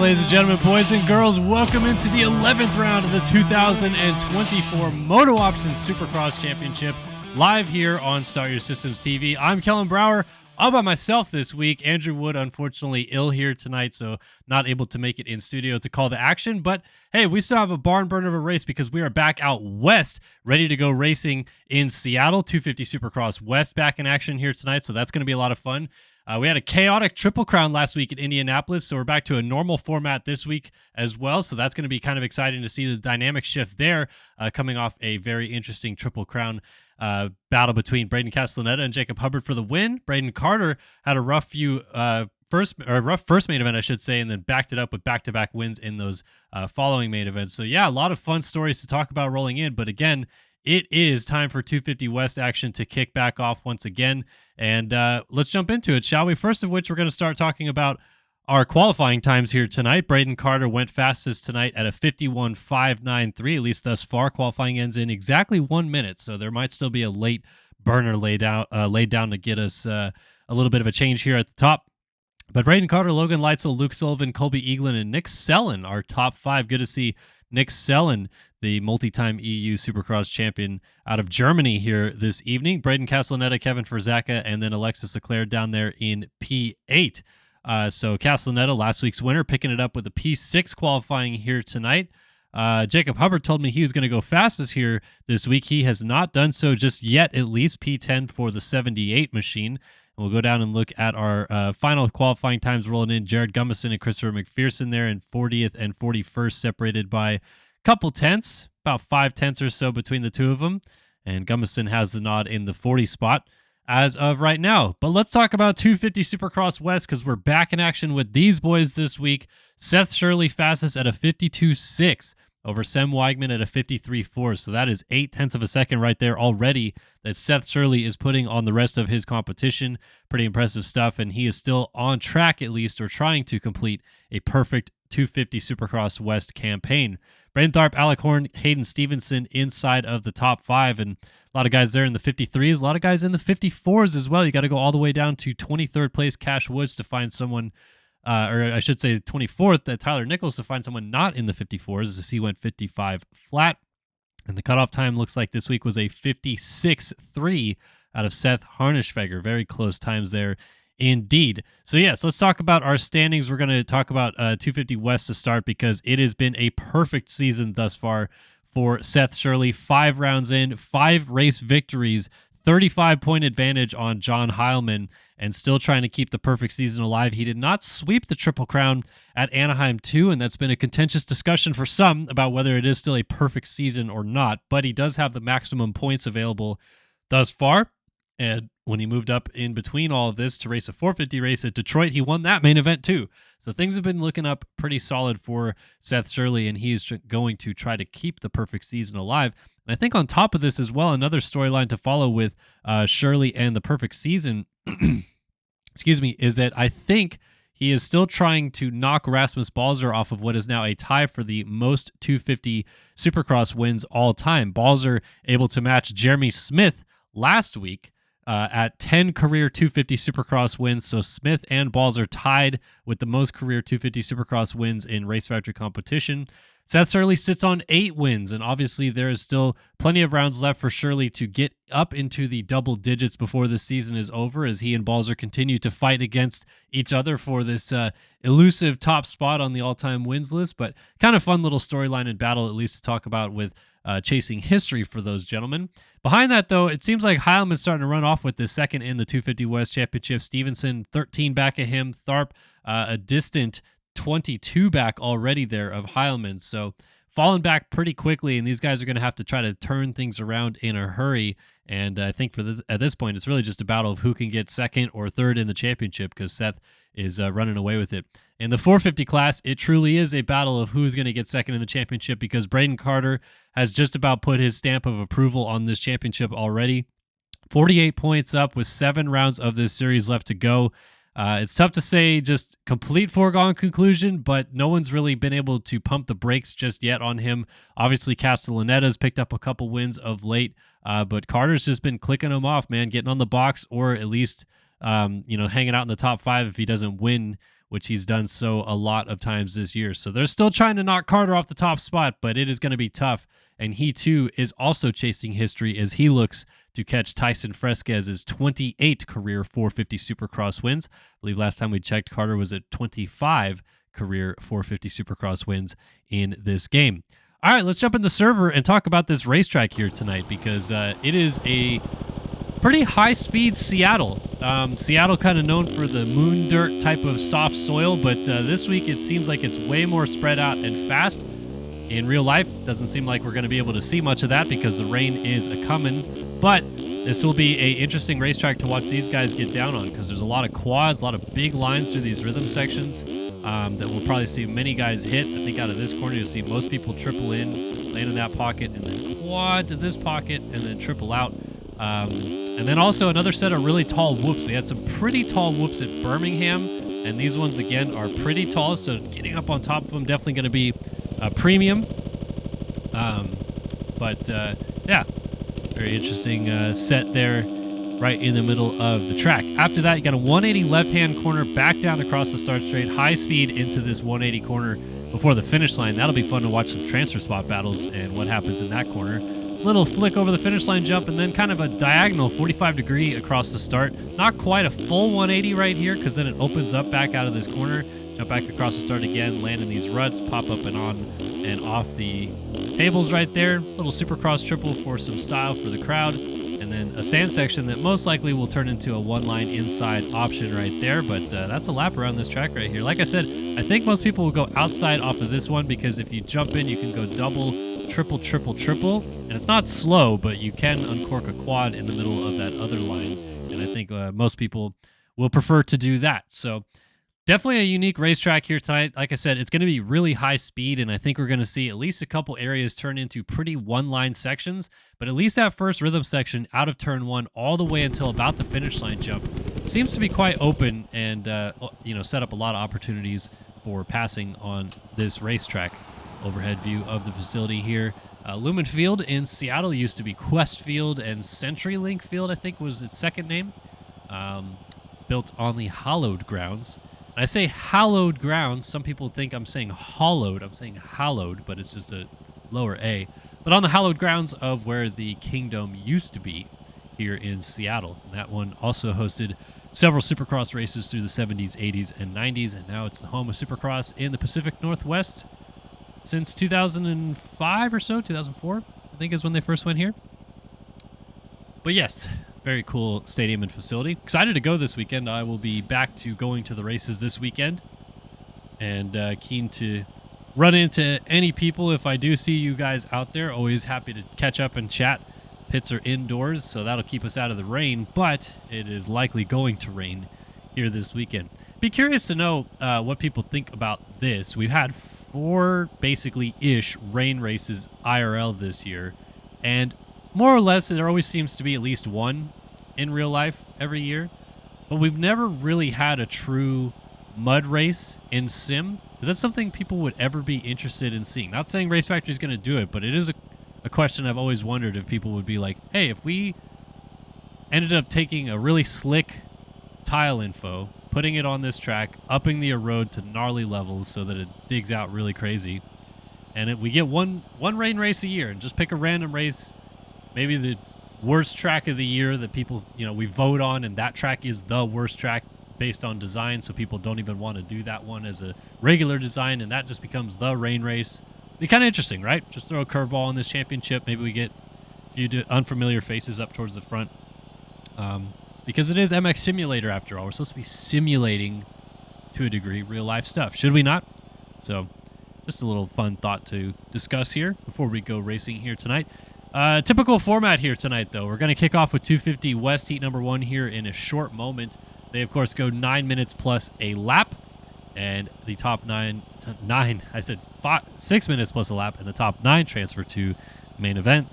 ladies and gentlemen, boys and girls. Welcome into the 11th round of the 2024 MotoOption Supercross Championship, live here on Start Your Systems TV. I'm Kellen Brower, all by myself this week. Andrew Wood, unfortunately, ill here tonight, so not able to make it in studio to call the action. But hey, we still have a barn burner of a race because we are back out west, ready to go racing in Seattle. 250 Supercross West back in action here tonight, so that's going to be a lot of fun. We had a chaotic Triple Crown last week in Indianapolis, so we're back to a normal format this week as well. So that's going to be kind of exciting to see the dynamic shift there, coming off a very interesting Triple Crown battle between Braden Castellaneta and Jacob Hubbard for the win. Braden Carter had a rough first main event, I should say, and then backed it up with back-to-back wins in those following main events. So yeah, a lot of fun stories to talk about rolling in, but again, it is time for 250 West action to kick back off once again, and let's jump into it, shall we? First of which, we're going to start talking about our qualifying times here tonight. Braden Carter went fastest tonight at a 51.593, at least thus far. Qualifying ends in exactly 1 minute, so there might still be a late burner laid down to get us a little bit of a change here at the top. But Braden Carter, Logan Leitzel, Luke Sullivan, Colby Eaglin, and Nick Sellen are top five. Good to see Nick Sellen, the multi-time EU Supercross champion out of Germany, here this evening. Braden Castellaneta, Kevin Ferzaka, and then Alexis Leclerc down there in P8. So Castellaneta, last week's winner, picking it up with a P6 qualifying here tonight. Jacob Hubbard told me he was going to go fastest here this week. He has not done so just yet, at least. P10 for the 78 machine. And we'll go down and look at our final qualifying times rolling in. Jared Gummison and Christopher McPherson there in 40th and 41st, separated by a couple tenths, about 5 tenths or so between the two of them. And Gummison has the nod in the 40 spot as of right now. But let's talk about 250 Supercross West, because we're back in action with these boys this week. Seth Shirley fastest at a 52.6 over Sem Weigman at a 53.4. So that is 8 tenths of a second right there already that Seth Shirley is putting on the rest of his competition. Pretty impressive stuff, and he is still on track, at least, or trying to complete a perfect 250 Supercross West campaign. Braden Tharp, Alec Horn, Hayden Stevenson inside of the top five, and a lot of guys there in the 53s, a lot of guys in the 54s as well. You got to go all the way down to 23rd place Cash Woods to find someone, or I should say 24th, Tyler Nichols, to find someone not in the 54s, as he went 55 flat. And the cutoff time looks like this week was a 56.3 out of Seth Harnischfeger. Very close times there indeed. So yes, let's talk about our standings. We're going to talk about 250 West to start, because it has been a perfect season thus far for Seth Shirley. 5 rounds in, 5 race victories, 35-point advantage on John Heilman, and still trying to keep the perfect season alive. He did not sweep the Triple Crown at Anaheim 2, and that's been a contentious discussion for some about whether it is still a perfect season or not, but he does have the maximum points available thus far. And when he moved up in between all of this to race a 450 race at Detroit, he won that main event too. So things have been looking up pretty solid for Seth Shirley, and he's going to try to keep the perfect season alive. And I think on top of this as well, another storyline to follow with Shirley and the perfect season, excuse me, is that I think he is still trying to knock Rasmus Balzer off of what is now a tie for the most 250 Supercross wins all time. Balzer able to match Jeremy Smith last week at 10 career 250 Supercross wins. So Smith and Balzer tied with the most career 250 Supercross wins in Race Factory competition. Seth Shirley sits on 8 wins, and obviously there is still plenty of rounds left for Shirley to get up into the double digits before the season is over, as he and Balzer continue to fight against each other for this elusive top spot on the all-time wins list. But kind of fun little storyline and battle, at least, to talk about with chasing history for those gentlemen. Behind that, though, it seems like Heilman's starting to run off with this second in the 250 West Championship. Stevenson 13 back of him. Tharp a distant 22 back already there of Heilman. So falling back pretty quickly, and these guys are going to have to try to turn things around in a hurry. And I think at this point, it's really just a battle of who can get second or third in the championship, because Seth is running away with it. In the 450 class, it truly is a battle of who's going to get second in the championship, because Braden Carter has just about put his stamp of approval on this championship already. 48 points up with 7 rounds of this series left to go. It's tough to say just complete foregone conclusion, but no one's really been able to pump the brakes just yet on him. Obviously, Castellaneta's picked up a couple wins of late, but Carter's just been clicking them off, man, getting on the box, or at least hanging out in the top 5 if he doesn't win which he's done so a lot of times this year. So they're still trying to knock Carter off the top spot, but it is going to be tough. And he, too, is also chasing history as he looks to catch Tyson Fresquez's 28 career 450 Supercross wins. I believe last time we checked, Carter was at 25 career 450 Supercross wins in this game. All right, let's jump in the server and talk about this racetrack here tonight, because it is a pretty high-speed Seattle. Seattle kind of known for the moon dirt type of soft soil, but this week it seems like it's way more spread out and fast. In real life, doesn't seem like we're going to be able to see much of that because the rain is a-coming, but this will be a interesting racetrack to watch these guys get down on, because there's a lot of quads, a lot of big lines through these rhythm sections that we'll probably see many guys hit. I think out of this corner, you'll see most people triple in, land in that pocket, and then quad to this pocket, and then triple out. And then also another set of really tall whoops. We had some pretty tall whoops at Birmingham, and these ones, again, are pretty tall, so getting up on top of them definitely going to be a premium. Yeah, very interesting set there right in the middle of the track. After that, you got a 180 left-hand corner back down across the start straight, high speed into this 180 corner before the finish line. That'll be fun to watch some transfer spot battles and what happens in that corner. Little flick over the finish line jump, and then kind of a diagonal 45-degree across the start. Not quite a full 180 right here, because then it opens up back out of this corner. Jump back across the start again, land in these ruts, pop up and on and off the tables right there. Little Supercross triple for some style for the crowd. And then a sand section that most likely will turn into a one-line inside option right there. But that's a lap around this track right here. Like I said, I think most people will go outside off of this one, because if you jump in, you can go double, triple, triple, triple. And it's not slow, but you can uncork a quad in the middle of that other line. And I think most people will prefer to do that. So definitely a unique racetrack here tonight. Like I said, it's going to be really high speed, and I think we're going to see at least a couple areas turn into pretty one-line sections. But at least that first rhythm section out of turn one all the way until about the finish line jump seems to be quite open and set up a lot of opportunities for passing on this racetrack. Overhead view of the facility here. Lumen Field in Seattle used to be Quest Field, and CenturyLink Field, I think, was its second name. Built on the hallowed grounds. I say hallowed grounds. Some people think I'm saying hollowed. I'm saying hallowed, but it's just a lower A. But on the hallowed grounds of where the Kingdom used to be here in Seattle. And that one also hosted several Supercross races through the 70s, 80s, and 90s. And now it's the home of Supercross in the Pacific Northwest since 2005 or so, 2004, I think is when they first went here. But yes, very cool stadium and facility. Excited to go this weekend. I will be back to going to the races this weekend, and keen to run into any people if I do see you guys out there. Always happy to catch up and chat. Pits are indoors, so that'll keep us out of the rain, but it is likely going to rain here this weekend. Be curious to know what people think about this. We've had 4 basically-ish rain races IRL this year, and more or less there always seems to be at least one in real life every year, but we've never really had a true mud race in sim. Is that something people would ever be interested in seeing? Not saying Race Factory is going to do it, but it is a question I've always wondered if people would be like, hey, if we ended up taking a really slick tile info, putting it on this track, upping the erode to gnarly levels so that it digs out really crazy, and if we get one rain race a year and just pick a random race, maybe the worst track of the year that people, we vote on, and that track is the worst track based on design, so people don't even want to do that one as a regular design, and that just becomes the rain race. It'd be kind of interesting, right? Just throw a curveball in this championship. Maybe we get a few unfamiliar faces up towards the front. Because it is MX Simulator after all. We're supposed to be simulating, to a degree, real-life stuff. Should we not? So, just a little fun thought to discuss here before we go racing here tonight. Typical format here tonight, though. We're going to kick off with 250 West Heat number 1 here in a short moment. They, of course, go 9 minutes plus a lap. And the top 6 minutes plus a lap, and the top 9 transfer to main event.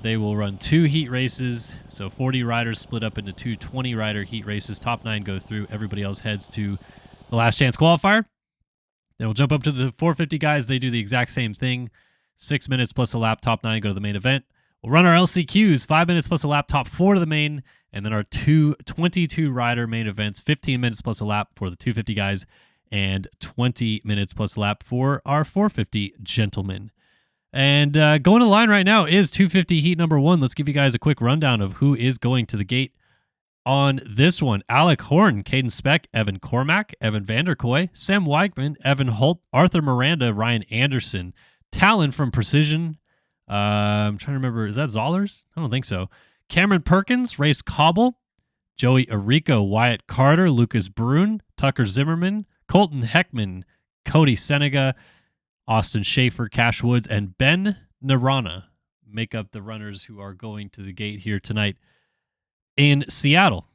They will run 2 heat races, so 40 riders split up into 2 20-rider heat races. Top 9 go through. Everybody else heads to the last chance qualifier. Then we'll jump up to the 450 guys. They do the exact same thing. 6 minutes plus a lap, top 9 go to the main event. We'll run our LCQs, 5 minutes plus a lap, top 4 to the main, and then our 2 22-rider main events, 15 minutes plus a lap for the 250 guys, and 20 minutes plus lap for our 450 gentlemen. And going to the line right now is 250 heat number 1. Let's give you guys a quick rundown of who is going to the gate on this one. Alec Horn, Caden Speck, Evan Cormack, Evan Vanderkoy, Sam Weigman, Evan Holt, Arthur Miranda, Ryan Anderson, Talon from Precision. I'm trying to remember, is that Zollers? I don't think so. Cameron Perkins, Race Cobble, Joey Arico, Wyatt Carter, Lucas Brune, Tucker Zimmerman, Colton Heckman, Cody Senega, Austin Schaefer, Cash Woods, and Ben Narana make up the runners who are going to the gate here tonight in Seattle,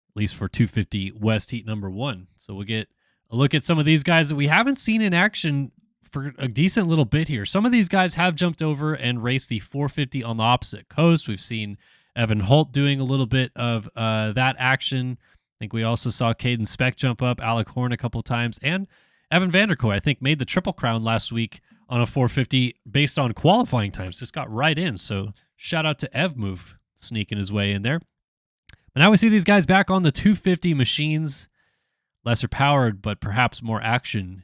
at least for 250 West Heat number 1. So we'll get a look at some of these guys that we haven't seen in action for a decent little bit here. Some of these guys have jumped over and raced the 450 on the opposite coast. We've seen Evan Holt doing a little bit of that action. I think we also saw Caden Speck jump up, Alec Horn a couple times, and Evan Vanderkoy, I think, made the Triple Crown last week on a 450 based on qualifying times. Just got right in. So shout out to Ev Move sneaking his way in there. But now we see these guys back on the 250 machines. Lesser powered, but perhaps more action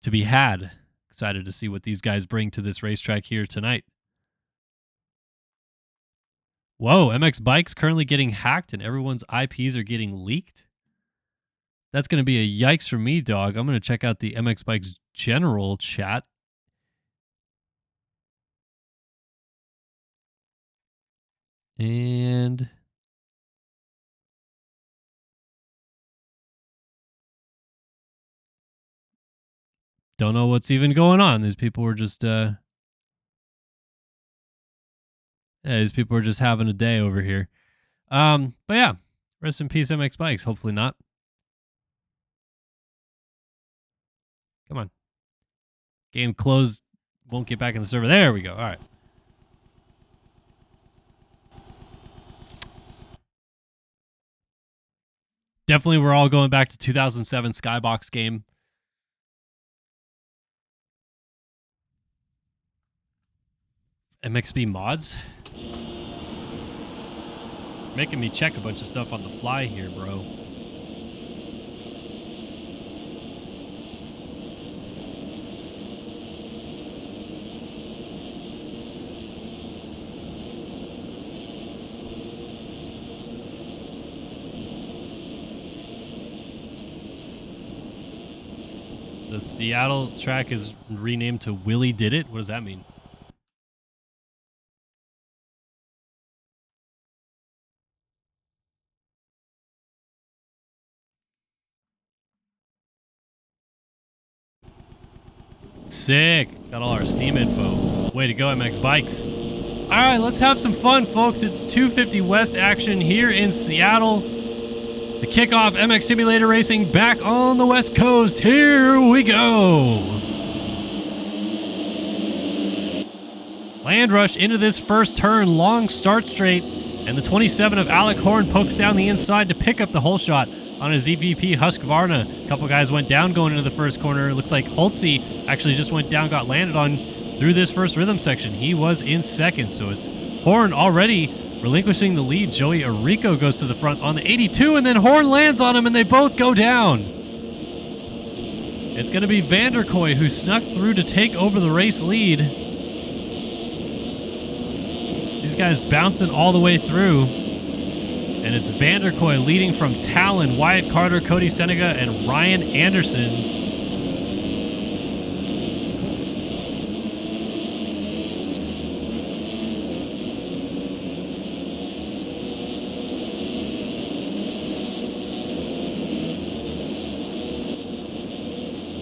to be had. Excited to see what these guys bring to this racetrack here tonight. Whoa, MX Bikes currently getting hacked and everyone's IPs are getting leaked. That's going to be a yikes for me, dog. I'm going to check out the MX Bikes general chat. And don't know what's even going on. These people were just these people are just having a day over here. But yeah, rest in peace, MX Bikes. Hopefully not. Come on. Game closed. Won't get back in the server. There we go. All right. Definitely we're all going back to 2007 Skybox game. MXB mods? Making me check a bunch of stuff on the fly here, bro. The Seattle track is renamed to Willie Did It? What does that mean? Sick. Got all our Steam info. Way to go, MX Bikes. All right, let's have some fun, folks. It's 250 West action here in Seattle. The kickoff MX Simulator Racing back on the West Coast. Here we go. Land rush into this first turn. Long start straight. And the 27 of Alec Horn pokes down the inside to pick up the hole shot on his EVP Husqvarna. A couple guys went down going into the first corner. Looks like Holtzy actually just went down, got landed on through this first rhythm section. He was in second. So it's Horn already relinquishing the lead. Joey Arico goes to the front on the 82, and then Horn lands on him, and they both go down. It's going to be Vanderkoy who snuck through to take over the race lead. These guys bouncing all the way through. And it's Vanderkoy leading from Talon, Wyatt Carter, Cody Senega, and Ryan Anderson.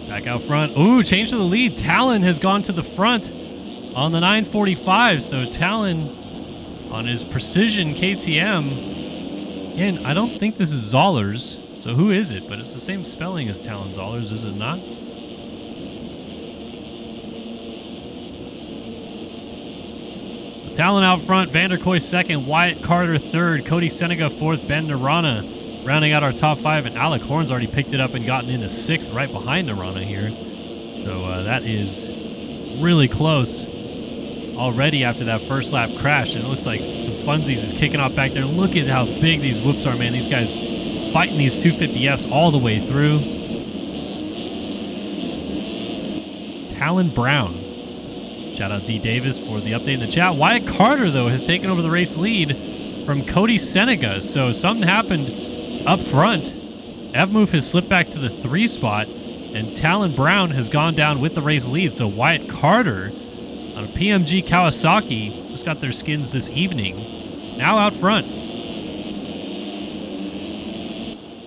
Back out front. Ooh, change to the lead. Talon has gone to the front on the 945. So Talon on his Precision KTM. Again, I don't think this is Zollers. So who is it? But it's the same spelling as Talon Zollers, is it not? Talon out front. Vanderkoy second. Wyatt Carter third. Cody Senega fourth. Ben Narana rounding out our top five, and Alec Horn's already picked it up and gotten into sixth right behind Narana here. So that is really close already after that first lap crash. And it looks like some funsies is kicking off back there. Look at how big these whoops are, man. These guys fighting these 250Fs all the way through. Talon Brown. Shout out D. Davis for the update in the chat. Wyatt Carter, though, has taken over the race lead from Cody Seneca. So something happened up front. Evmove has slipped back to the 3 spot, and Talon Brown has gone down with the race lead. So Wyatt Carter on a PMG Kawasaki just got their skins this evening. Now out front.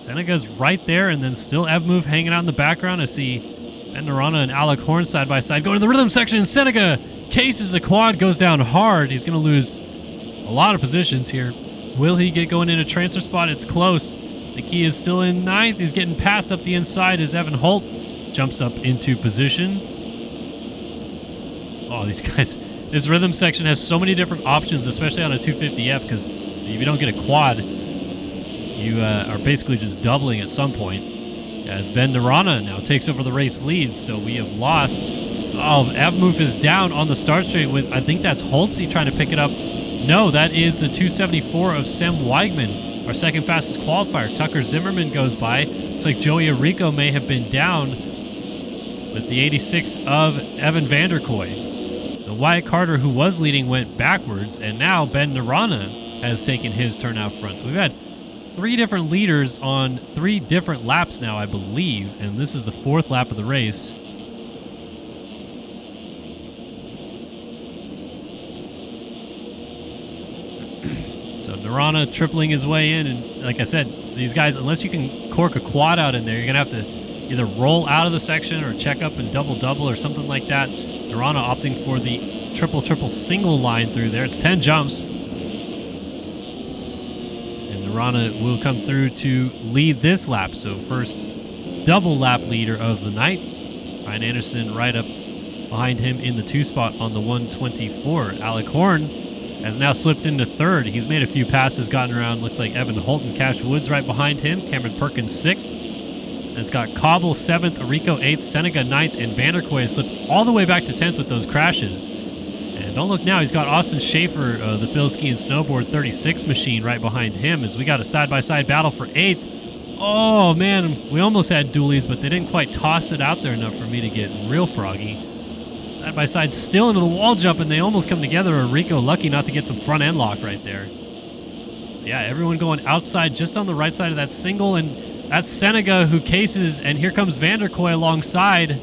Seneca's right there, and then still Evmove hanging out in the background. I see Ben Narana and Alec Horn side by side. Go to the rhythm section, and Seneca cases the quad, goes down hard. He's going to lose a lot of positions here. Will he get going into transfer spot? It's close. The key is still in 9th. He's getting passed up the inside as Evan Holt jumps up into position. Oh, these guys. This rhythm section has so many different options, especially on a 250F, because if you don't get a quad, you are basically just doubling at some point. As Ben Narana now takes over the race lead, so we have lost. Oh, Evmove is down on the start straight with, I think that's Holtzy trying to pick it up. No, that is the 274 of Sem Weigman, our second fastest qualifier. Tucker Zimmerman goes by. Looks like Joey Arico may have been down with the 86 of Evan Vanderkoy. So Wyatt Carter, who was leading, went backwards, and now Ben Narana has taken his turn out front. So we've had 3 different leaders on 3 different laps now, I believe, and this is the 4th lap of the race. So Narana tripling his way in, and like I said, these guys, unless you can cork a quad out in there, you're going to have to either roll out of the section or check up and double or something like that. Narana opting for the triple single line through there. It's 10 jumps. Narana will come through to lead this lap. So first double lap leader of the night. Ryan Anderson right up behind him in the 2 spot on the 124. Alec Horn has now slipped into 3rd. He's made a few passes, gotten around. Looks like Evan Holt and Cash Woods right behind him. Cameron Perkins 6th. And it's got Cobble 7th, Arico 8th, Seneca 9th, and Vanderkoy has slipped all the way back to 10th with those crashes. Don't look now, he's got Austin Schaefer, the Phil Ski and Snowboard 36 machine right behind him as we got a side-by-side battle for 8th. Oh, man, we almost had dualies, but they didn't quite toss it out there enough for me to get real froggy. Side-by-side still into the wall jump, and they almost come together. Arico lucky not to get some front-end lock right there. Yeah, everyone going outside just on the right side of that single, and that's Seneca who cases, and here comes Vanderkoy alongside.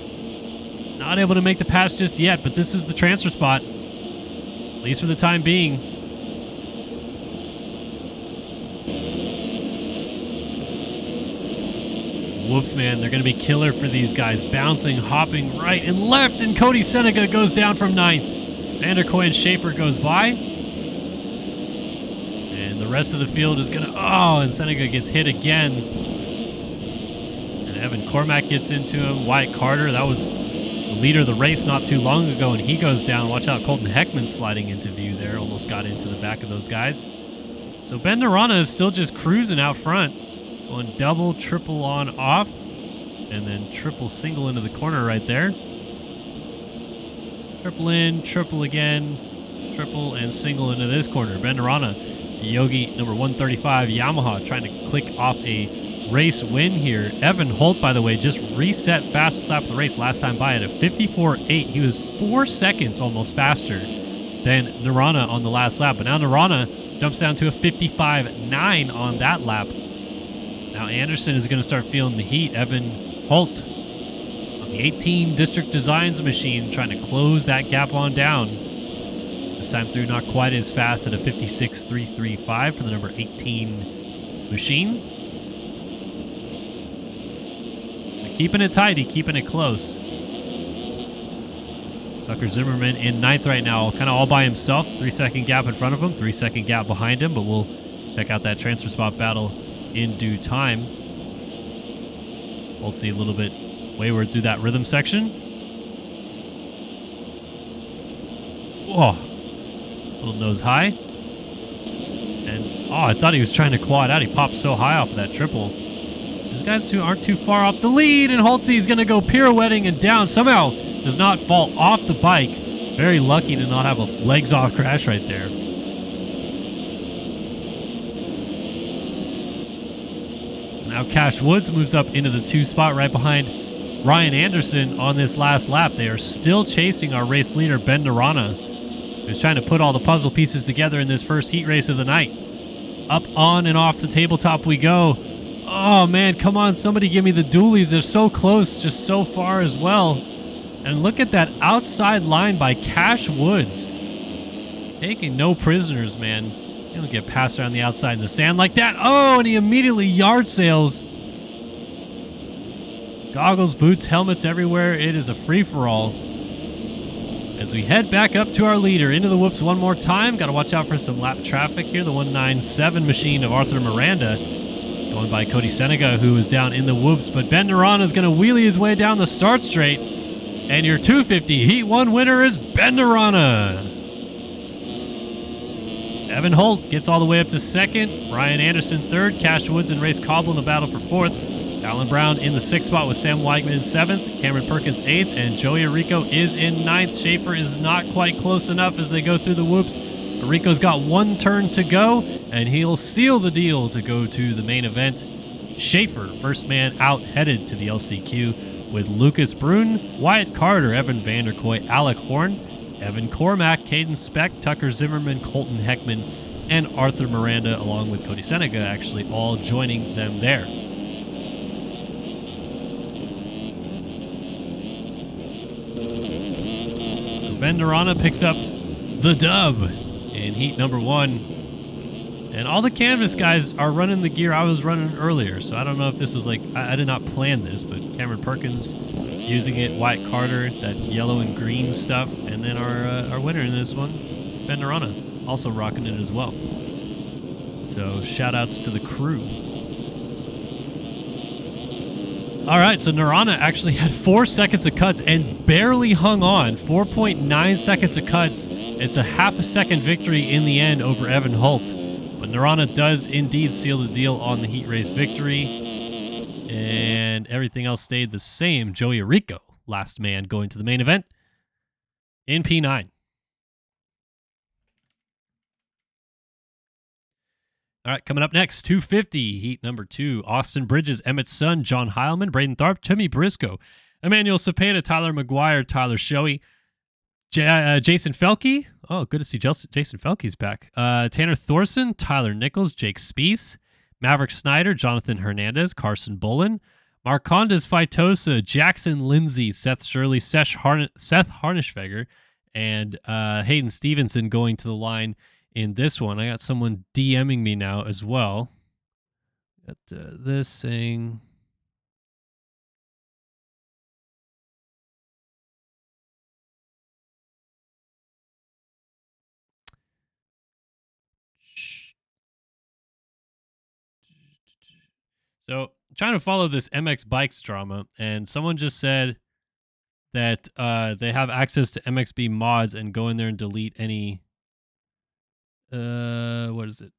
Not able to make the pass just yet, but this is the transfer spot. At least for the time being. Whoops, man. They're going to be killer for these guys. Bouncing, hopping right and left, and Cody Seneca goes down from 9th. Vanderkoy and Schaefer goes by. And the rest of the field is going to... Oh, and Seneca gets hit again. And Evan Cormack gets into him. Wyatt Carter, that was the leader of the race not too long ago, and he goes down. Watch out, Colton Heckman sliding into view there. Almost got into the back of those guys. So Ben Narana is still just cruising out front. Going double, triple on off, and then triple single into the corner right there. Triple in, triple again, triple and single into this corner. Ben Narana, Yogi number 135 Yamaha, trying to click off a race win here. Evan Holt, by the way, just reset fastest lap of the race last time by at a 54.8. He was 4 seconds almost faster than Narana on the last lap, but now Narana jumps down to a 55.9 on that lap. Now Anderson is going to start feeling the heat. Evan Holt on the 18 District Designs machine trying to close that gap on down. This time through not quite as fast at a 56.335 for the number 18 machine. But keeping it tidy, keeping it close. Tucker Zimmerman in 9th right now, kind of all by himself. 3-second gap in front of him, 3-second gap behind him, but we'll check out that transfer spot battle in due time. Holtzy a little bit wayward through that rhythm section. Whoa. Little nose high. And, oh, I thought he was trying to quad out. He popped so high off of that triple. These guys aren't too far off the lead, and Holtzy is going to go pirouetting and down. Somehow does not fall off the bike. Very lucky to not have a legs off crash right there. now Cash Woods moves up into the 2 spot right behind Ryan Anderson on this last lap. They are still chasing our race leader, Ben Narana, who's trying to put all the puzzle pieces together in this first heat race of the night. Up, on, and off the tabletop we go. Oh, man, come on. Somebody give me the dualies. They're so close, just so far as well. And look at that outside line by Cash Woods. Taking no prisoners, man. You don't get passed around the outside in the sand like that. Oh, and he immediately yard sails. Goggles, boots, helmets everywhere. It is a free-for-all. As we head back up to our leader, into the whoops one more time. Got to watch out for some lap traffic here. The 197 machine of Arthur Miranda going by Cody Senega, who is down in the whoops. But Ben Narana is going to wheelie his way down the start straight. And your 250 Heat 1 winner is Ben Narana. Evan Holt gets all the way up to second. Ryan Anderson third. Cash Woods and Race Cobble in the battle for fourth. Alan Brown in the 6th spot with Sam Weigman in 7th. Cameron Perkins 8th. And Joey Arico is in 9th. Schaefer is not quite close enough as they go through the whoops. Arico's got 1 turn to go, and he'll seal the deal to go to the main event. Schaefer, first man out, headed to the LCQ with Lucas Brun, Wyatt Carter, Evan Vanderkoy, Alec Horn, Evan Cormack, Caden Speck, Tucker Zimmerman, Colton Heckman, and Arthur Miranda, along with Cody Senega, actually all joining them there. So Ben Narana picks up the dub in heat number 1. And all the canvas guys are running the gear I was running earlier, so I don't know if this was like, I did not plan this, but Cameron Perkins using it, Wyatt Carter, that yellow and green stuff, and then our winner in this one, Ben Narana, also rocking it as well. So shout outs to the crew. All right, so Narana actually had 4 seconds of cuts and barely hung on. 4.9 seconds of cuts. It's a half a second victory in the end over Evan Holt. But Narana does indeed seal the deal on the heat race victory. And everything else stayed the same. Joey Arico, last man going to the main event in P9. All right, coming up next, 250, heat number 2. Austin Bridges, Emmett Sun, John Heilman, Braden Tharp, Timmy Briscoe, Emmanuel Cepeda, Tyler McGuire, Tyler Shoei, Jason Felke. Oh, good to see Jason Felke's back. Tanner Thorson, Tyler Nichols, Jake Spiess, Maverick Snyder, Jonathan Hernandez, Carson Bolin, Marcondes Faitosa, Jackson Lindsay, Seth Shirley, Seth Harnischfeger, and Hayden Stevenson going to the line in this one. I got someone DMing me now as well. Got this saying... So, I'm trying to follow this MX Bikes drama, and someone just said that they have access to MXB mods and go in there and delete any... what is it?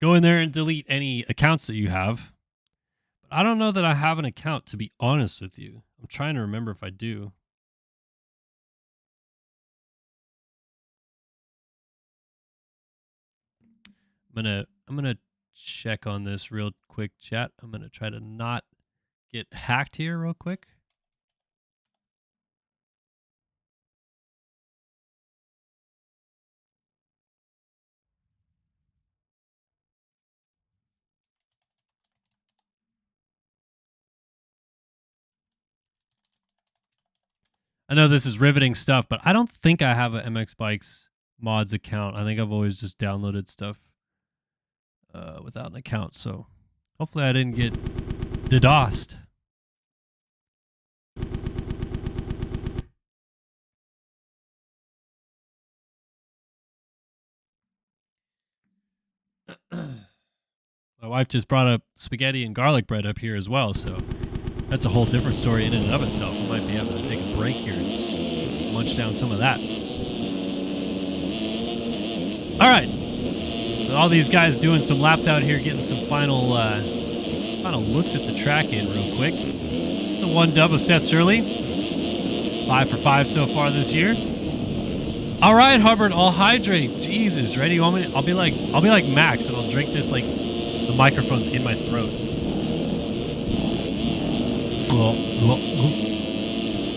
Go in there and delete any accounts that you have. But I don't know that I have an account, to be honest with you. I'm trying to remember if I do. I'm gonna check on this real quick, chat. I'm gonna try to not get hacked here real quick. I know this is riveting stuff, but I don't think I have an MX Bikes mods account. I think I've always just downloaded stuff without an account. So hopefully I didn't get DDoSed. My wife just brought up spaghetti and garlic bread up here as well, so that's a whole different story in and of itself. I might be able to take a break here and munch down some of that. All right. So all these guys doing some laps out here, getting some final looks at the track in real quick. The one dub of Seth Shirley. 5 for 5 so far this year. All right, Hubbard, I'll hydrate. Jesus, ready? You want me? I'll be like Max, and I'll drink this like the microphone's in my throat.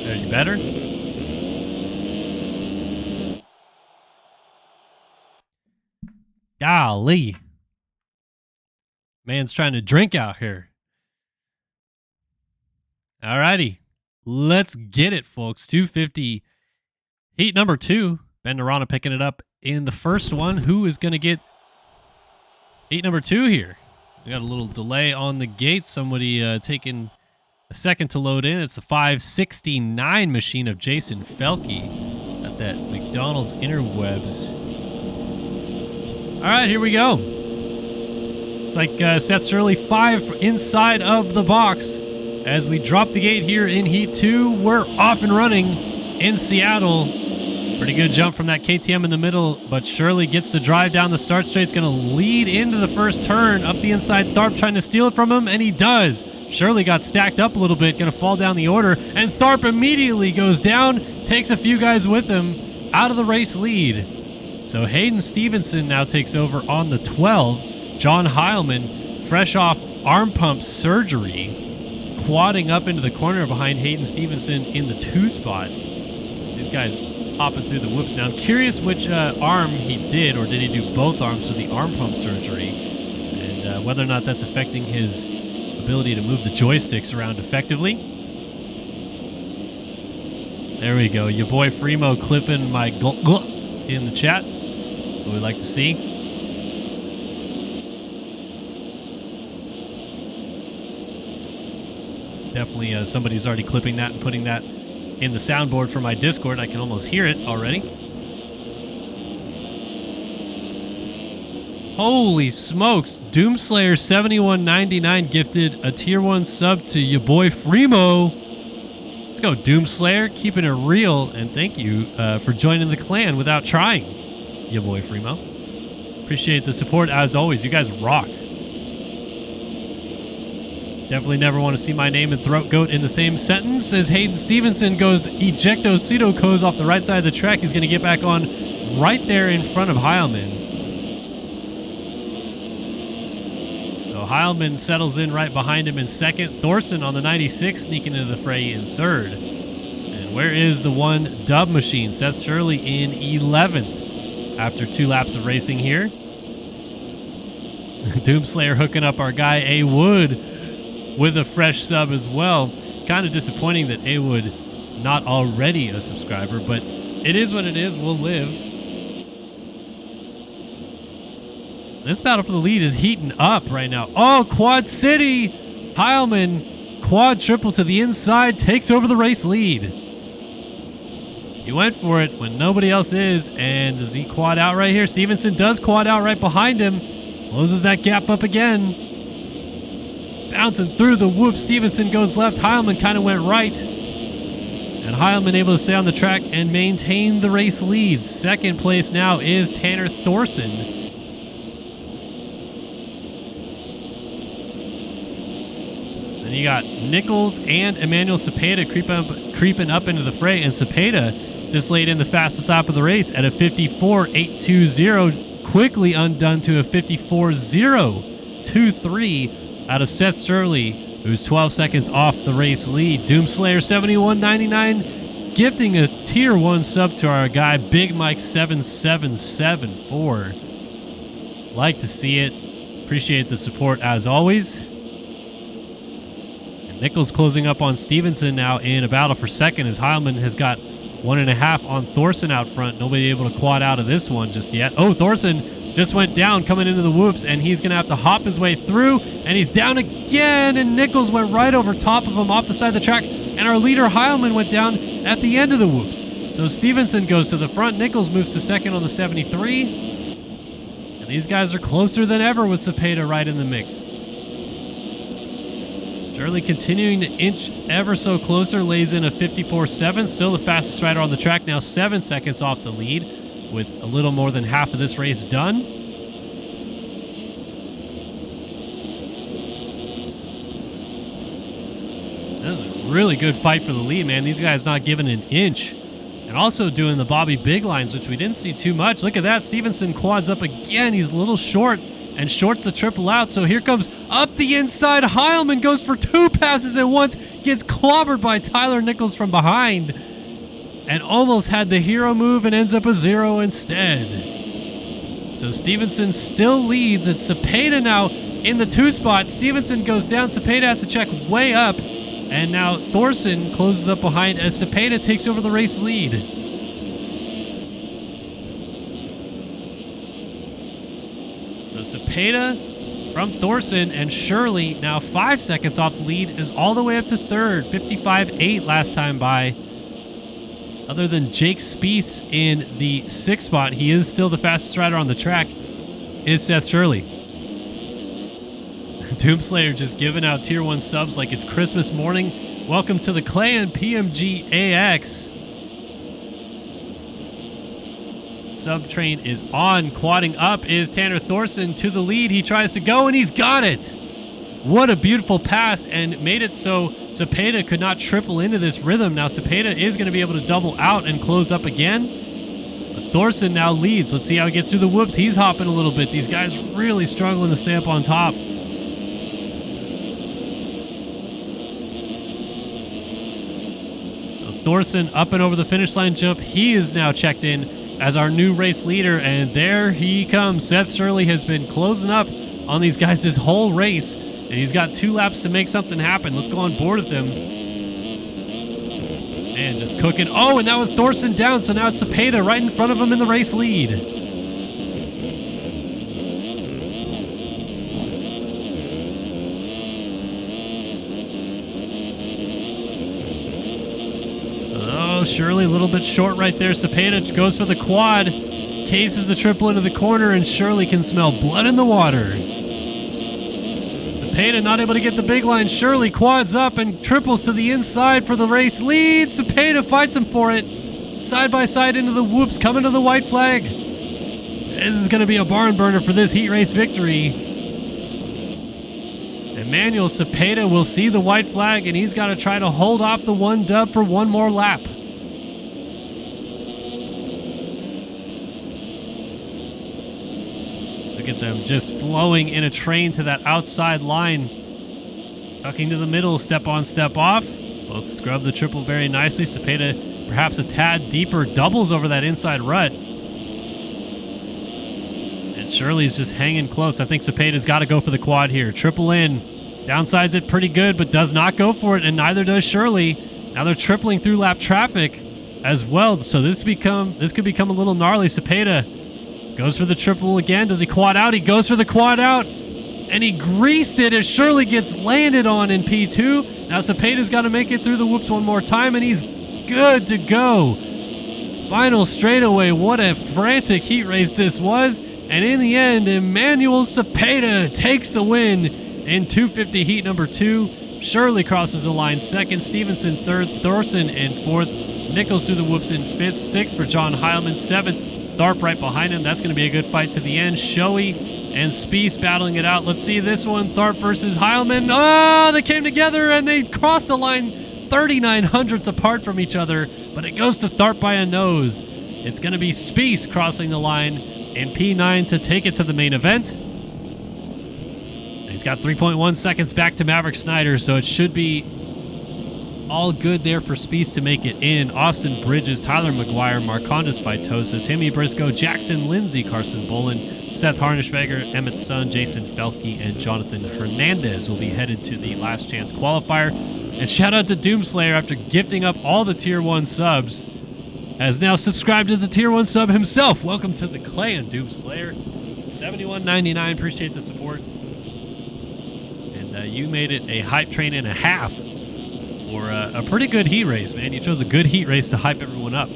Are you better? Golly. Man's trying to drink out here. All righty. Let's get it, folks. 250. Heat number 2. Ben Narana picking it up in the first one. Who is going to get heat number 2 here? We got a little delay on the gate. Somebody taking a second to load in. It's the 569 machine of Jason Felke at that McDonald's interwebs. All right, here we go. It's like Seth Shirley 5 inside of the box. As we drop the gate here in Heat 2, we're off and running in Seattle. Pretty good jump from that KTM in the middle, but Shirley gets the drive down the start straight. It's going to lead into the first turn up the inside. Tharp trying to steal it from him, and he does. Shirley got stacked up a little bit, going to fall down the order, and Tharp immediately goes down, takes a few guys with him out of the race lead. So Hayden Stevenson now takes over on the 12. John Heilman, fresh off arm pump surgery, quadding up into the corner behind Hayden Stevenson in the 2 spot. These guys hopping through the whoops. Now, I'm curious which arm he did, or did he do both arms for the arm pump surgery, and whether or not that's affecting his ability to move the joysticks around effectively. There we go. Your boy Fremo clipping my in the chat. What we'd like to see. Definitely somebody's already clipping that and putting that in the soundboard for my Discord. I can almost hear it already. Holy smokes. Doomslayer 7199 gifted a tier 1 sub to your boy Fremo. Let's go, Doomslayer. Keeping it real. And thank you for joining the clan without trying, your boy Fremo. Appreciate the support as always. You guys rock. Definitely never want to see my name and Throat Goat in the same sentence. As Hayden Stevenson goes ejecto pseudo-co's off the right side of the track. He's going to get back on right there in front of Heilman. So Heilman settles in right behind him in second. Thorson on the 96 sneaking into the fray in third. And where is the 1 dub machine? Seth Shirley in 11th after 2 laps of racing here. Doomslayer hooking up our guy A. Wood with a fresh sub as well. Kind of disappointing that A. Wood not already a subscriber, but it is what it is. We'll live. This battle for the lead is heating up right now. Oh, Quad City! Heilman, quad triple to the inside, takes over the race lead. He went for it when nobody else is, and does he quad out right here? Stevenson does quad out right behind him. Closes that gap up again. Bouncing through the whoop. Stevenson goes left. Heilman kind of went right. And Heilman able to stay on the track and maintain the race lead. Second place now is Tanner Thorson. Then you got Nichols and Emmanuel Cepeda creeping up into the fray. And Cepeda just laid in the fastest lap of the race at a 54.820. Quickly undone to a 54.023. Out of Seth Shirley, who's 12 seconds off the race lead. Doomslayer 7199 gifting a tier 1 sub to our guy Big Mike 7774. Like to see it. Appreciate the support as always. And Nichols closing up on Stevenson now in a battle for second as Heilman has got 1.5 on Thorson out front. Nobody able to quad out of this one just yet. Oh, Thorson just went down coming into the whoops, and he's going to have to hop his way through, and he's down again, and Nichols went right over top of him off the side of the track, and our leader Heilman went down at the end of the whoops. So Stevenson goes to the front. Nichols moves to second on the 73, and these guys are closer than ever with Cepeda right in the mix. Shirley continuing to inch ever so closer, lays in a 54.7, still the fastest rider on the track, now 7 seconds off the lead, with a little more than half of this race done. This is a really good fight for the lead, man. These guys not giving an inch. And And also doing the Bobby Big lines, which we didn't see too much. Look at that. Stevenson quads up again. He's a little short and shorts the triple out. So here comes up the inside. Heilman goes for 2 passes at once. Gets clobbered by Tyler Nichols from behind. And almost had the hero move and ends up a 0 instead. So Stevenson still leads. It's Cepeda now in the 2 spot. Stevenson goes down. Cepeda has to check way up. And now Thorson closes up behind as Cepeda takes over the race lead. So Cepeda from Thorson, and Shirley, now 5 seconds off the lead, is all the way up to 3rd. 55.8 last time by. Other than Jake Spieth in the 6th spot, he is still the fastest rider on the track, is Seth Shirley. Doomslayer just giving out Tier 1 subs like it's Christmas morning. Welcome to the Clan PMG AX. Sub train is on. Quadding up is Tanner Thorson to the lead. He tries to go, and he's got it. What a beautiful pass, and made it so Cepeda could not triple into this rhythm. Now Cepeda is going to be able to double out and close up again. But Thorson now leads. Let's see how he gets through the whoops. He's hopping a little bit. These guys really struggling to stay up on top. Thorson up and over the finish line jump. He is now checked in as our new race leader, and there he comes. Seth Shirley has been closing up on these guys this whole race, and he's got 2 laps to make something happen. Let's go on board with him. And just cooking. Oh, and that was Thorson down, so now it's Cepeda right in front of him in the race lead. Shirley a little bit short right there. Cepeda goes for the quad, cases the triple into the corner, and Shirley can smell blood in the water. Cepeda not able to get the big line. Shirley quads up and triples to the inside for the race lead. Cepeda fights him for it. Side by side into the whoops, coming to the white flag. This is going to be a barn burner for this heat race victory. Emmanuel Cepeda will see the white flag, and he's got to try to hold off the 1 dub for 1 more lap. Look at them just flowing in a train to that outside line. Tucking to the middle, step on, step off. Both scrub the triple very nicely. Cepeda perhaps a tad deeper, doubles over that inside rut. And Shirley's just hanging close. I think Cepeda's got to go for the quad here. Triple in. Downsides it pretty good, but does not go for it, and neither does Shirley. Now they're tripling through lap traffic as well, so this could become a little gnarly. Cepeda goes for the triple again. Does he quad out? He goes for the quad out, and he greased it as Shirley gets landed on in P2. Now Cepeda's got to make it through the whoops one more time, and he's good to go. Final straightaway. What a frantic heat race this was, and in the end, Emmanuel Cepeda takes the win in 250 heat number 2. Shirley crosses the line 2nd, Stevenson 3rd, Thorson in 4th, Nichols through the whoops in 5th, 6th for John Heilman, 7th, Tharp right behind him. That's going to be a good fight to the end. Shoei and Spieth battling it out. Let's see this one, Tharp versus Heilman. Oh, they came together and they crossed the line 39 hundredths apart from each other, but it goes to Tharp by a nose. It's going to be Spieth crossing the line in P9 to take it to the main event. He's got 3.1 seconds back to Maverick Snyder, so it should be all good there for Spieth to make it in. Austin Bridges, Tyler McGuire, Marcondes Vitosa, Timmy Briscoe, Jackson Lindsay, Carson Bolin, Seth Harnischweger, Emmett Sun, Jason Felke, and Jonathan Hernandez will be headed to the last chance qualifier. And shout out to Doomslayer after gifting up all the Tier 1 subs. Has now subscribed as a Tier 1 sub himself. Welcome to the clan, Doomslayer. $71.99. Appreciate the support. And you made it a hype train and a half for a pretty good heat race, man. You chose a good heat race to hype everyone up.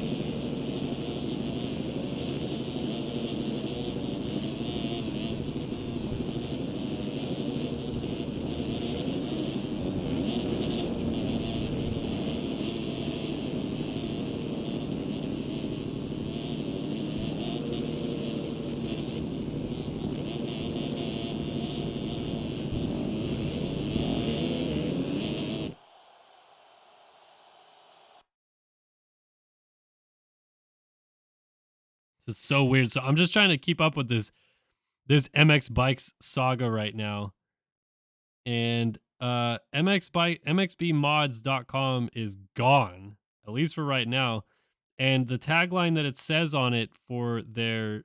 It's so weird. So I'm just trying to keep up with this MX Bikes saga right now. And mxbmods.com is gone, at least for right now. And the tagline that it says on it for their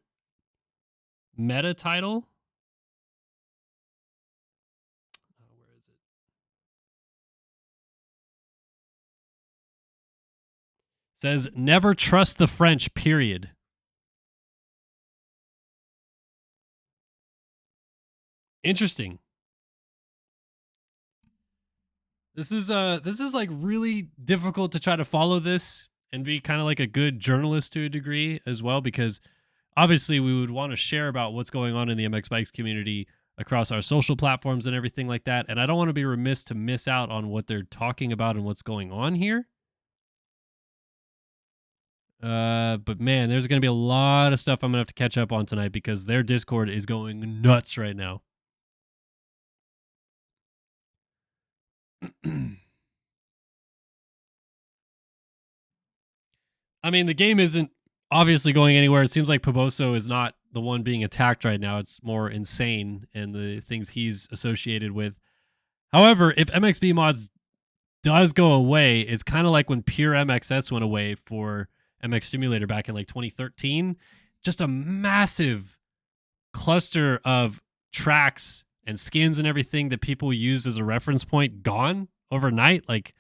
meta title, where is it? Says never trust the French, period. Interesting. This is like really difficult to try to follow this and be kind of like a good journalist to a degree as well, because obviously we would want to share about what's going on in the MX Bikes community across our social platforms and everything like that. And I don't want to be remiss to miss out on what they're talking about and what's going on here. But man, there's going to be a lot of stuff I'm going to have to catch up on tonight because their Discord is going nuts right now. I mean, the game isn't obviously going anywhere. It seems like Poboso is not the one being attacked right now. It's more insane and the things he's associated with. However, if MXB mods does go away, it's kind of like when Pure MXS went away for MX Simulator back in like 2013. Just a massive cluster of tracks and skins and everything that people used as a reference point gone overnight. Like,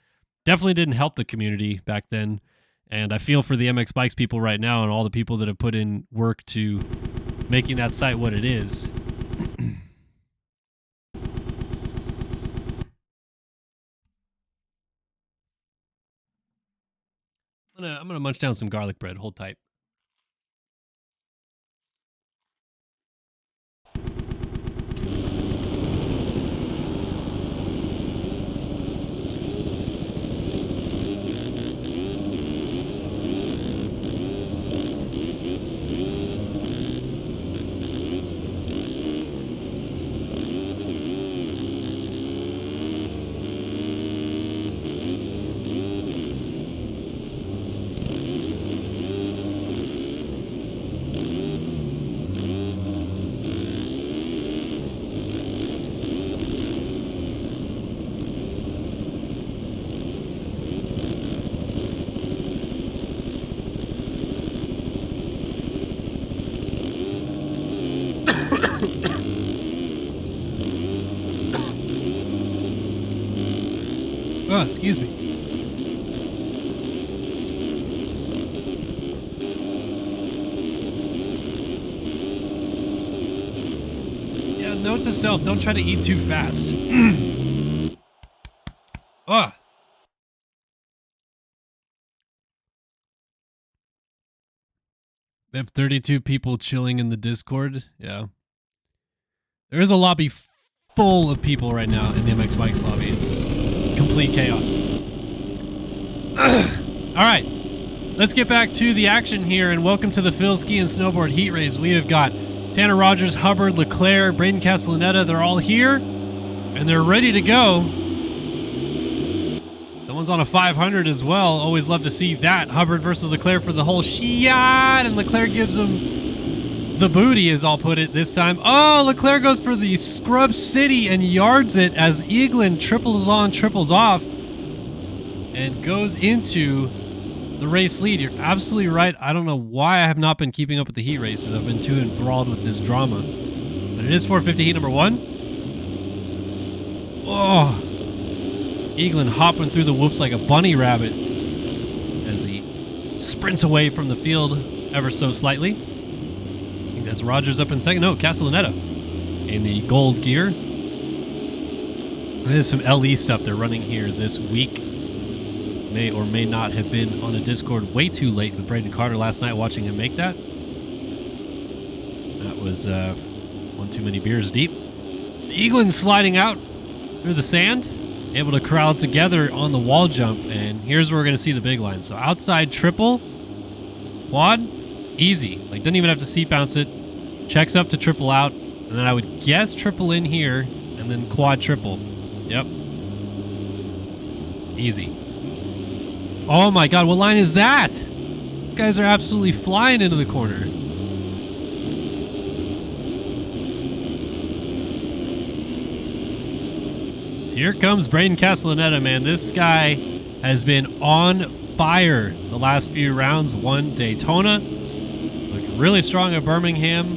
definitely didn't help the community back then. And I feel for the MX Bikes people right now and all the people that have put in work to making that site what it is. I'm gonna munch down some garlic bread. Hold tight. Oh, excuse me. Yeah, note to self, don't try to eat too fast. Ugh. They have 32 people chilling in the Discord. Yeah. There is a lobby full of people right now in the MX Bikes lobby. It's complete chaos. All right. Let's get back to the action here, and welcome to the Phil Ski and Snowboard Heat Race. We have got Tanner Rogers, Hubbard, Leclerc, Braden Castellaneta. They're all here, and they're ready to go. Someone's on a 500 as well. Always love to see that. Hubbard versus Leclerc for the whole shot, and Leclerc gives him the booty, as I'll put it this time. Oh, Leclerc goes for the Scrub City and yards it as Eaglin triples on, triples off, and goes into the race lead. You're absolutely right. I don't know why I have not been keeping up with the heat races. I've been too enthralled with this drama. But it is 450 heat number 1. Oh, Eaglin hopping through the whoops like a bunny rabbit as he sprints away from the field ever so slightly. I think that's Rogers up in second. No, Castellaneta in the gold gear. There's some LE stuff they're running here this week. May or may not have been on a Discord way too late with Braden Carter last night, watching him make that. That was one too many beers deep. Eaglin sliding out through the sand, able to corral it together on the wall jump, and here's where we're going to see the big line. So outside triple, quad, easy. Like, doesn't even have to seat bounce it. Checks up to triple out, and then I would guess triple in here, and then quad triple. Yep. Easy. Oh my god, what line is that? These guys are absolutely flying into the corner. Here comes Braden Castellaneta, man. This guy has been on fire the last few rounds. Won Daytona, looked really strong at Birmingham,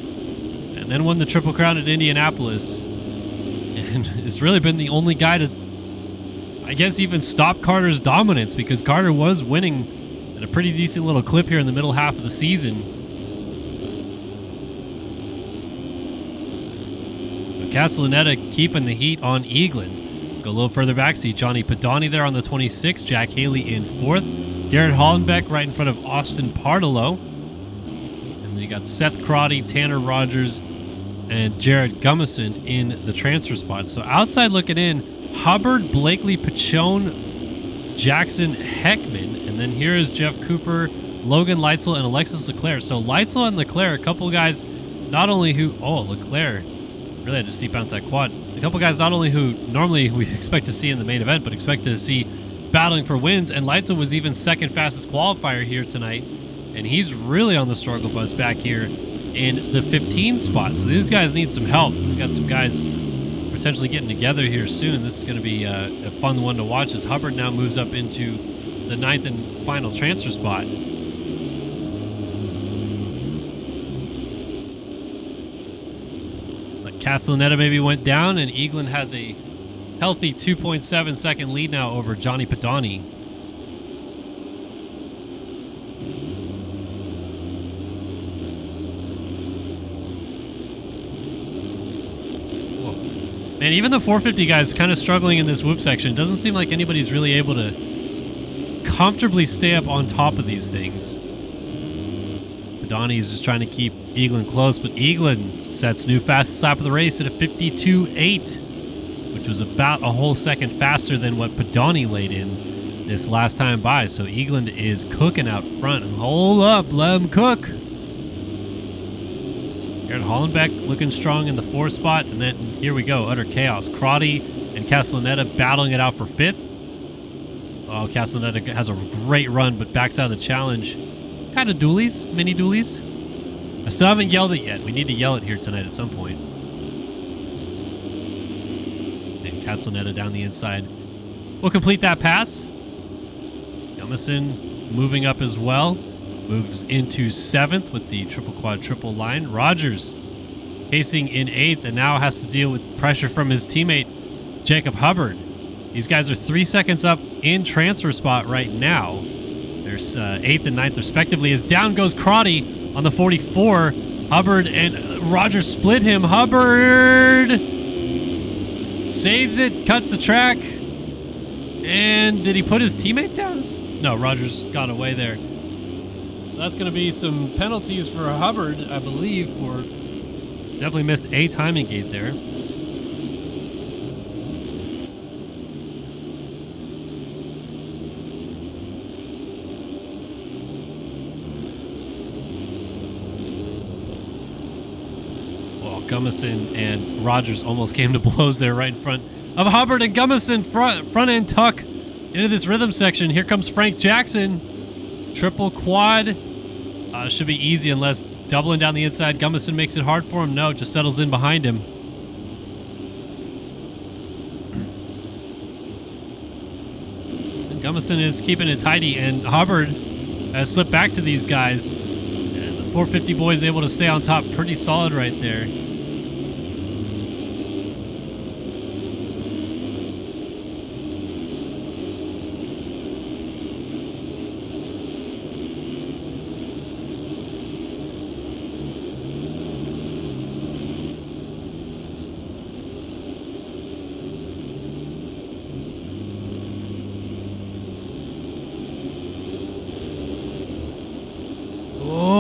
and then won the Triple Crown at Indianapolis. And it's really been the only guy to, I guess, even stop Carter's dominance, because Carter was winning at a pretty decent little clip here in the middle half of the season. So Castellaneta keeping the heat on Eagland. Go a little further back, see Johnny Padani there on the 26, Jack Haley in 4th, Garrett Hollenbeck right in front of Austin Partolo. And then you got Seth Crotty, Tanner Rogers, and Jared Gummison in the transfer spot. So outside looking in, Hubbard, Blakely, Pachone, Jackson, Heckman, and then here is Jeff Cooper, Logan Leitzel, and Alexis Leclerc. So Leitzel and Leclerc, a couple guys not only who, Leclerc really had to seat bounce that quad. A couple guys not only who normally we expect to see in the main event, but expect to see battling for wins. And Leitzel was even second fastest qualifier here tonight, and he's really on the struggle bus back here in the 15 spot. So these guys need some help. We've got some guys potentially getting together here soon. This is going to be a fun one to watch as Hubbard now moves up into the 9th and final transfer spot. But Castellaneta maybe went down, and Eagland has a healthy 2.7 second lead now over Johnny Padani. Man, even the 450 guys kind of struggling in this whoop section. It doesn't seem like anybody's really able to comfortably stay up on top of these things. Padani is just trying to keep Eagland close, but Eagland sets new fastest lap of the race at a 52.8, which was about a whole second faster than what Padani laid in this last time by. So Eagland is cooking out front. And hold up, let him cook. Garrett Hollenbeck looking strong in the 4th spot, and then here we go, utter chaos. Crotty and Castellaneta battling it out for 5th. Oh, Castellaneta has a great run, but backs out of the challenge. Kind of dualies, mini dualies. I still haven't yelled it yet. We need to yell it here tonight at some point. And Castellaneta down the inside. We'll complete that pass. Gummison moving up as well. Moves into 7th with the triple quad triple line. Rogers pacing in 8th and now has to deal with pressure from his teammate Jacob Hubbard. These guys are 3 seconds up in transfer spot right now. There's 8th and 9th respectively as down goes Crotty on the 44. Hubbard and Rogers split him. Hubbard saves it, cuts the track. And did he put his teammate down? No, Rogers got away there. That's going to be some penalties for Hubbard, I believe, for definitely missed a timing gate there. Well, Gummison and Rogers almost came to blows there right in front of Hubbard, and Gummison front end tuck into this rhythm section. Here comes Frank Jackson. Triple quad. Should be easy unless doubling down the inside. Gummison makes it hard for him. No, just settles in behind him. And Gummison is keeping it tidy, and Hubbard has slipped back to these guys. And the 450 boy is able to stay on top pretty solid right there.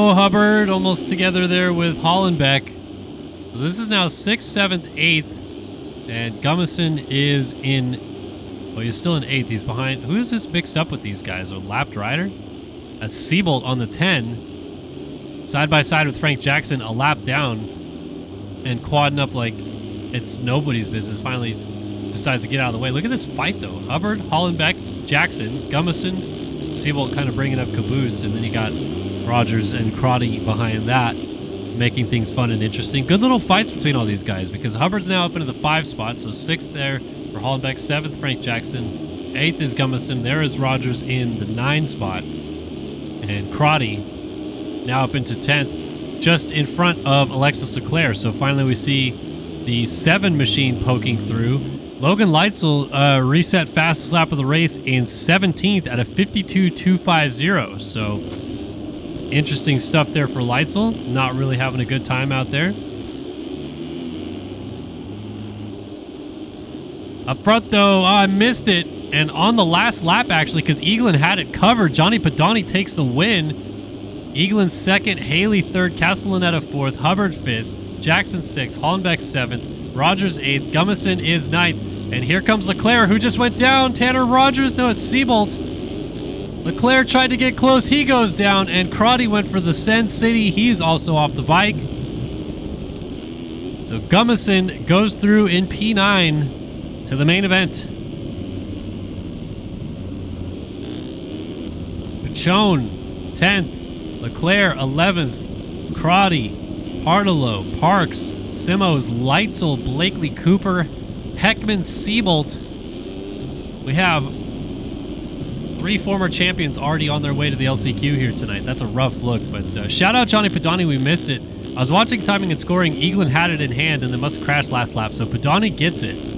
Hubbard almost together there with Hollenbeck. So this is now 6th, 7th, 8th, and Gummison is in, well, he's still in 8th. He's behind. Who is this mixed up with these guys? A lapped rider? That's Siebold on the 10. Side by side with Frank Jackson, a lap down, and quadding up like it's nobody's business. Finally decides to get out of the way. Look at this fight, though. Hubbard, Hollenbeck, Jackson, Gummison, Siebold kind of bringing up caboose, and then you got Rogers and Crotty behind that, making things fun and interesting. Good little fights between all these guys because Hubbard's now up into the 5 spot, so 6th there For Hollenbeck, 7th, Frank Jackson. 8th is Gummison. There is Rogers in the 9 spot. And Crotty now up into 10th, just in front of Alexis Leclerc. So finally we see the 7 machine poking through. Logan Leitzel reset fastest lap of the race in 17th at a 52.250. So interesting stuff there for Leitzel. Not really having a good time out there. Up front, though, I missed it. And on the last lap, actually, because Eaglin had it covered, Johnny Padani takes the win. Eaglin 2nd, Haley 3rd, Castellaneta 4th, Hubbard 5th, Jackson 6th, Hollenbeck 7th, Rogers 8th, Gummison is 9th. And here comes Leclerc, who just went down. Tanner Rogers, no, it's Seabolt. Leclerc tried to get close. He goes down. And Crotty went for the Send City. He's also off the bike. So Gummison goes through in P9 to the main event. Pichon, 10th. Leclerc, 11th. Crotty, Hartelo, Parks, Simos, Leitzel, Blakely, Cooper, Heckman, Seabolt. We have 3 former champions already on their way to the LCQ here tonight. That's a rough look, but shout out Johnny Padani. We missed it. I was watching timing and scoring. Eaglin had it in hand and then must crash last lap, so Padani gets it.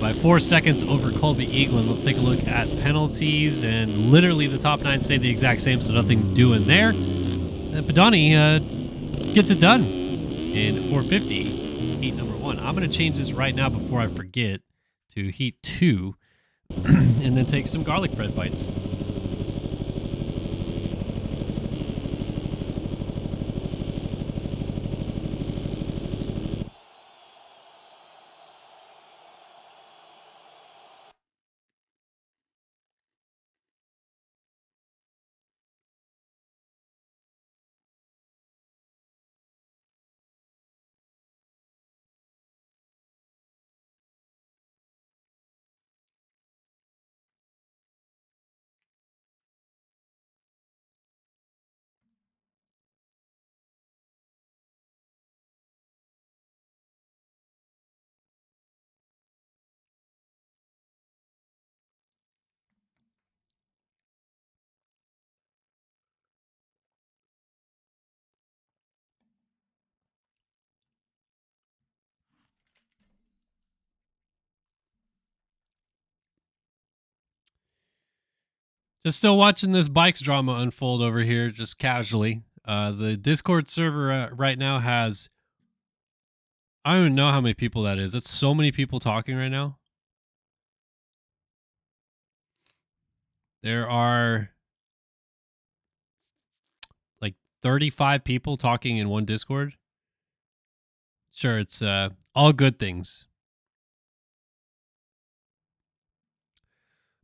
By 4 seconds over Colby Eaglin. Let's take a look at penalties, and literally the top 9 stayed the exact same, so nothing doing there. And Padani gets it done in 450, heat number 1. I'm going to change this right now before I forget to heat 2, and then take some garlic bread bites. Just still watching this bikes drama unfold over here, just casually. The Discord server right now has, I don't even know how many people that is. That's so many people talking right now. There are like 35 people talking in one Discord. Sure, it's all good things.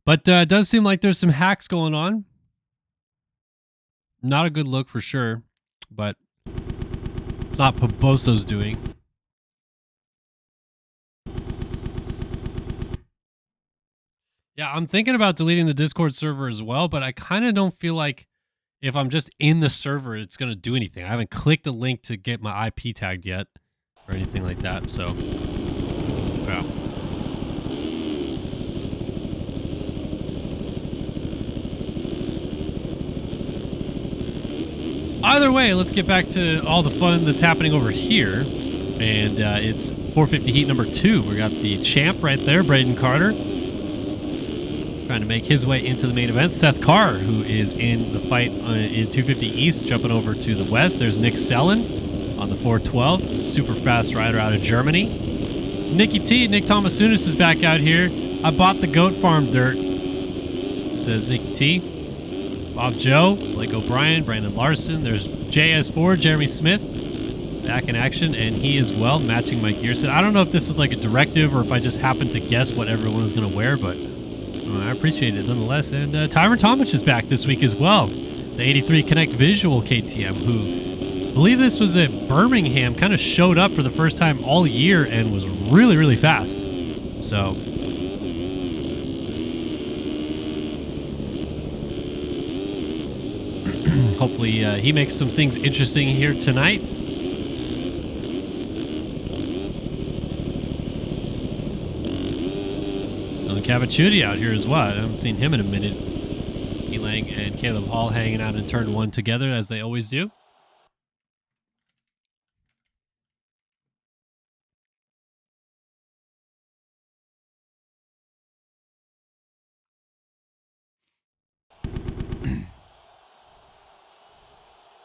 But it does seem like there's some hacks going on. Not a good look for sure, but it's not Poboso's doing. Yeah, I'm thinking about deleting the Discord server as well, but I kind of don't feel like if I'm just in the server, it's going to do anything. I haven't clicked a link to get my IP tagged yet or anything like that, so yeah. Either way, let's get back to all the fun that's happening over here. And it's 450 heat number 2. We got the champ right there, Braden Carter, trying to make his way into the main event. Seth Carr, who is in the fight in 250 East, jumping over to the West. There's Nick Sellen on the 412, super fast rider out of Germany. Nicky T, Nick Thomasounis is back out here. I bought the goat farm dirt, says Nicky T. Bob Joe, Blake O'Brien, Brandon Larson. There's JS4, Jeremy Smith, back in action, and he as well, matching my gear set. I don't know if this is like a directive or if I just happened to guess what everyone was going to wear, but I appreciate it nonetheless. And Tyron Tomic is back this week as well. The 83 Connect Visual KTM, who I believe this was at Birmingham, kind of showed up for the first time all year and was really, really fast. So hopefully he makes some things interesting here tonight. Cavacciuti out here as well. I haven't seen him in a minute. Elang and Caleb Hall hanging out in turn 1 together as they always do.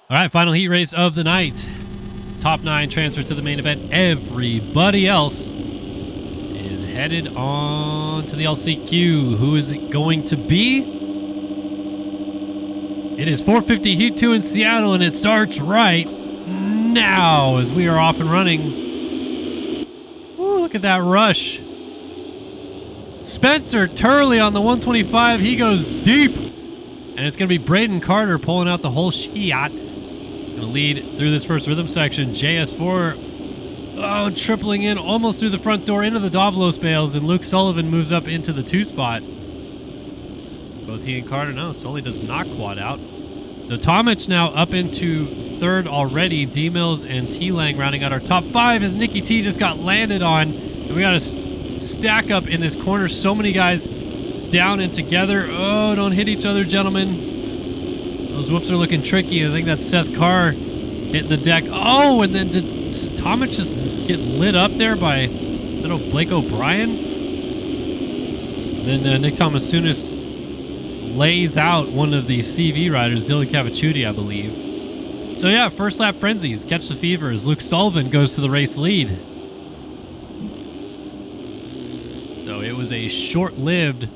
All right, final heat race of the night. Top 9 transfer to the main event. Everybody else is headed on to the LCQ. Who is it going to be? It is 450 Heat 2 in Seattle, and it starts right now as we are off and running. Ooh, look at that rush. Spencer Turley on the 125. He goes deep. And it's going to be Braden Carter pulling out the whole shot. Going to lead through this first rhythm section. JS4, tripling in almost through the front door into the Davalos bales, and Luke Sullivan moves up into the 2 spot. Both he and Carter, no, Sully does not quad out. So Tomic now up into 3rd already. D-Mills and T-Lang rounding out our top 5 as Nicky T just got landed on. And we got to stack up in this corner. So many guys down and together. Oh, don't hit each other, gentlemen. Those whoops are looking tricky. I think that's Seth Carr hitting the deck. Oh, and then did Tomic just get lit up there by little Blake O'Brien? Then Nick Thomasounis lays out one of the CV riders, Dylan Cavacciuti, I believe. So yeah, first lap frenzies. Catch the fever as Luke Sullivan goes to the race lead. So it was a short-lived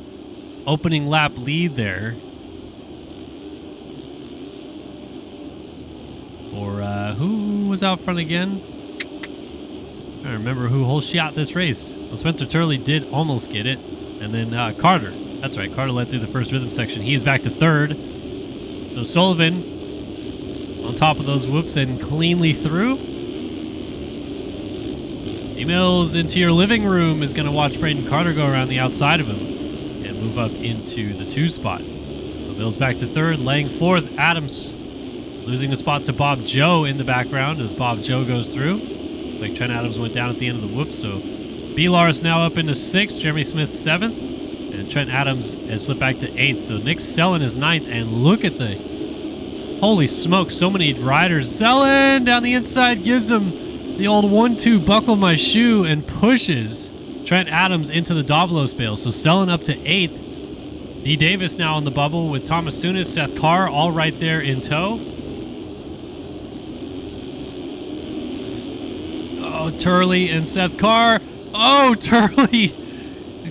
opening lap lead there. Or who was out front again? I don't remember who whole shot this race. Well, Spencer Turley did almost get it. And then Carter. That's right, Carter led through the first rhythm section. He is back to 3rd. So Sullivan on top of those whoops and cleanly through. E-Mills into your living room is going to watch Braden Carter go around the outside of him and move up into the 2 spot. So Mills back to 3rd, laying 4th. Adams losing a spot to Bob Joe in the background as Bob Joe goes through. Looks like Trent Adams went down at the end of the whoops, so B-Lars now up into 6th, Jeremy Smith 7th, and Trent Adams has slipped back to 8th. So Nick Sellen is 9th, and look at the... Holy smoke, so many riders. Sellen down the inside gives him the old 1-2 buckle my shoe and pushes Trent Adams into the Davalos bale. So Sellen up to 8th. D. Davis now on the bubble with Thomasounis, Seth Carr, all right there in tow. Oh, Turley and Seth Carr. Oh, Turley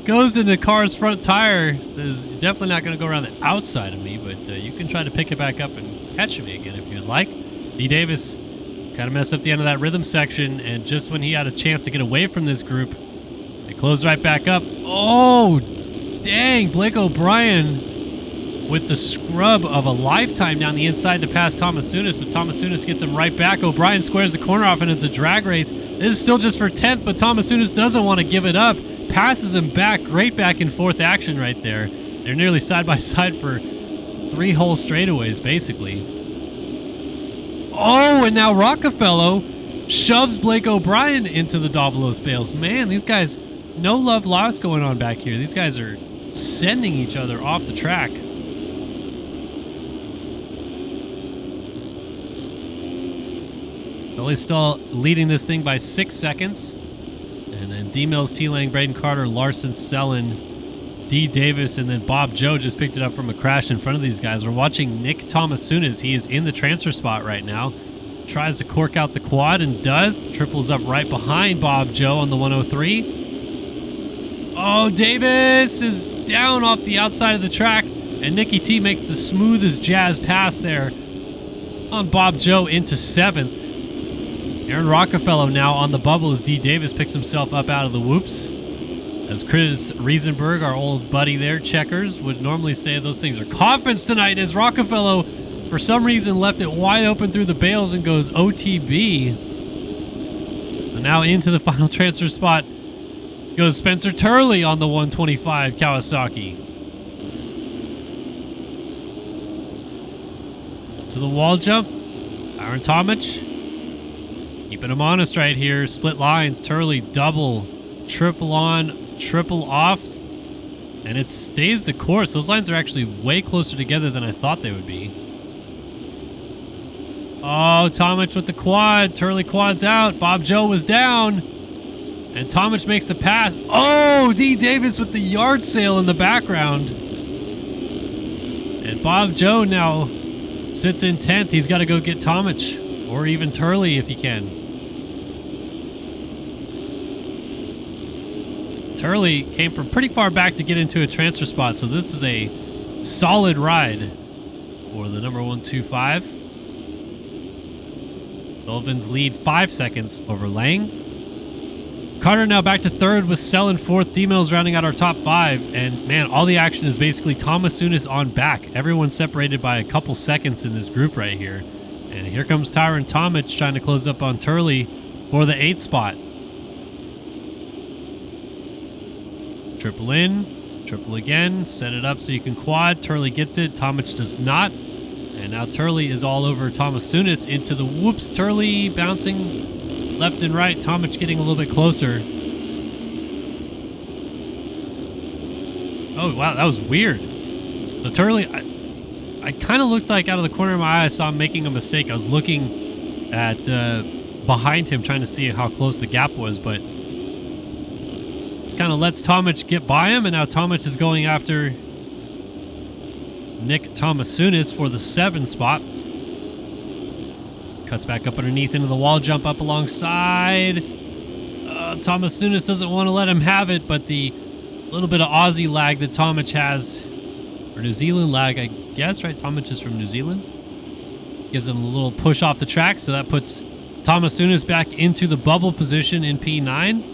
goes into Carr's front tire. Says, definitely not going to go around the outside of me, but you can try to pick it back up and catch me again if you'd like. D. Davis kind of messed up the end of that rhythm section, and just when he had a chance to get away from this group, they closed right back up. Oh, dang. Blake O'Brien with the scrub of a lifetime down the inside to pass Thomasounis, but Thomasounis gets him right back. O'Brien squares the corner off, and it's a drag race. This is still just for 10th, but Thomasounis doesn't want to give it up. Passes him back. Great back and forth action right there. They're nearly side by side for 3 whole straightaways, basically. Oh, and now Rockefeller shoves Blake O'Brien into the Davalos bales. Man, these guys, no love lost going on back here. These guys are sending each other off the track. Sully's still leading this thing by 6 seconds. And then D-Mills, T-Lang, Braden Carter, Larson, Sellen, D. Davis, and then Bob Joe just picked it up from a crash in front of these guys. We're watching Nick Thomasounis. He is in the transfer spot right now. Tries to cork out the quad and does. Triples up right behind Bob Joe on the 103. Oh, Davis is down off the outside of the track. And Nicky T makes the smoothest jazz pass there on Bob Joe into 7th. Aaron Rockefeller now on the bubble as D. Davis picks himself up out of the whoops. As Chris Riesenberg, our old buddy there, Checkers, would normally say those things are conference tonight, as Rockefeller, for some reason, left it wide open through the bales and goes OTB. So now into the final transfer spot goes Spencer Turley on the 125 Kawasaki. To the wall jump, Aaron Tomic. Keeping him honest right here. Split lines. Turley double, triple on, triple off. And it stays the course. Those lines are actually way closer together than I thought they would be. Oh, Tomic with the quad. Turley quads out. Bob Joe was down. And Tomic makes the pass. Oh, D. Davis with the yard sale in the background. And Bob Joe now sits in 10th. He's got to go get Tomic or even Turley if he can. Turley came from pretty far back to get into a transfer spot, so this is a solid ride for the number 125. Sullivan's lead 5 seconds over Lang. Carter now back to third with Sell in fourth. D-Mills rounding out our top 5. And man, all the action is basically Thomas Sunis on back. Everyone's separated by a couple seconds in this group right here. And here comes Tyron Tomic trying to close up on Turley for the 8th spot. Triple in, triple again, set it up so you can quad. Turley gets it, Tomic does not. And now Turley is all over Thomas Sunis into the whoops. Turley bouncing left and right. Tomic getting a little bit closer. Oh, wow, that was weird. So Turley, I kind of looked like out of the corner of my eye, I saw him making a mistake. I was looking at behind him trying to see how close the gap was, but kind of lets Tomic get by him, and now Tomic is going after Nick Tomasunis for the 7 spot. Cuts back up underneath into the wall jump up alongside. Tomasunis doesn't want to let him have it, but the little bit of Aussie lag that Tomic has, or New Zealand lag, I guess, right? Tomic is from New Zealand. Gives him a little push off the track, so that puts Tomasunis back into the bubble position in P9.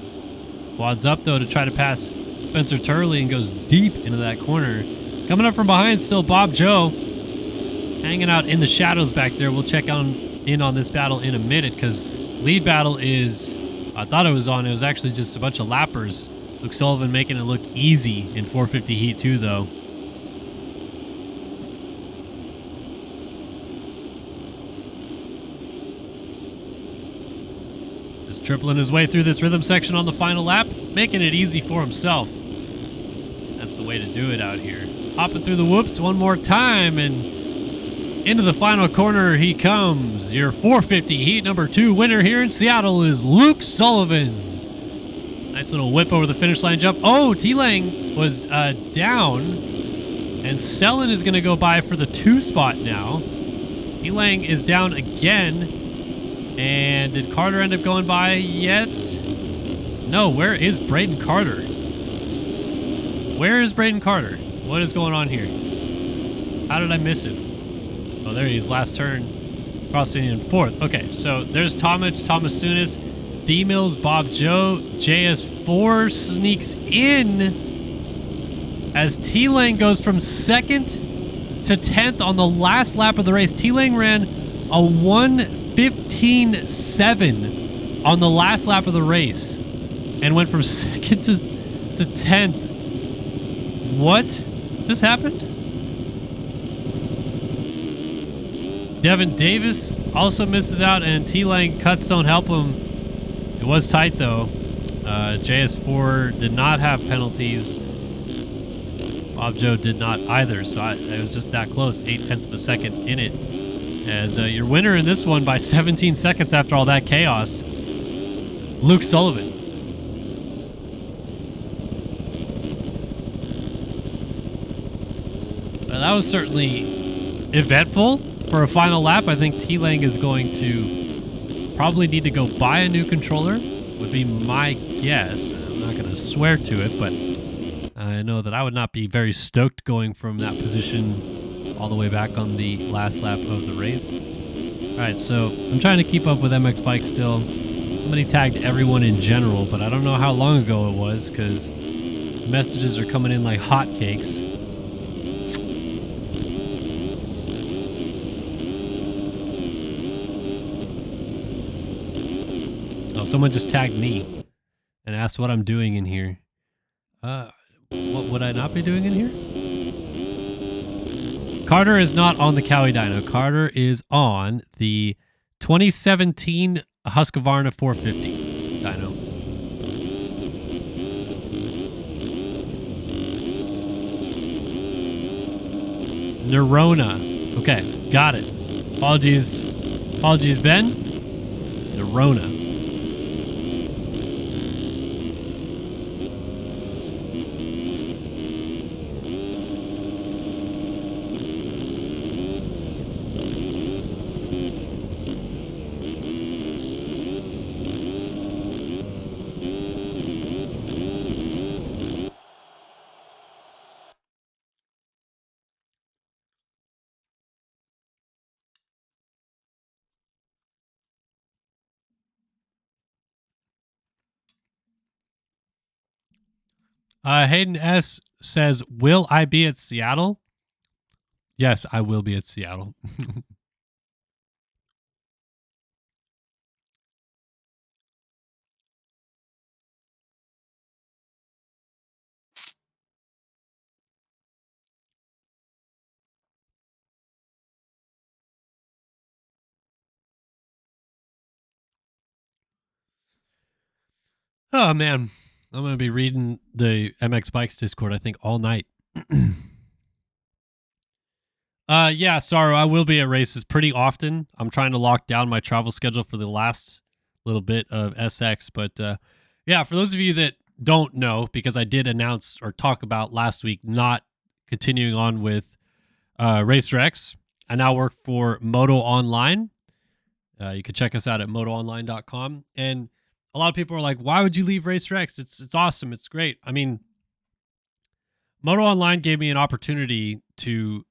Quads up, though, to try to pass Spencer Turley and goes deep into that corner. Coming up from behind still Bob Joe. Hanging out in the shadows back there. We'll check in on this battle in a minute because lead battle is, I thought it was on. It was actually just a bunch of lappers. Luke Sullivan making it look easy in 450 Heat 2, though. Tripling his way through this rhythm section on the final lap, making it easy for himself. That's the way to do it out here. Hopping through the whoops one more time, and into the final corner he comes. Your 450 Heat number 2 winner here in Seattle is Luke Sullivan. Nice little whip over the finish line jump. Oh, T-Lang was down, and Sellen is going to go by for the 2 spot now. T-Lang is down again. And did Carter end up going by yet? No, where is Braden Carter? Where is Braden Carter? What is going on here? How did I miss him? Oh, there he is, last turn. Crossing in 4th. Okay, so there's Tomic, Tomasunis, D-Mills, Bob Joe. JS4 sneaks in as T-Lang goes from 2nd to 10th on the last lap of the race. T-Lang ran a 1:15.7 on the last lap of the race and went from 2nd to 10th. What just happened? Devin Davis also misses out, and T-Lang cuts don't help him. It was tight, though. JS4 did not have penalties. Bob Joe did not either, so it was just that close, 0.8 of a second in it. As your winner in this one by 17 seconds after all that chaos, Luke Sullivan. That was certainly eventful for a final lap. I think T-Lang is going to probably need to go buy a new controller, would be my guess. I'm not going to swear to it, but I know that I would not be very stoked going from that position all the way back on the last lap of the race. All right, so I'm trying to keep up with MX Bike still. Somebody tagged everyone in general, but I don't know how long ago it was because messages are coming in like hotcakes. Oh, someone just tagged me and asked what I'm doing in here. What would I not be doing in here? Carter is not on the Cowie dyno. Carter is on the 2017 Husqvarna 450 dyno. Nerona. Okay, got it. Apologies, Ben. Nerona. Hayden S says, "Will I be at Seattle?" Yes, I will be at Seattle. Oh man, I'm gonna be reading the MX Bikes Discord, I think, all night. Yeah, sorry, I will be at races pretty often. I'm trying to lock down my travel schedule for the last little bit of SX, but yeah, for those of you that don't know, because I did announce or talk about last week not continuing on with Racer X, I now work for Moto Online. You can check us out at motoonline.com. And a lot of people are like, why would you leave Racer X? It's awesome. It's great. I mean, Moto Online gave me an opportunity to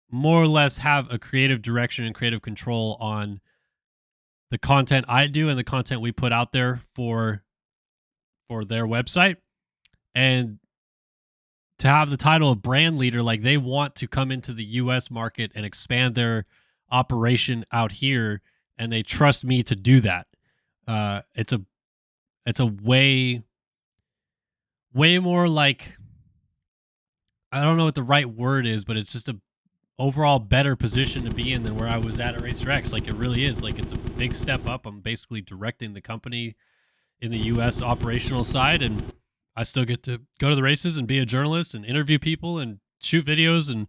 more or less have a creative direction and creative control on the content I do and the content we put out there for their website. And to have the title of brand leader, like they want to come into the US market and expand their operation out here, and they trust me to do that. It's a way more like, I don't know what the right word is, but it's just a overall better position to be in than where I was at Racer X. Like it really is. Like it's a big step up. I'm basically directing the company in the US operational side, and I still get to go to the races and be a journalist and interview people and shoot videos and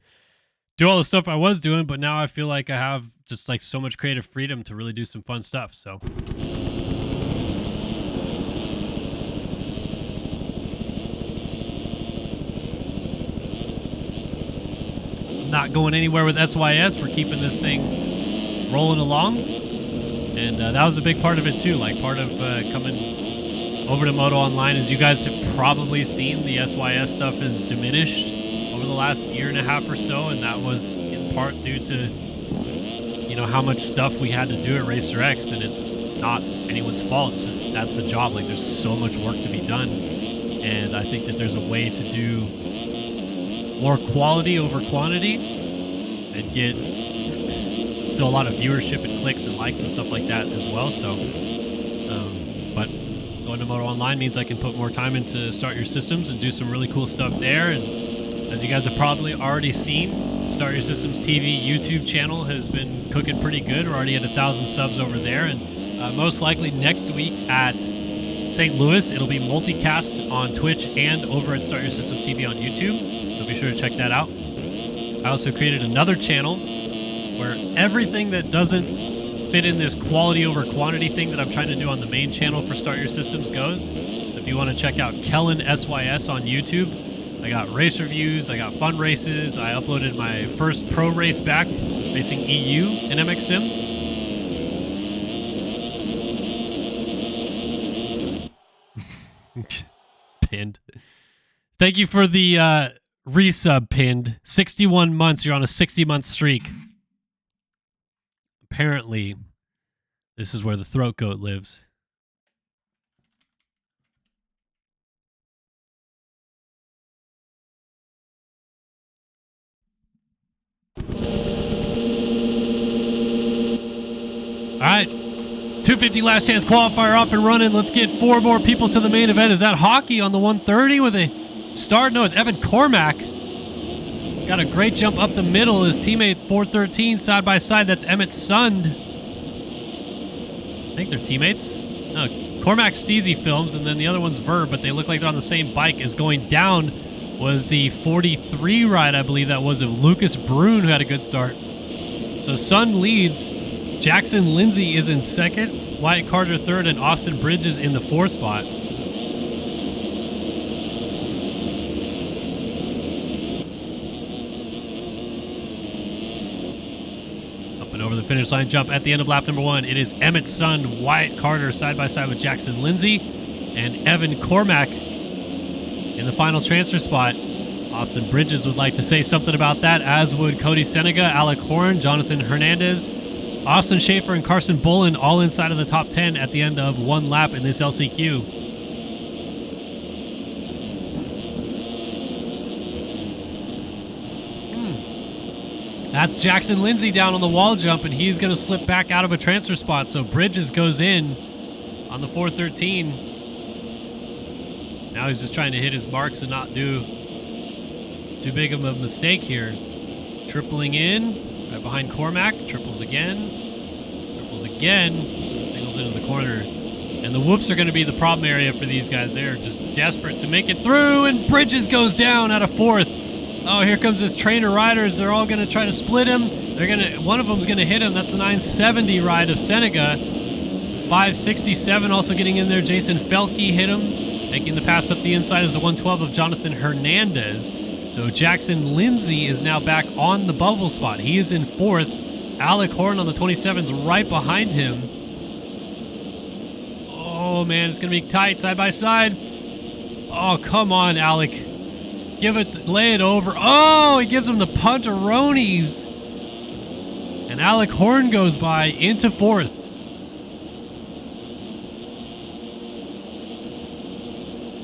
do all the stuff I was doing, but now I feel like I have just like so much creative freedom to really do some fun stuff. So not going anywhere with SYS. We're keeping this thing rolling along, and that was a big part of it too. Like part of coming over to Moto Online, as you guys have probably seen, the SYS stuff has diminished over the last year and a half or so, and that was in part due to how much stuff we had to do at Racer X, and it's not anyone's fault. It's just that's the job. Like there's so much work to be done, and I think that there's a way to do more quality over quantity and get still a lot of viewership and clicks and likes and stuff like that as well. So, but going to Moto Online means I can put more time into Start Your Systems and do some really cool stuff there. And as you guys have probably already seen, Start Your Systems TV YouTube channel has been cooking pretty good. We're already at 1,000 subs over there, and most likely next week at St. Louis, it'll be multicast on Twitch and over at Start Your Systems TV on YouTube. So be sure to check that out. I also created another channel where everything that doesn't fit in this quality over quantity thing that I'm trying to do on the main channel for Start Your Systems goes. So if you want to check out Kellen SYS on YouTube, I got race reviews, I got fun races, I uploaded my first pro race back, racing EU in MX Sim. Pinned. Thank you for the resub, Pinned. 61 months. You're on a 60-month streak. Apparently, this is where the throat goat lives. All right. 250 last chance qualifier up and running. Let's get 4 more people to the main event. Is that Hockey on the 130 with a start? No, it's Evan Cormack. Got a great jump up the middle. His teammate 413 side by side. That's Emmett Sund. I think they're teammates. No, Cormac Steezy films, and then the other one's Verb, but they look like they're on the same bike, is going down was the 43 ride, I believe that was, of Lucas Brune, who had a good start. So Sun leads. Jackson Lindsay is in second. Wyatt Carter third, and Austin Bridges in the fourth spot. Up and over the finish line jump at the end of lap number 1. It is Emmett Sun, Wyatt Carter side by side with Jackson Lindsay, and Evan Cormack in the final transfer spot. Austin Bridges would like to say something about that, as would Cody Senega, Alec Horn, Jonathan Hernandez, Austin Schaefer, and Carson Bolin, all inside of the top 10 at the end of one lap in this LCQ. That's Jackson Lindsay down on the wall jump, and he's going to slip back out of a transfer spot. So Bridges goes in on the 413. Now he's just trying to hit his marks and not do too big of a mistake here. Tripling in, right behind Cormac. Triples again. Triples again. Singles into the corner. And the whoops are going to be the problem area for these guys. They're just desperate to make it through, and Bridges goes down out of fourth. Oh, here comes this train of riders. They're all going to try to split him. One of them's going to hit him. That's the 970 ride of Senega. 567 also getting in there. Jason Felke hit him. Making the pass up the inside is the 112 of Jonathan Hernandez. So Jackson Lindsay is now back on the bubble spot. He is in fourth. Alec Horn on the 27 is right behind him. Oh, man, it's going to be tight side by side. Oh, come on, Alec. Lay it over. Oh, he gives him the puntaronis. And Alec Horn goes by into fourth.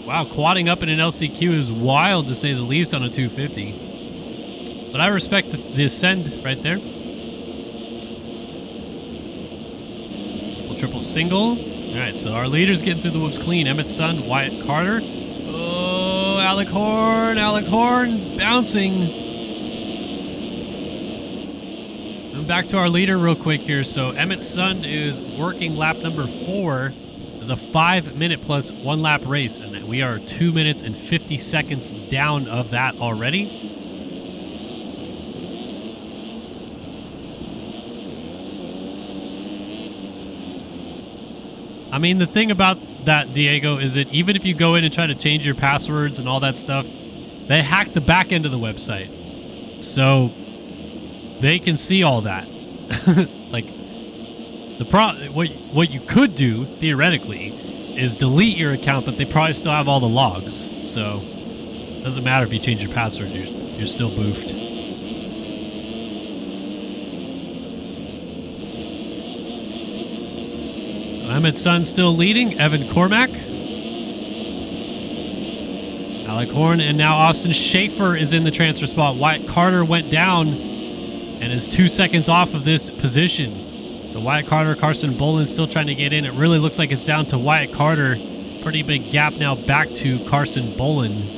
Wow, quadding up in an LCQ is wild, to say the least, on a 250. But I respect the ascend right there. Triple single. All right, so our leader's getting through the whoops clean. Emmett Sun, Wyatt Carter. Oh, Alec Horn bouncing. And back to our leader real quick here. So Emmett Sun is working lap number 4. It's a 5-minute plus 1 lap race, and we are 2 minutes and 50 seconds down of that already. I mean, the thing about that, Diego, is that even if you go in and try to change your passwords and all that stuff, they hack the back end of the website. So they can see all that. Like, what you could do, theoretically, is delete your account, but they probably still have all the logs. So it doesn't matter if you change your password, you're still boofed. Emmett Sun still leading. Evan Cormack. Alec Horn, and now Austin Schaefer is in the transfer spot. Wyatt Carter went down and is 2 seconds off of this position. So Wyatt Carter, Carson Bolin still trying to get in. It really looks like it's down to Wyatt Carter. Pretty big gap now back to Carson Bolin.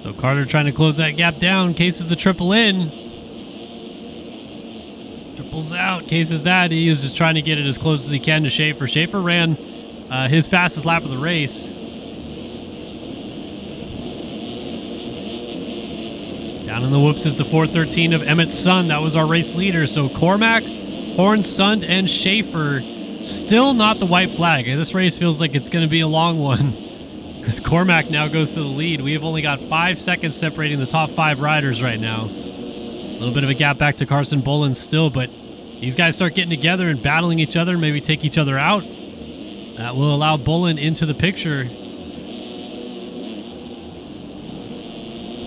So Carter trying to close that gap down. Cases the triple in. Triples out. Cases that. He is just trying to get it as close as he can to Schaefer. Schaefer ran his fastest lap of the race. Down in the whoops is the 413 of Emmett Sun. That was our race leader. So Cormac, Horn, Sund, and Schaefer still not the white flag. And this race feels like it's going to be a long one. Because Cormac now goes to the lead. We have only got 5 seconds separating the top 5 riders right now. A little bit of a gap back to Carson Bolin still, but these guys start getting together and battling each other, maybe take each other out. That will allow Bolin into the picture.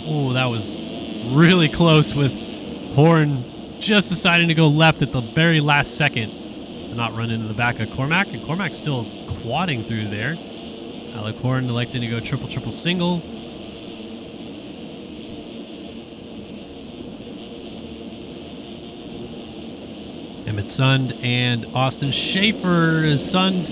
Oh, that was really close, with Horn just deciding to go left at the very last second to not run into the back of Cormac. And Cormac's still quadding through there. Alec Horn electing to go triple single. Emmett Sund and Austin Schaefer is Sund.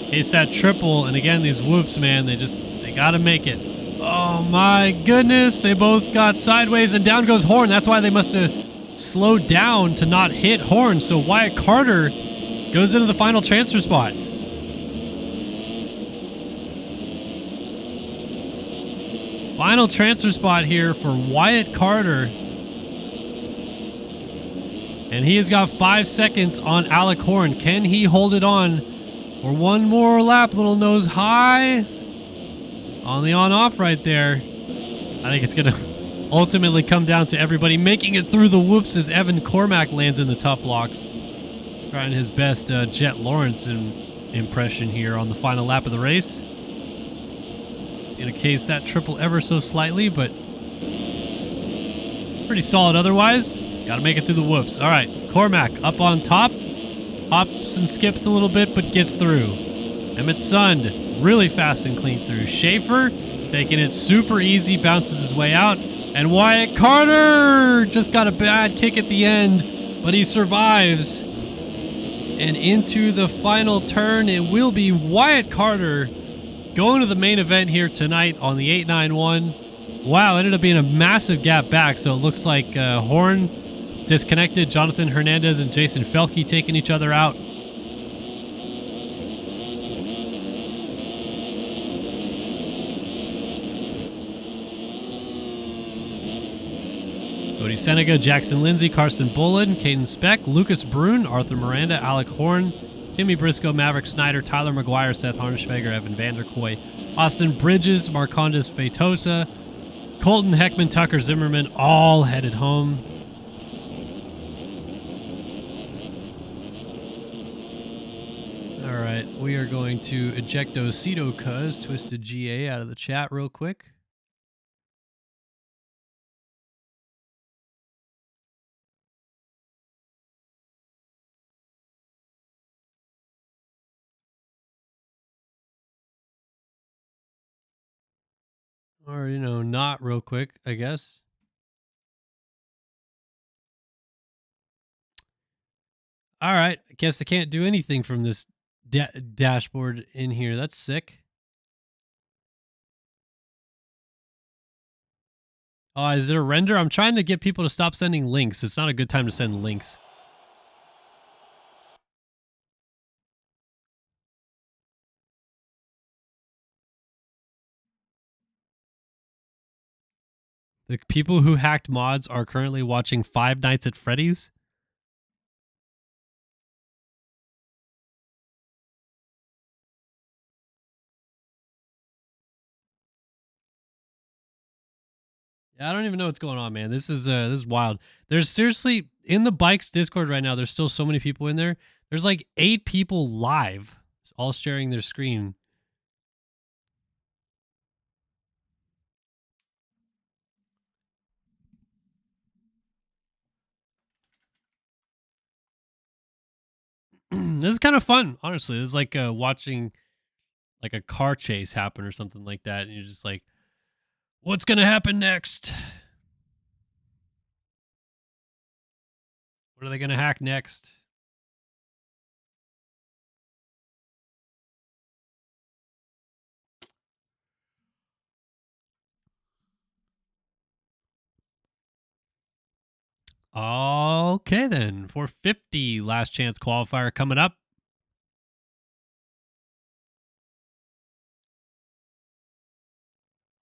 Case that triple, and again, these whoops, man, they got to make it. Oh my goodness, they both got sideways, and down goes Horn. That's why they must have slowed down to not hit Horn. So Wyatt Carter goes into the final transfer spot. Final transfer spot here for Wyatt Carter. And he has got 5 seconds on Alec Horn. Can he hold it on for one more lap? Little nose high on the on-off right there. I think it's going to ultimately come down to everybody making it through the whoops as Evan Cormack lands in the tough blocks. Trying his best Jet Lawrence impression here on the final lap of the race. Going to case that triple ever so slightly, but pretty solid otherwise. Got to make it through the whoops. All right, Cormack up on top. Hops and skips a little bit, but gets through. Emmett Sund really fast and clean through. Schaefer taking it super easy, bounces his way out. And Wyatt Carter just got a bad kick at the end, but he survives. And into the final turn, it will be Wyatt Carter going to the main event here tonight on the 891. Wow, ended up being a massive gap back, so it looks like Horn disconnected. Jonathan Hernandez and Jason Felke taking each other out. Cody Seneca, Jackson Lindsay, Carson Bullen, Caden Speck, Lucas Brune, Arthur Miranda, Alec Horn, Timmy Briscoe, Maverick Snyder, Tyler McGuire, Seth Harnschweger, Evan Vanderkoy, Austin Bridges, Marcondes Feitosa, Colton Heckman, Tucker Zimmerman, all headed home. All right, we are going to ejecto Cito Cuz, Twisted GA, out of the chat real quick. Or, not real quick, I guess. All right, I guess I can't do anything from this dashboard in here. That's sick. Oh, is it a render? I'm trying to get people to stop sending links. It's not a good time to send links. The people who hacked mods are currently watching Five Nights at Freddy's. Yeah, I don't even know what's going on, man. This is wild. There's seriously, in the bikes Discord right now, there's still so many people in there. There's like 8 people live, all sharing their screen. This is kind of fun, honestly. It's like watching like a car chase happen or something like that, and you're just like, what's gonna happen next? What are they gonna hack next? Okay, then. 450 last chance qualifier coming up.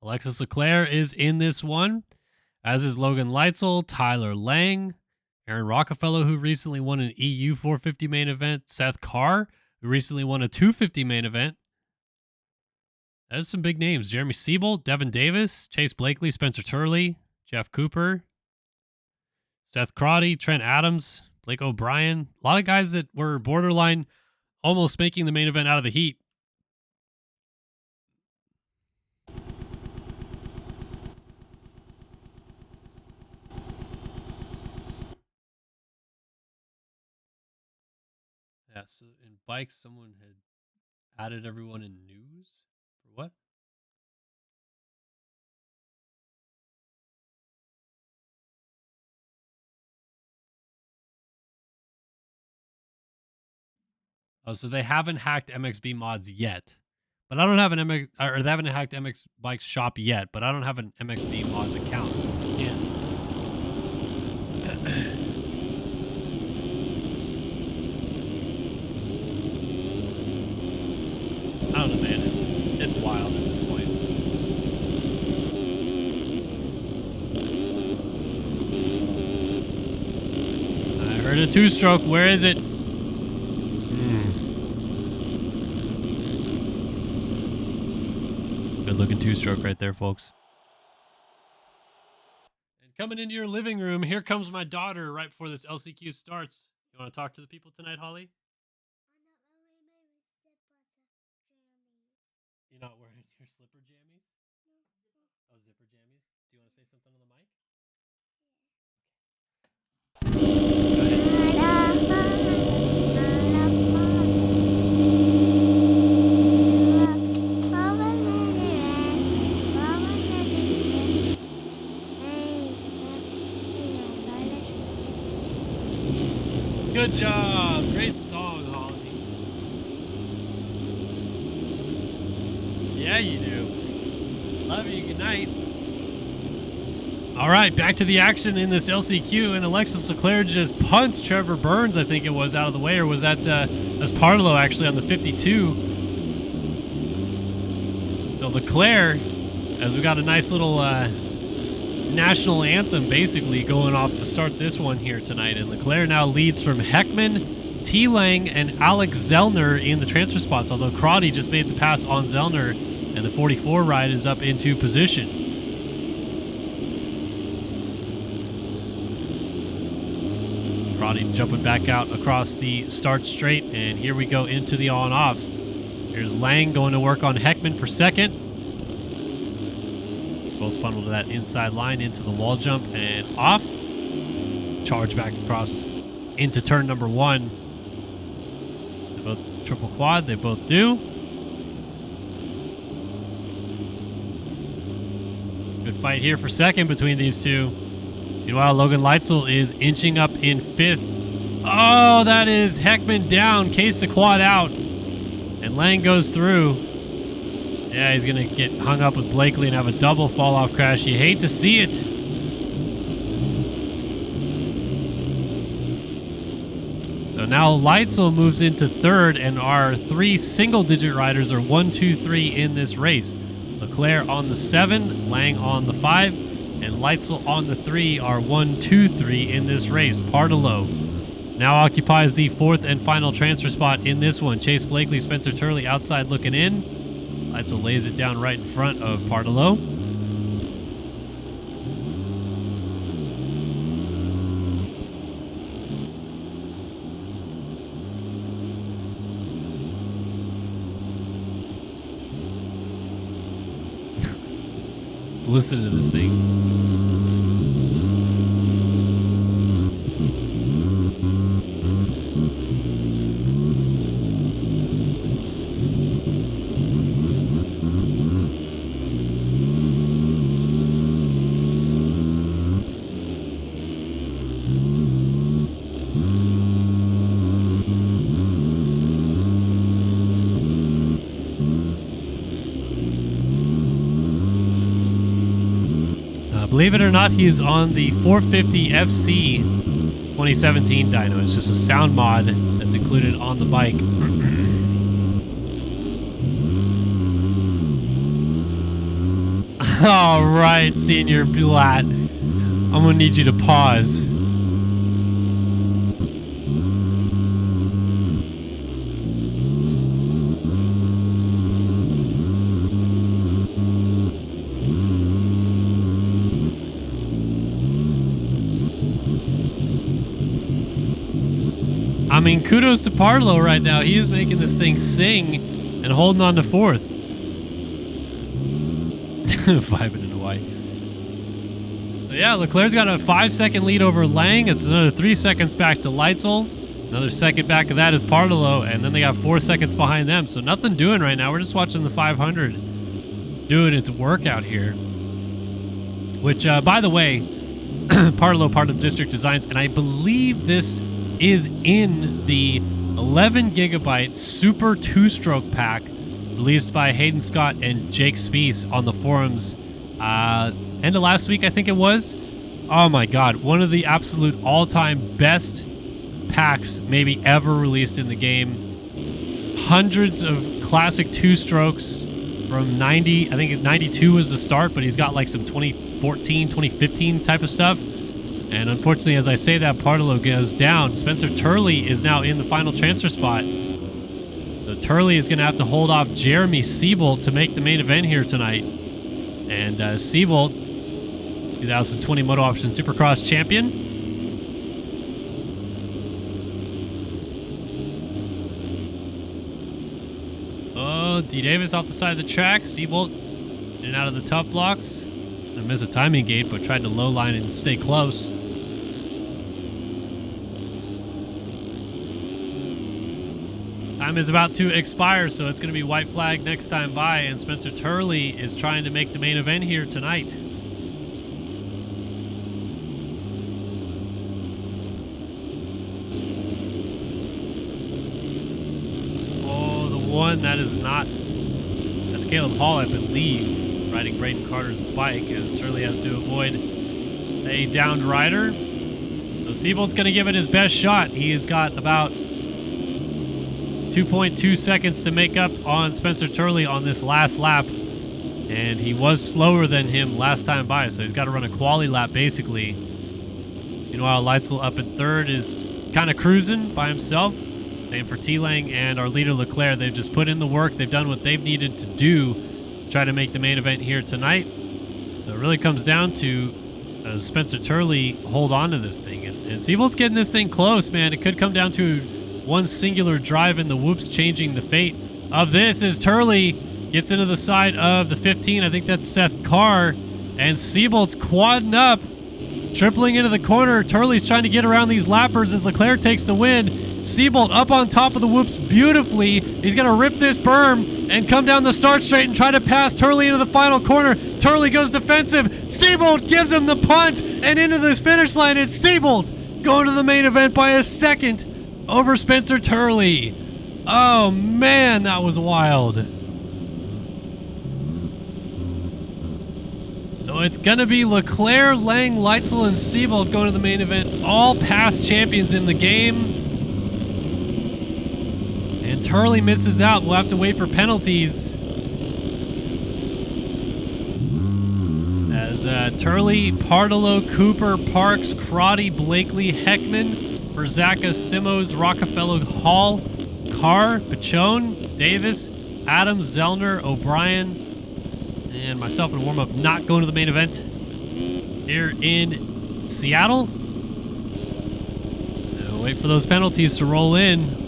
Alexis Leclerc is in this one, as is Logan Leitzel, Tyler Lang, Aaron Rockefeller, who recently won an EU 450 main event, Seth Carr, who recently won a 250 main event. That's some big names. Jeremy Siebel, Devin Davis, Chase Blakely, Spencer Turley, Jeff Cooper, Seth Crotty, Trent Adams, Blake O'Brien. A lot of guys that were borderline almost making the main event out of the heat. Yeah, so in bikes, someone had added everyone in news. For what? Oh, so they haven't hacked MXB mods yet. But I don't have an MX, or they haven't hacked MX Bikes shop yet, but I don't have an MXB mods account, so I can't. I don't know, man. It's wild at this point. I heard a two-stroke. Where is it? Good looking two-stroke right there, folks. And coming into your living room, here comes my daughter right before this LCQ starts. You want to talk to the people tonight, Holly? You're not wearing your slipper jammies? Oh, zipper jammies? Do you want to say something on the mic? Go ahead. Good job. Great song, Holly. Yeah, you do. Love you. Good night. All right, back to the action in this LCQ, and Alexis Leclerc just punched Trevor Burns, I think it was, out of the way, or was that as Parlo actually on the 52? So Leclerc, as we got a nice little national anthem basically going off to start this one here tonight, and Leclerc now leads from Heckman, T. Lang, and Alex Zellner in the transfer spots, although Crotty just made the pass on Zellner, and the 44 ride is up into position. Crotty jumping back out across the start straight, and here we go into the on-offs. Here's Lang going to work on Heckman for second. Both funneled to that inside line into the wall jump and off. Charge back across into turn number one. They both triple quad. They both do. Good fight here for second between these two. Meanwhile, Logan Leitzel is inching up in fifth. Oh, that is Heckman down. Case the quad out. And Lang goes through. Yeah, he's going to get hung up with Blakely and have a double fall-off crash. You hate to see it. So now Leitzel moves into third, and our three single-digit riders are 1, 2, 3 in this race. Leclerc on the 7, Lang on the 5, and Leitzel on the 3 are 1, 2, 3 in this race. Partello now occupies the fourth and final transfer spot in this one. Chase Blakely, Spencer Turley outside looking in. Leitzel lays it down right in front of Partello. Let's listen to this thing. Believe it or not, he's on the 450 FC 2017 dyno. It's just a sound mod that's included on the bike. All right, Senior Blatt. I'm going to need you to pause. I mean, kudos to Partello right now. He is making this thing sing and holding on to fourth. Vibing in Hawaii. So yeah, Leclerc's got a 5-second lead over Lang. It's another 3 seconds back to Leitzel. Another second back of that is Partello, and then they got 4 seconds behind them. So nothing doing right now. We're just watching the 500 doing its work out here. Which, by the way, Partello, part of District Designs, and I believe this is in the 11 gigabyte super two-stroke pack released by Hayden Scott and Jake Spees on the forums end of last week, I think it was. Oh my god, one of the absolute all-time best packs maybe ever released in the game. Hundreds of classic two-strokes from 90, I think 92 was the start, but he's got like some 2014, 2015 type of stuff. And unfortunately, as I say that, Partillo goes down. Spencer Turley is now in the final transfer spot. So Turley is going to have to hold off Jeremy Siebold to make the main event here tonight. And Siebold, 2020 MotoOption Supercross champion. Oh, D. Davis off the side of the track. Siebold in and out of the tough blocks. I missed a timing gate, but tried to low line and stay close. Time is about to expire, so it's going to be white flag next time by, and Spencer Turley is trying to make the main event here tonight. Oh, the one that is not... That's Caleb Hall, I believe, riding Braden Carter's bike, as Turley has to avoid a downed rider. So Siebold's going to give it his best shot. He has got about 2.2 seconds to make up on Spencer Turley on this last lap. And he was slower than him last time by, so he's got to run a quali lap, basically. Meanwhile, Leitzel up in third is kind of cruising by himself. Same for T-Lang and our leader Leclerc. They've just put in the work. They've done what they've needed to do to try to make the main event here tonight. So it really comes down to Spencer Turley hold on to this thing. And Siebold's getting this thing close, man. It could come down to one singular drive and the whoops changing the fate of this as Turley gets into the side of the 15. I think that's Seth Carr. And Siebold's quadding up, tripling into the corner. Turley's trying to get around these lappers as Leclerc takes the win. Siebold up on top of the whoops beautifully. He's going to rip this berm and come down the start straight and try to pass Turley into the final corner. Turley goes defensive. Siebold gives him the punt and into the finish line. It's Siebold going to the main event by a second over Spencer Turley. Oh man, that was wild. So it's going to be Leclerc, Lang, Leitzel, and Siebold going to the main event. All past champions in the game. And Turley misses out. We'll have to wait for penalties. As Turley, Partillo, Cooper, Parks, Crotty, Blakely, Heckman, Berzaka, Simos, Rockefeller, Hall, Carr, Pachone, Davis, Adams, Zellner, O'Brien, and myself in warm-up not going to the main event here in Seattle. We'll wait for those penalties to roll in.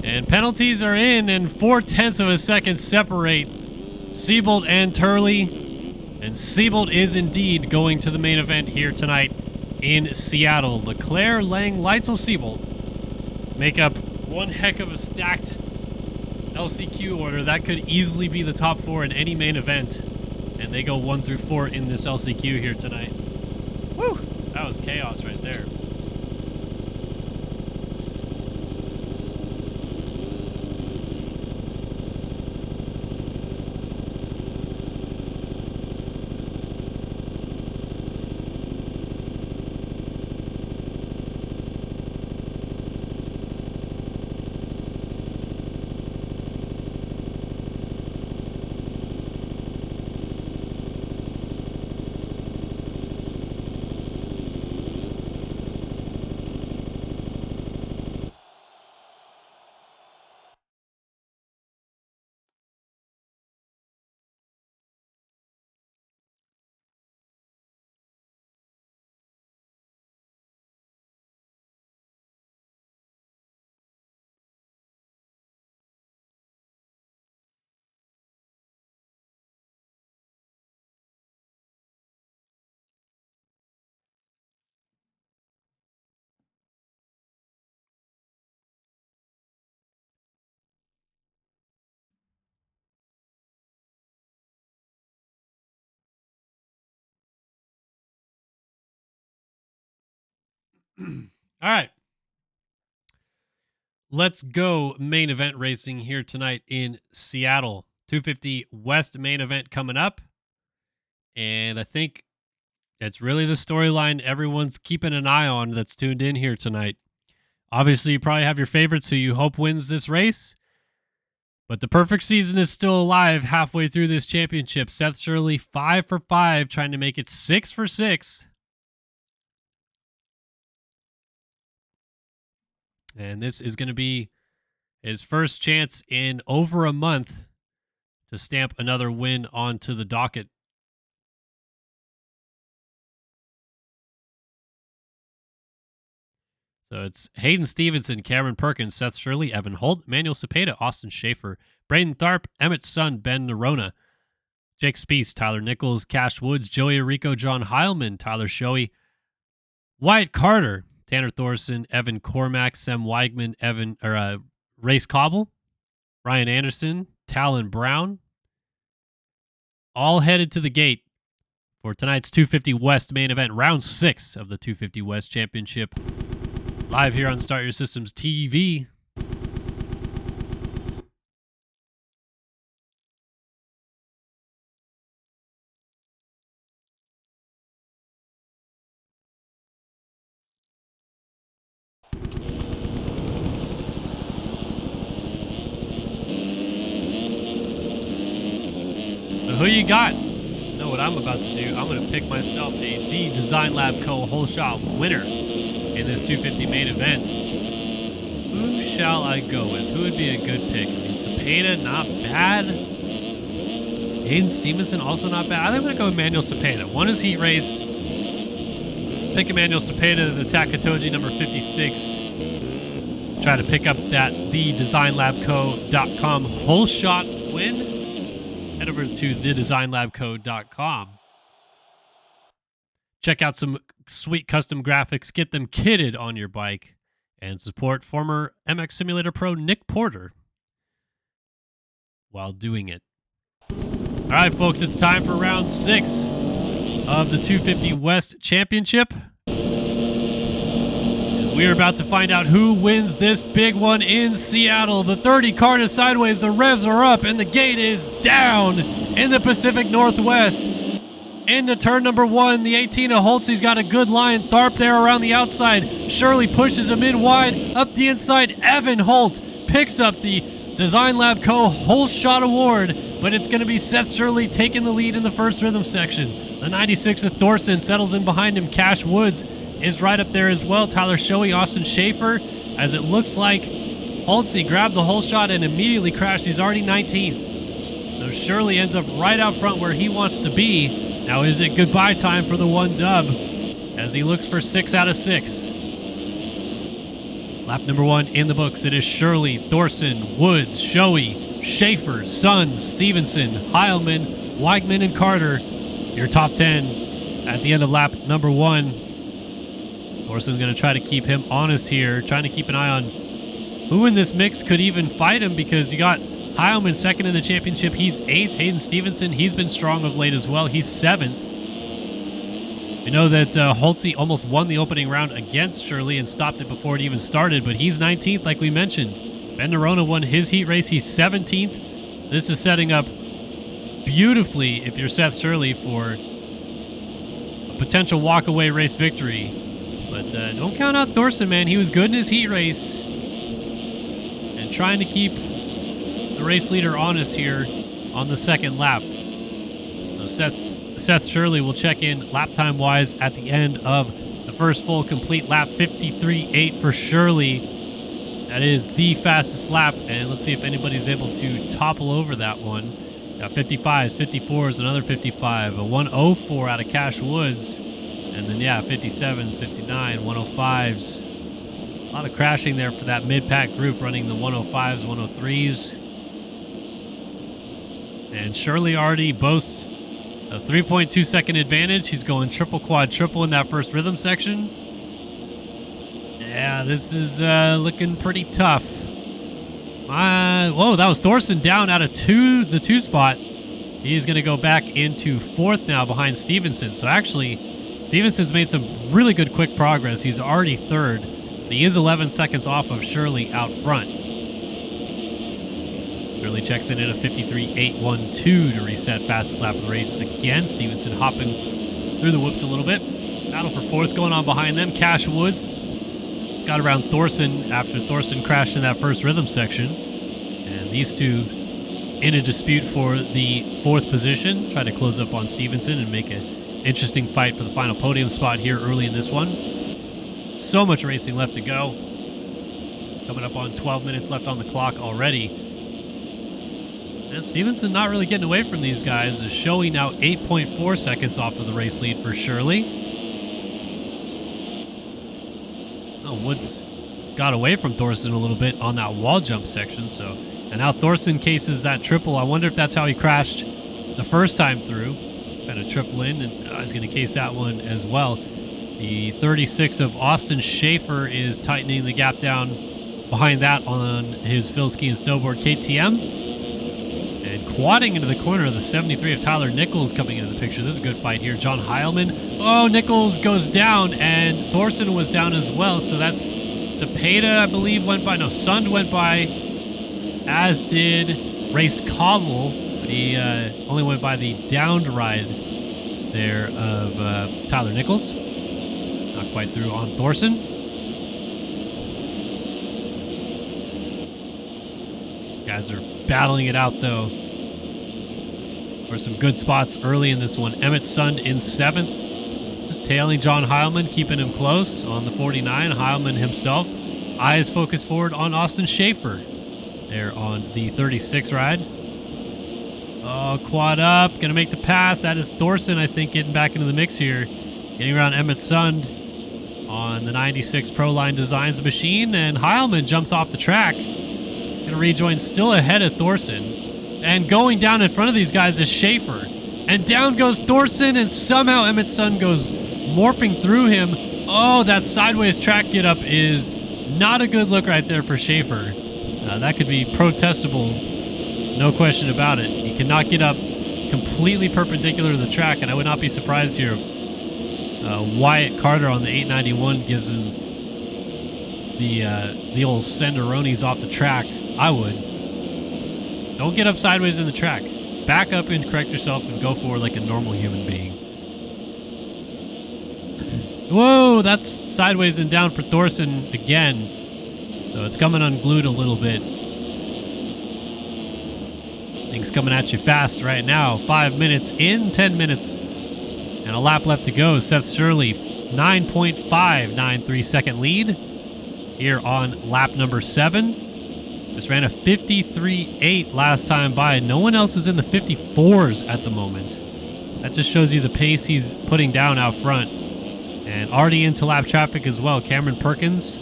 And penalties are in, and 0.4 of a second separate Siebold and Turley. And Siebold is indeed going to the main event here tonight in Seattle. Leclerc, Lang, Leitzel, Siebold make up one heck of a stacked LCQ order. That could easily be the top four in any main event. And they go 1 through 4 in this LCQ here tonight. Woo! That was chaos right there. All right. Let's go main event racing here tonight in Seattle. 250 West main event coming up. And I think it's really the storyline everyone's keeping an eye on that's tuned in here tonight. Obviously, you probably have your favorites who you hope wins this race. But the perfect season is still alive halfway through this championship. Seth Shirley, 5 for 5, trying to make it 6 for 6. And this is going to be his first chance in over a month to stamp another win onto the docket. So it's Hayden Stevenson, Cameron Perkins, Seth Shirley, Evan Holt, Manuel Cepeda, Austin Schaefer, Braden Tharp, Emmett Sun, Ben Nerona, Jake Spieth, Tyler Nichols, Cash Woods, Joey Arico, John Heilman, Tyler Shoei, Wyatt Carter, Tanner Thorson, Evan Cormack, Sam Weigman, Race Cobble, Ryan Anderson, Talon Brown, all headed to the gate for tonight's 250 West main event, round 6 of the 250 West Championship. Live here on Start Your Systems TV. So who you got? You know what I'm about to do? I'm going to pick myself a The Design Lab Co. Whole Shot winner in this 250 main event. Who shall I go with? Who would be a good pick? I mean, Cepeda, not bad. Hayden Stevenson, also not bad. I think I'm going to go with Manuel Cepeda. Won his heat race. Pick Manuel Cepeda, the Takatoji number 56. Try to pick up that thedesignlabco.com whole shot win. Head over to thedesignlabco.com. Check out some sweet custom graphics. Get them kitted on your bike. And support former MX Simulator Pro Nick Porter while doing it. All right, folks, it's time for round 6 of the 250 West Championship. And we're about to find out who wins this big one in Seattle. The 30 card is sideways, the revs are up, and the gate is down in the Pacific Northwest. Into turn number 1, the 18 of Holtzy's got a good line. Tharp there around the outside. Shirley pushes him in wide. Up the inside, Evan Holt picks up the Design Lab Co. Whole Shot Award, but it's going to be Seth Shirley taking the lead in the first rhythm section. The 96 of Thorson settles in behind him. Cash Woods is right up there as well. Tyler Shoei, Austin Schaefer, as it looks like Holtzy grabbed the whole shot and immediately crashed. He's already 19th. So Shirley ends up right out front where he wants to be. Now is it goodbye time for the one dub as he looks for 6 out of 6. Lap number 1 in the books. It is Shirley, Thorson, Woods, Shoei, Schaefer, Sun, Stevenson, Heilman, Weigman, and Carter. Your top 10 at the end of lap number 1. Thorson's going to try to keep him honest here, trying to keep an eye on who in this mix could even fight him, because you got Heilman second in the championship. He's 8th. Hayden Stevenson, he's been strong of late as well. He's 7th. We know that Holtzy almost won the opening round against Shirley and stopped it before it even started, but he's 19th like we mentioned. Ben Nerona won his heat race. He's 17th. This is setting up beautifully if you're Seth Shirley for a potential walk-away race victory. But don't count out Thorson, man. He was good in his heat race. And trying to keep the race leader honest here on the second lap. So Seth Shirley will check in lap time wise at the end of the first full complete lap. 53.8 for Shirley. That is the fastest lap, and let's see if anybody's able to topple over that one. Got 55s, 54s, another 55, a 104 out of Cash Woods, and then 57s, 59, 105s. A lot of crashing there for that mid-pack group running the 105s, 103s. And Shirley already boasts a 3.2 second advantage. He's going triple, quad, triple in that first rhythm section. Yeah, this is looking pretty tough. Whoa, that was Thorson down out of the 2 spot. He's going to go back into 4th now behind Stevenson. So actually, Stevenson's made some really good quick progress. He's already third. He is 11 seconds off of Shirley out front. Shirley checks in at a 53.812 to reset fastest lap of the race again. Stevenson hopping through the whoops a little bit. Battle for fourth going on behind them. Cash Woods has got around Thorson after Thorson crashed in that first rhythm section. And these two in a dispute for the fourth position. Try to close up on Stevenson and make an interesting fight for the final podium spot here early in this one. So much racing left to go. Coming up on 12 minutes left on the clock already. And Stevenson not really getting away from these guys. Is showing now 8.4 seconds off of the race lead for Shirley. Oh, Woods got away from Thorson a little bit on that wall jump section. And now Thorson cases that triple. I wonder if that's how he crashed the first time through. Got a triple in, and he's going to case that one as well. The 36 of Austin Schaefer is tightening the gap down behind that on his field ski and snowboard KTM. And quadding into the corner of the 73 of Tyler Nichols coming into the picture. This is a good fight here. John Heilman. Oh, Nichols goes down, and Thorson was down as well. So that's Cepeda, I believe, went by. No, Sund went by, as did Race Cobble. But he only went by the downed ride there of Tyler Nichols. Not quite through on Thorson. Guys are battling it out, though, for some good spots early in this one. Emmett Sund in 7th, just tailing John Heilman, keeping him close on the 49. Heilman himself, eyes focused forward on Austin Schaefer there on the 36 ride. Oh, quad up, gonna make the pass. That is Thorson, I think, getting back into the mix here. Getting around Emmett Sund on the 96 Proline Designs machine, and Heilman jumps off the track. Gonna rejoin still ahead of Thorson. And going down in front of these guys is Schaefer. And down goes Thorson, and somehow Emmett Sund goes morphing through him. Oh, that sideways track get up is not a good look right there for Schaefer. That could be protestable, no question about it. He cannot get up completely perpendicular to the track, and I would not be surprised here if Wyatt Carter on the 891 gives him the old senderonis off the track. I would. Don't get up sideways in the track. Back up and correct yourself and go forward like a normal human being. Whoa, that's sideways and down for Thorson again. So it's coming unglued a little bit. Things coming at you fast right now. 5 minutes in, 10 minutes, and a lap left to go. Seth Shirley, 9.593 second lead here on lap number 7. Just ran a 53.8 last time by. No one else is in the 54s at the moment. That just shows you the pace he's putting down out front. And already into lap traffic as well. Cameron Perkins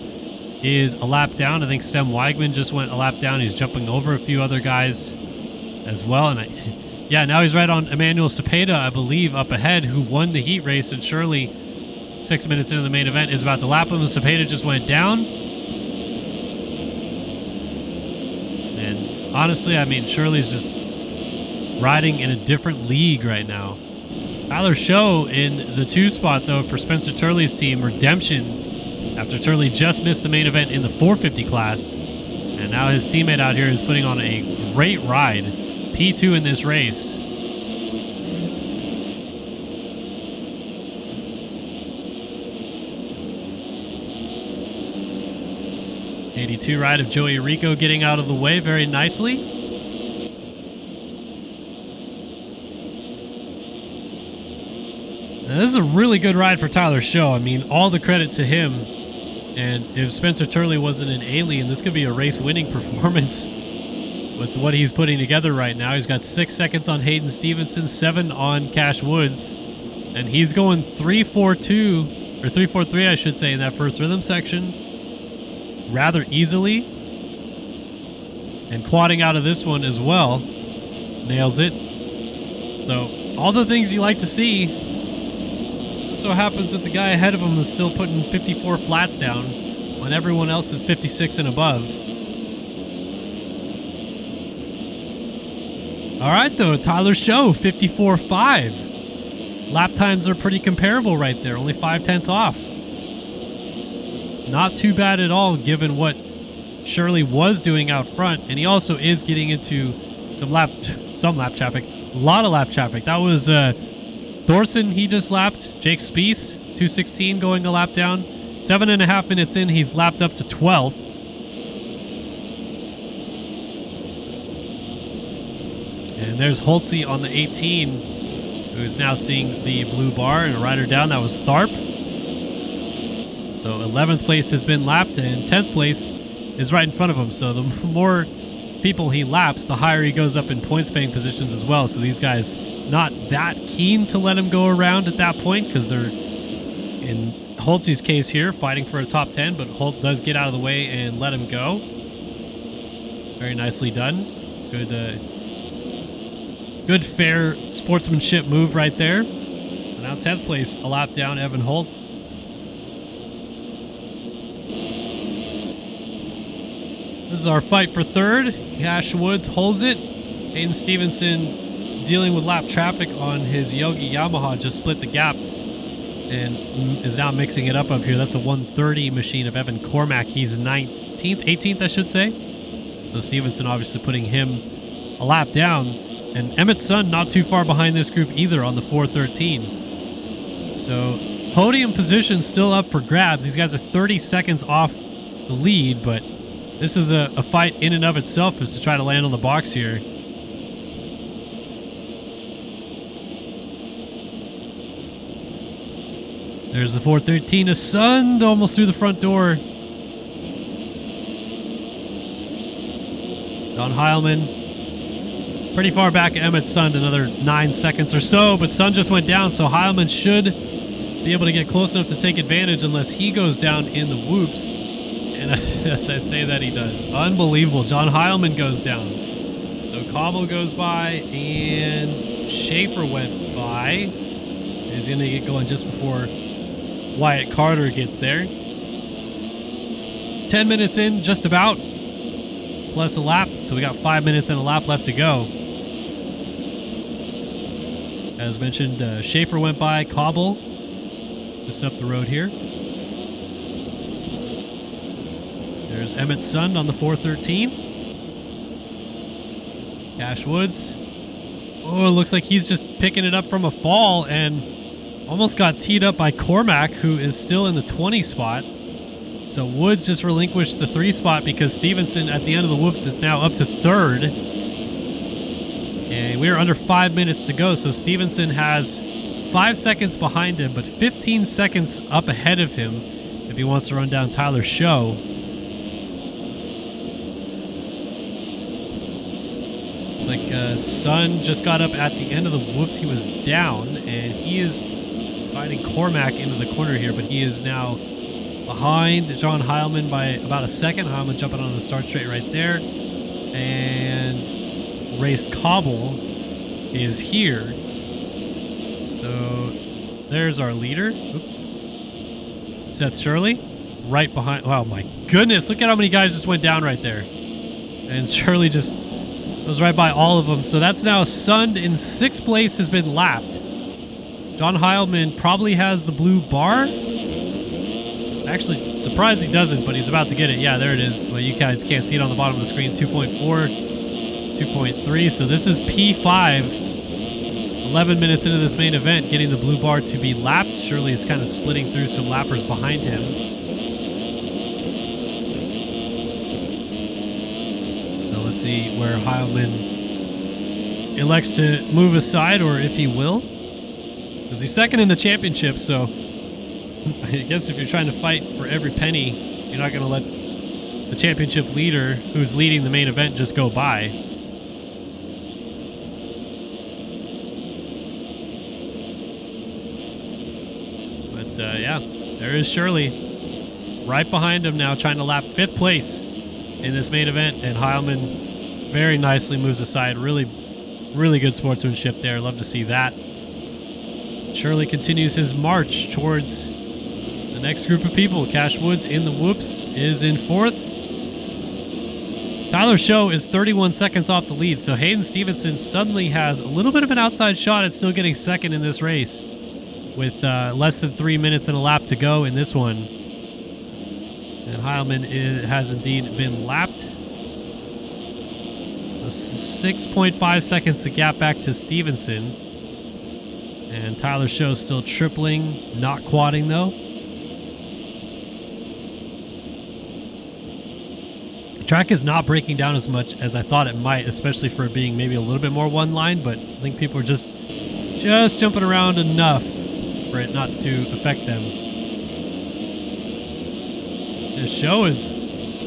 is a lap down. I think Sem Weigman just went a lap down. He's jumping over a few other guys as well. And yeah, now he's right on Emmanuel Cepeda, I believe, up ahead, who won the heat race. And Shirley, 6 minutes into the main event, is about to lap him. Cepeda just went down. And honestly, I mean, Shirley's just riding in a different league right now. Tyler Show in the 2 spot, though, for Spencer Turley's team, Redemption, after Turley just missed the main event in the 450 class. And now his teammate out here is putting on a great ride. P2 in this race. '82 ride of Joey Rico getting out of the way very nicely. Now, this is a really good ride for Tyler Show. I mean, all the credit to him. And if Spencer Turley wasn't an alien, this could be a race-winning performance with what he's putting together right now. He's got 6 seconds on Hayden Stevenson, 7 on Cash Woods, and he's going 3.42, or 3.43, I should say, in that first rhythm section rather easily. And quadding out of this one as well. Nails it. So, all the things you like to see. So happens that the guy ahead of him is still putting 54 flats down when everyone else is 56 and above. All right, though, Tyler Show, 54.5. lap times are pretty comparable right there, only 5/10 off. Not too bad at all given what Shirley was doing out front, and he also is getting into some lap traffic, a lot of lap traffic. That was Thorson, he just lapped. Jake Spieth, 2:16 going a lap down. 7.5 minutes in, he's lapped up to 12th. And there's Holtze on the 18, who's now seeing the blue bar, and a rider down. That was Tharp. So 11th place has been lapped, and 10th place is right in front of him. So the more people he laps, the higher he goes up in points paying positions as well. So these guys not that keen to let him go around at that point, because they're, in Holtze's case here, fighting for a top 10, but Holt does get out of the way and let him go. Very nicely done. Good fair sportsmanship move right there. So now 10th place, a lap down, Evan Holt. This is our fight for third. Cash Woods holds it. Hayden Stevenson, dealing with lap traffic on his Yogi Yamaha, just split the gap and is now mixing it up here. That's a 130 machine of Evan Cormack. He's 19th, 18th, I should say. So Stevenson obviously putting him a lap down. And Emmett Sun not too far behind this group either on the 413. So podium position still up for grabs. These guys are 30 seconds off the lead, but this is a fight in and of itself, is to try to land on the box here. There's the 413 of Sun, almost through the front door. John Heilman pretty far back at Emmett Sun, another 9 seconds or so, but Sun just went down, so Heilman should be able to get close enough to take advantage unless he goes down in the whoops. And as I say that, he does. Unbelievable. John Heilman goes down. So Cobble goes by, and Schaefer went by. He's going to get going just before Wyatt Carter gets there. 10 minutes in, just about, plus a lap. So we got 5 minutes and a lap left to go. As mentioned, Schaefer went by, Cobble just up the road here. There's Emmett Sun on the 413. Cash Woods. Oh, it looks like he's just picking it up from a fall and almost got teed up by Cormack, who is still in the 20 spot. So Woods just relinquished the 3 spot because Stevenson at the end of the whoops is now up to 3rd. And we're under 5 minutes to go, so Stevenson has 5 seconds behind him, but 15 seconds up ahead of him if he wants to run down Tyler Show. Like Sun just got up at the end of the whoops. He was down, and he is fighting Cormack into the corner here, but he is now behind John Heilman by about a second. Heilman jumping on the start straight right there. And Race Cobble is here. So there's our leader. Oops. Seth Shirley right behind. Oh my goodness, look at how many guys just went down right there. And Shirley just goes right by all of them. So that's now Sun in 6th place has been lapped. John Heilman probably has the blue bar. Actually, surprised he doesn't, but he's about to get it. Yeah, there it is. Well, you guys can't see it on the bottom of the screen. 2.4, 2.3. So this is P5. 11 minutes into this main event, getting the blue bar to be lapped. Shirley is kind of splitting through some lappers behind him. So let's see where Heilman elects to move aside, or if he will. Because he's second in the championship, so I guess if you're trying to fight for every penny, you're not going to let the championship leader who's leading the main event just go by. But yeah, there is Shirley right behind him now, trying to lap 5th place in this main event, and Heilman very nicely moves aside. Really good sportsmanship there. Love to see that. Shirley continues his march towards the next group of people. Cash Woods in the whoops is in 4th. Tyler Show is 31 seconds off the lead, so Hayden Stevenson suddenly has a little bit of an outside shot at still getting 2nd in this race. with less than 3 minutes and a lap to go in this one. And Heilman has indeed been lapped. 6.5 seconds the gap back to Stevenson. And Tyler Show still tripling, not quadding though. The track is not breaking down as much as I thought it might, especially for it being maybe a little bit more one line, but I think people are just jumping around enough for it not to affect them. The Show is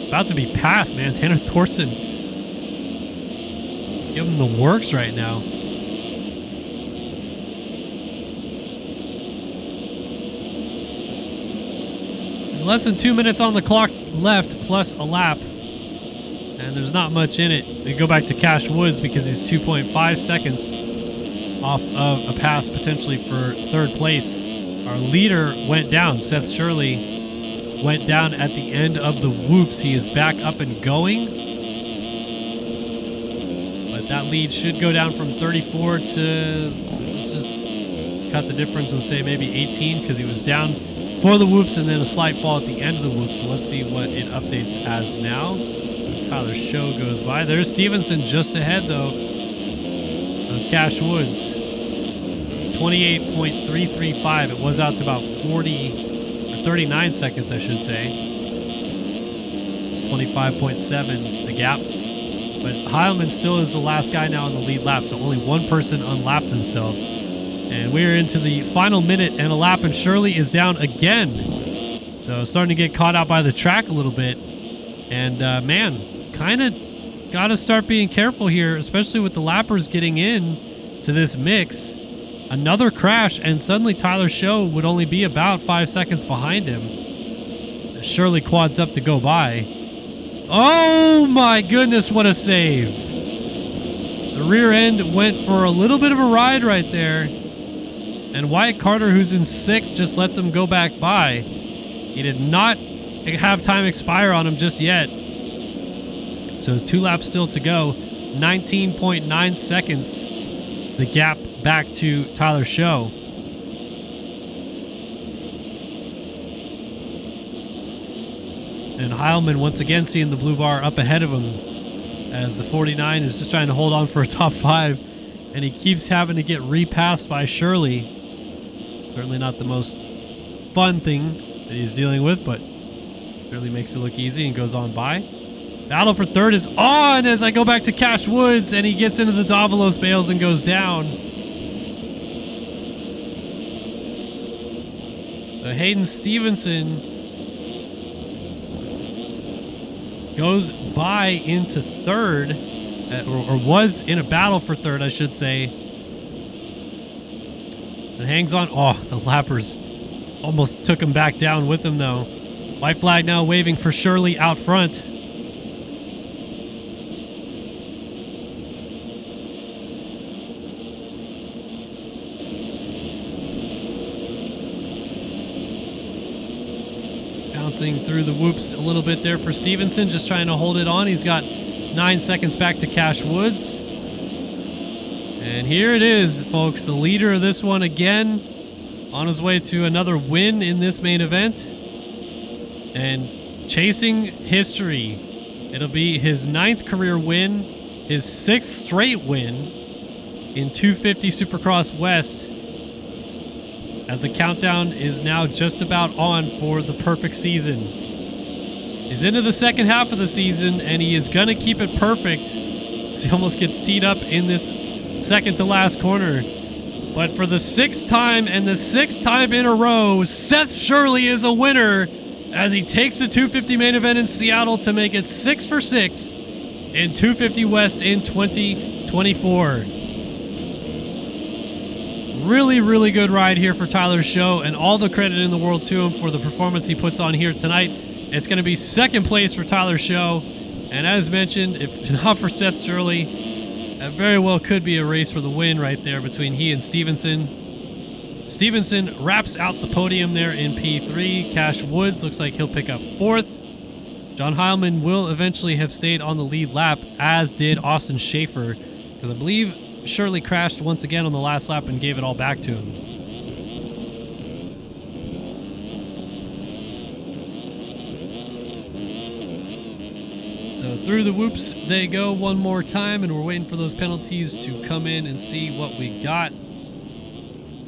about to be passed, man. Tanner Thorson give him the works right now. Less than 2 minutes on the clock left, plus a lap. And there's not much in it. We go back to Cash Woods because he's 2.5 seconds off of a pass potentially for third place. Our leader went down. Seth Shirley went down at the end of the whoops. He is back up and going. But that lead should go down from 34 to, let's just cut the difference and say maybe 18 because he was down for the whoops and then a slight fall at the end of the whoops. So let's see what it updates as now. Tyler Show goes by. There's Stevenson just ahead though of Cash Woods. It's 28.335. It was out to about 40 or 39 seconds, I should say. It's 25.7 the gap. But Heilman still is the last guy now in the lead lap, so only one person unlapped themselves. And we're into the final minute and a lap, and Shirley is down again. So starting to get caught out by the track a little bit. And man, kind of got to start being careful here, especially with the lappers getting in to this mix. Another crash, and suddenly Tyler Show would only be about 5 seconds behind him. Shirley quads up to go by. Oh my goodness, what a save. The rear end went for a little bit of a ride right there. And Wyatt Carter, who's in 6th, just lets him go back by. He did not have time expire on him just yet. So 2 laps still to go. 19.9 seconds. The gap back to Tyler Show. And Heilman once again seeing the blue bar up ahead of him as the 49 is just trying to hold on for a top 5. And he keeps having to get repassed by Shirley. Certainly not the most fun thing that he's dealing with, but Shirley makes it look easy and goes on by. Battle for third is on as I go back to Cash Woods, and he gets into the Davalos bales and goes down. So Hayden Stevenson goes by into third, or was in a battle for third, I should say. And hangs on. Oh, the lappers almost took him back down with him, though. White flag now waving for Shirley out front. Bouncing through the whoops a little bit there for Stevenson, just trying to hold it on. He's got 9 seconds back to Cash Woods. And here it is, folks. The leader of this one again, on his way to another win in this main event. And chasing history. It'll be his 9th career win, his 6th straight win in 250 Supercross West, as the countdown is now just about on for the perfect season. He's into the second half of the season, and he is going to keep it perfect. He almost gets teed up in this second to last corner. But for the 6th time and the 6th time in a row, Seth Shirley is a winner as he takes the 250 main event in Seattle to make it 6 for 6 in 250 West in 2024. Really, really good ride here for Tyler Show, and all the credit in the world to him for the performance he puts on here tonight. It's going to be 2nd place for Tyler Show, and as mentioned, if not for Seth Shirley, that very well could be a race for the win right there between he and Stevenson. Stevenson wraps out the podium there in P3. Cash Woods looks like he'll pick up 4th. John Heilman will eventually have stayed on the lead lap, as did Austin Schaefer, because I believe Shirley crashed once again on the last lap and gave it all back to him. So through the whoops they go one more time, and we're waiting for those penalties to come in and see what we got.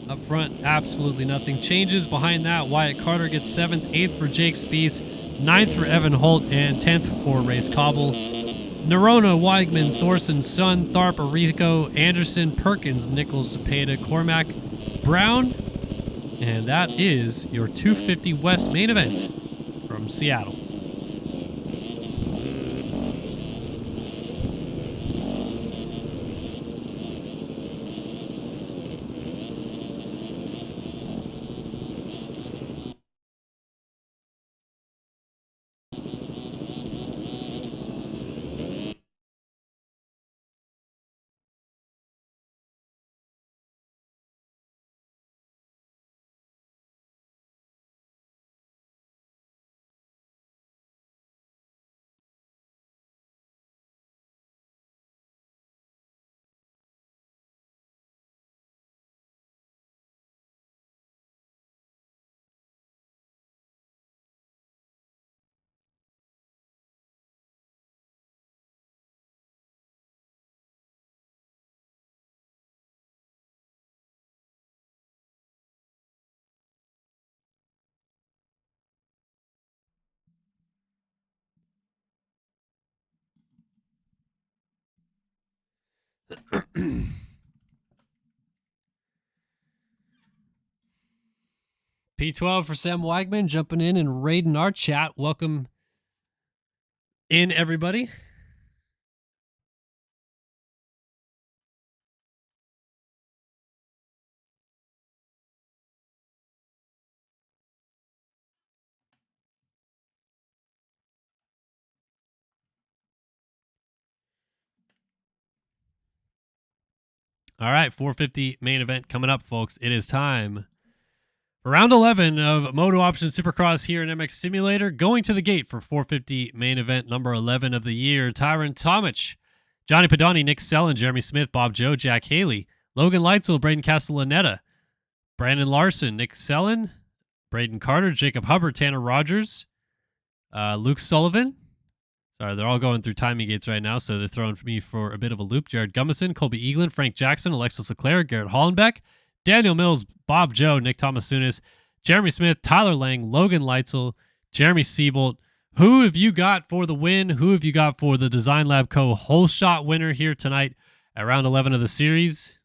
Up front, absolutely nothing changes. Behind that, Wyatt Carter gets 7th, 8th for Jake Spieth, 9th for Evan Holt, and 10th for Race Cobble. Nerona, Weigman, Thorson, Sun, Tharp, Arico, Anderson, Perkins, Nichols, Cepeda, Cormac, Brown, and that is your 250 West main event from Seattle. P12 for Sam Wagman jumping in and raiding our chat. Welcome in, everybody. All right, 450 main event coming up, folks. It is time for round 11 of MotoOption Supercross here in MX Simulator. Going to the gate for 450 main event number 11 of the year. Tyron Tomic, Johnny Padani, Nick Sellen, Jeremy Smith, Bob Joe, Jack Haley, Logan Leitzel, Braden Castellaneta, Brandon Larson, Nick Sellen, Braden Carter, Jacob Hubbard, Tanner Rogers, Luke Sullivan. Sorry, they're all going through timing gates right now, so they're throwing me for a bit of a loop. Jared Gummison, Colby Eaglin, Frank Jackson, Alexis Leclerc, Garrett Hollenbeck, Daniel Mills, Bob Joe, Nick Tomasunis, Jeremy Smith, Tyler Lang, Logan Leitzel, Jeremy Siebold. Who have you got for the win? Who have you got for the Design Lab Co. whole shot winner here tonight at round 11 of the series?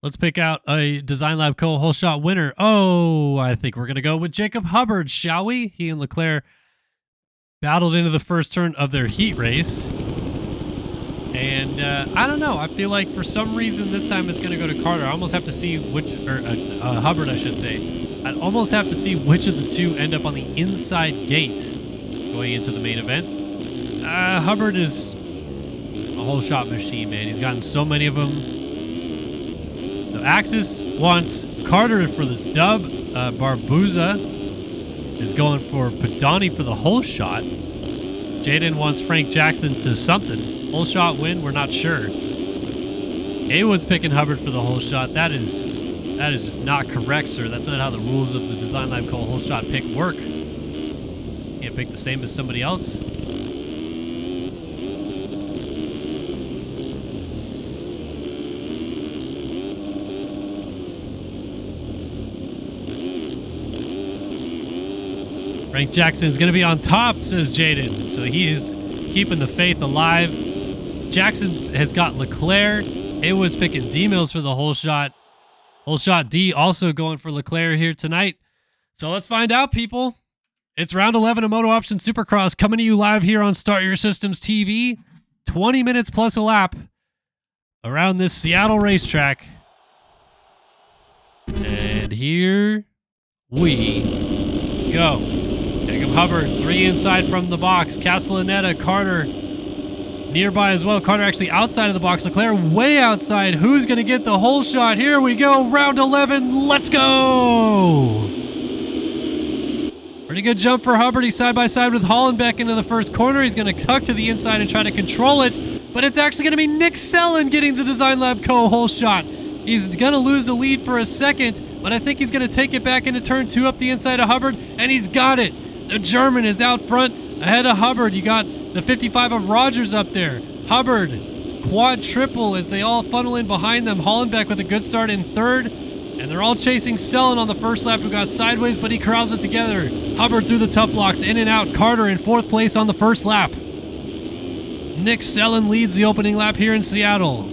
Let's pick out a Design Lab Co. whole shot winner. Oh, I think we're going to go with Jacob Hubbard, shall we? He and Leclerc battled into the first turn of their heat race. And I don't know. I feel like for some reason this time it's going to go to Carter. I almost have to see which, or Hubbard, I should say. I'd almost have to see which of the two end up on the inside gate going into the main event. Hubbard is a whole shot machine, man. He's gotten so many of them. So Axis wants Carter for the dub. Barbuza is going for Padani for the whole shot. Jaden wants Frank Jackson to something. Whole shot win, we're not sure. Haywood's picking Hubbard for the whole shot. That is just not correct, sir. That's not how the rules of the Design Lab Co. whole shot pick work. Can't pick the same as somebody else. Frank Jackson is going to be on top, says Jaden. So he is keeping the faith alive. Jackson has got Leclerc. Haywood's picking D-Mills for the whole shot. Whole shot D also going for Leclerc here tonight. So let's find out, people. It's round 11 of MotoOption Supercross coming to you live here on Start Your Systems TV. 20 minutes plus a lap around this Seattle racetrack. And here we go. Jacob Hubbard, 3 inside from the box. Castellaneta, Carter nearby as well. Carter actually outside of the box. Leclerc way outside. Who's going to get the whole shot? Here we go. Round 11. Let's go. Pretty good jump for Hubbard. He's side by side with Hollenbeck into the first corner. He's going to tuck to the inside and try to control it. but it's actually going to be Nick Sellen getting the Design Lab Co. shot. He's going to lose the lead for a second, but I think he's going to take it back into turn 2 up the inside of Hubbard, and he's got it. The German is out front ahead of Hubbard. You got the 55 of Rogers up there. Hubbard, quad triple as they all funnel in behind them. Hollenbeck with a good start in third, and they're all chasing Sellen on the first lap, who got sideways, but he corrals it together. Hubbard through the tough blocks, in and out. Carter in 4th place on the first lap. Nick Sellen leads the opening lap here in Seattle.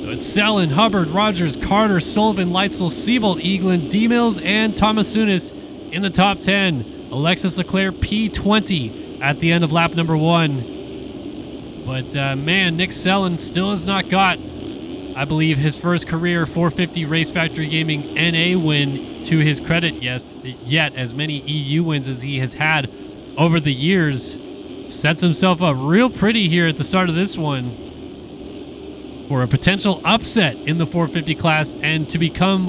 So it's Sellen, Hubbard, Rogers, Carter, Sullivan, Leitzel, Siebold, Eaglin, D-Mills, and Tomasunis in the top 10. Alexis Leclerc P20 at the end of lap number 1. But man, Nick Sellen still has not got, I believe, his first career 450 Race Factory Gaming NA win to his credit yet, as many EU wins as he has had over the years. Sets himself up real pretty here at the start of this one for a potential upset in the 450 class and to become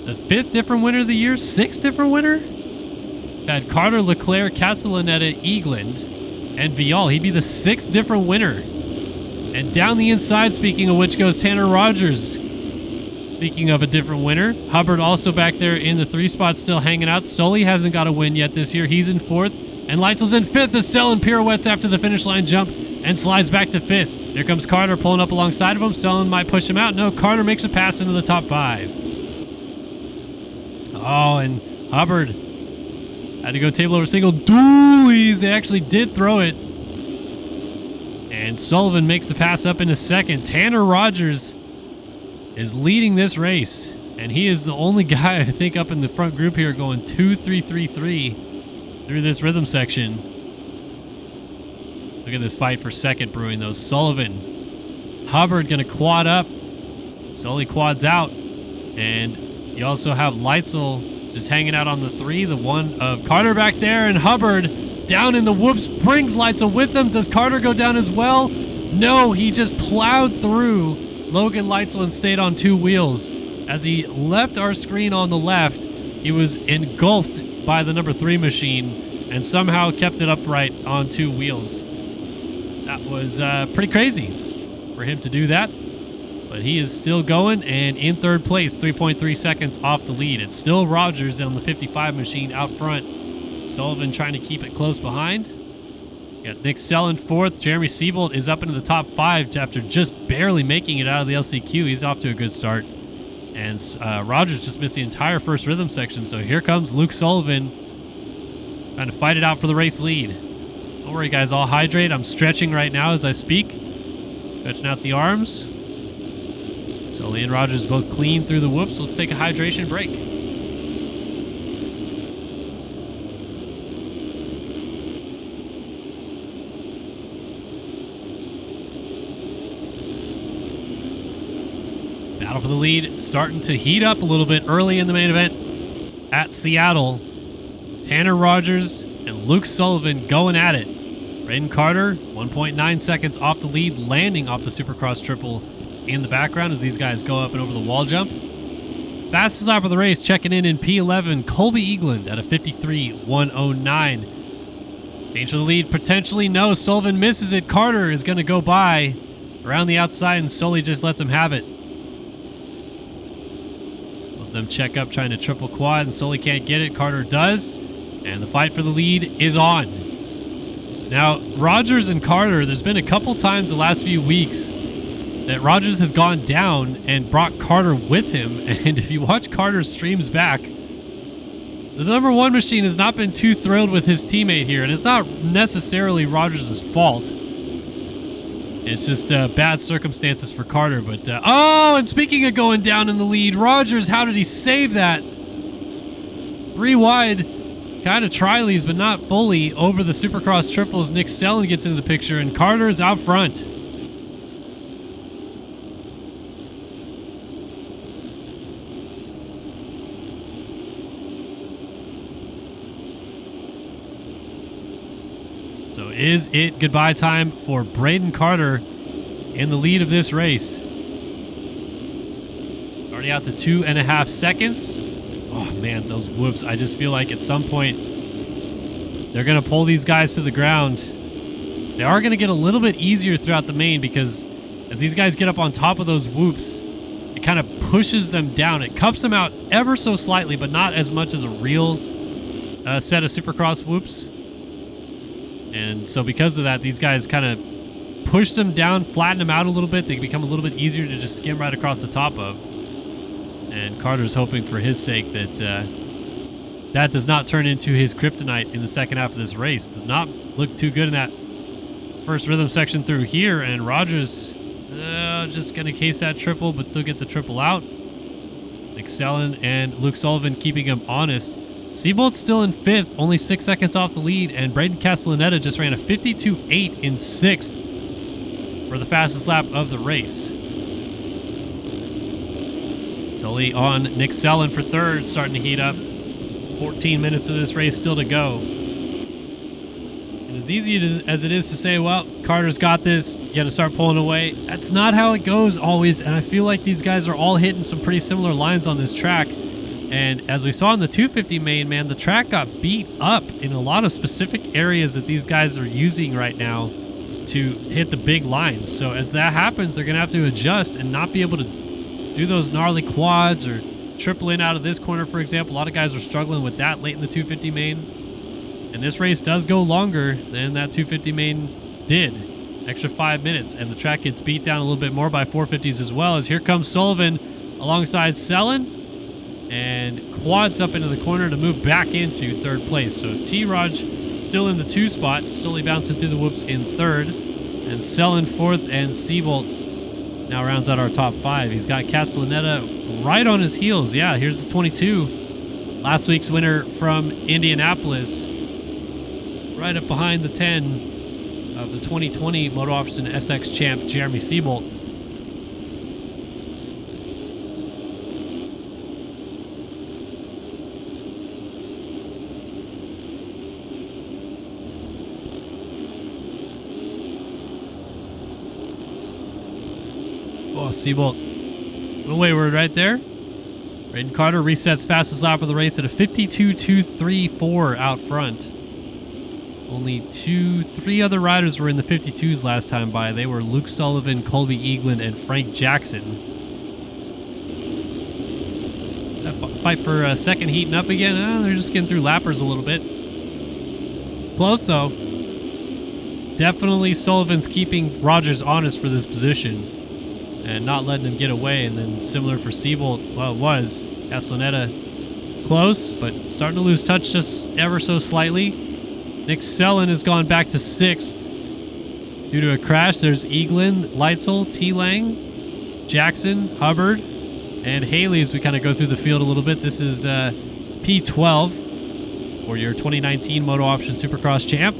the 5th different winner of the year, 6th different winner. Had Carter, Leclerc, Castellaneta, Eagland, and Vial. He'd be the 6th different winner. And down the inside, speaking of which, goes Tanner Rogers. Speaking of a different winner, Hubbard also back there in the 3 spot, still hanging out. Sully hasn't got a win yet this year. He's in 4th. And Leitzel's in 5th as Sellen pirouettes after the finish line jump and slides back to 5th. There comes Carter pulling up alongside of him. Sellen might push him out. No, Carter makes a pass into the top 5. Oh, and Hubbard had to go table over single dualies. They actually did throw it. And Sullivan makes the pass up into 2nd. Tanner Rogers is leading this race. And he is the only guy, I think, up in the front group here going 2-3-3-3 through this rhythm section. Look at this fight for 2nd brewing, though. Sullivan. Hubbard going to quad up. Sully quads out. And you also have Leitzel just hanging out on the 3. The one of Carter back there, and Hubbard down in the whoops brings Leitzel with him. Does Carter go down as well? No, he just plowed through Logan Leitzel and stayed on 2 wheels. As he left our screen on the left, he was engulfed by the number 3 machine and somehow kept it upright on 2 wheels. That was pretty crazy for him to do that. But he is still going and in 3rd place, 3.3 seconds off the lead. It's still Rogers on the 55 machine out front. Sullivan trying to keep it close behind. Got Nick Sellen 4th. Jeremy Siebold is up into the top 5 after just barely making it out of the LCQ. He's off to a good start. And Rogers just missed the entire first rhythm section. So here comes Luke Sullivan trying to fight it out for the race lead. Don't worry, guys. I'll hydrate. I'm stretching right now as I speak. Stretching out the arms. Sully and Rogers both clean through the whoops. Let's take a hydration break. Battle for the lead starting to heat up a little bit early in the main event at Seattle. Tanner Rogers and Luke Sullivan going at it. Braden Carter, 1.9 seconds off the lead, landing off the Supercross triple in the background as these guys go up and over the wall jump. Fastest lap of the race, checking in P11, Colby Eagland at a 53.109. Danger to the lead, potentially no. Sullivan misses it. Carter is going to go by around the outside, and Sully just lets him have it. Both of them check up, trying to triple quad, and Sully can't get it. Carter does, and the fight for the lead is on. Now, Rogers and Carter, there's been a couple times the last few weeks that Rogers has gone down and brought Carter with him. And if you watch Carter's streams back, the number 1 machine has not been too thrilled with his teammate here. And it's not necessarily Rogers' fault. It's just bad circumstances for Carter. But, oh, and speaking of going down in the lead, Rogers, how did he save that? 3 wide, kind of trialies, but not fully over the Supercross triples. Nick Sellen gets into the picture, and Carter's out front. So is it goodbye time for Braden Carter in the lead of this race? Already out to 2.5 seconds. Oh man, those whoops. I just feel like at some point they're going to pull these guys to the ground. They are going to get a little bit easier throughout the main because as these guys get up on top of those whoops, it kind of pushes them down. It cups them out ever so slightly, but not as much as a real set of Supercross whoops. And so because of that, these guys kind of push them down, flatten them out a little bit. They become a little bit easier to just skim right across the top of. And Carter's hoping for his sake that that does not turn into his kryptonite in the second half of this race. Does not look too good in that first rhythm section through here. And Rogers just going to case that triple, but still get the triple out. Kellen and Luke Sullivan keeping him honest. Seabolt's still in 5th, only 6 seconds off the lead, and Braden Castellaneta just ran a 52.8 in 6th for the fastest lap of the race. Solely on Nick Sellen for 3rd, starting to heat up. 14 minutes of this race still to go. And as easy as it is to say, well, Carter's got this, you got to start pulling away, that's not how it goes always, and I feel like these guys are all hitting some pretty similar lines on this track. And as we saw in the 250 main, man, the track got beat up in a lot of specific areas that these guys are using right now to hit the big lines. So as that happens, they're going to have to adjust and not be able to do those gnarly quads or triple in out of this corner, for example. A lot of guys were struggling with that late in the 250 main. And this race does go longer than that 250 main did. Extra 5 minutes. And the track gets beat down a little bit more by 450s as well, as here comes Sullivan alongside Sellen. And quads up into the corner to move back into 3rd place. So T-Raj still in the 2 spot, slowly bouncing through the whoops in 3rd. And Sellen 4th, and Seabolt now rounds out our top 5. He's got Castellaneta right on his heels. Yeah, here's the 22. Last week's winner from Indianapolis. Right up behind the 10 of the 2020 MotoOption SX champ, Jeremy Seabolt. Oh, Seabolt a little wayward right there. Braden Carter resets fastest lap of the race at a 52.234 out front. Only 3 other riders were in the 52s last time by. They were Luke Sullivan, Colby Eaglin, and Frank Jackson. That fight for a second heating up again. They're just getting through lappers a little bit. Close though. Definitely Sullivan's keeping Rogers honest for this position and not letting him get away. And then similar for Seabolt, well, it was Castellaneta close, but starting to lose touch just ever so slightly. Nick Sellen has gone back to 6th due to a crash. There's Eaglin, Leitzel, T-Lang, Jackson, Hubbard, and Haley as we kind of go through the field a little bit. This is P12 for your 2019 MotoOption Supercross champ.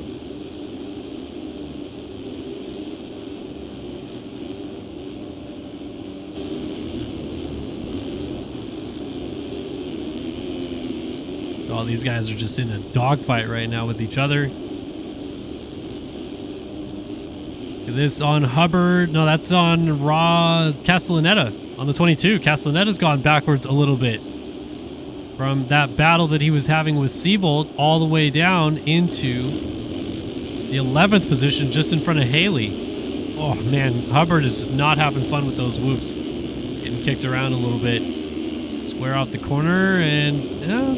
All these guys are just in a dogfight right now with each other. This on Hubbard. No, that's on Castellaneta on the 22. Castellaneta's gone backwards a little bit from that battle that he was having with Seabolt all the way down into the 11th position just in front of Haley. Oh, man. Hubbard is just not having fun with those whoops. Getting kicked around a little bit. Square off the corner, and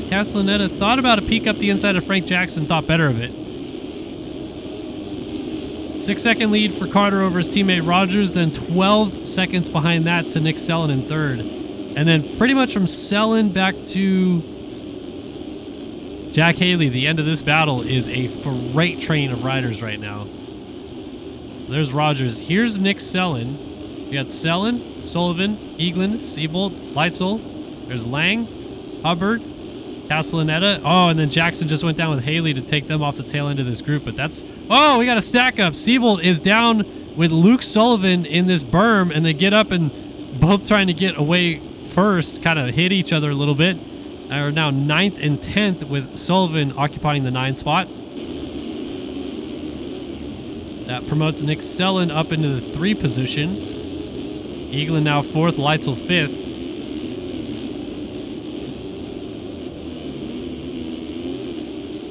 Castellaneta thought about a peek up the inside of Frank Jackson, thought better of it. 6-second lead for Carter over his teammate Rogers, then 12 seconds behind that to Nick Sellen in 3rd. And then pretty much from Sellen back to Jack Haley, the end of this battle is a freight train of riders right now. There's Rogers. Here's Nick Sellen. We got Sellen, Sullivan, Eaglin, Seabolt, Leitzel. There's Lang, Hubbard, Castellaneta. Oh, and then Jackson just went down with Haley to take them off the tail end of this group. But that's... Oh, we got a stack up. Seabolt is down with Luke Sullivan in this berm, and they get up and both trying to get away first, kind of hit each other a little bit. Are now 9th and 10th with Sullivan occupying the 9 spot. That promotes Nick Sellen up into the 3 position. Eaglin now 4th, Leitzel 5th.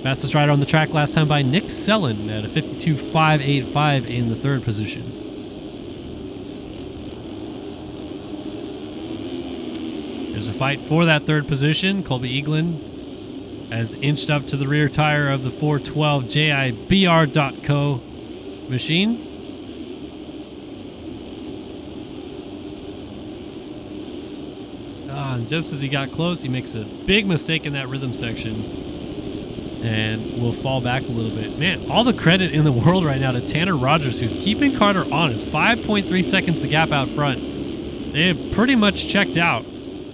Fastest rider on the track last time by Nick Sellen at a 52.585 in the third position. There's a fight for that third position. Colby Eaglin has inched up to the rear tire of the 412 JIBR.co machine. And just as he got close, he makes a big mistake in that rhythm section and will fall back a little bit. Man, all the credit in the world right now to Tanner Rogers, who's keeping Carter honest. 5.3 seconds the gap out front. They have pretty much checked out,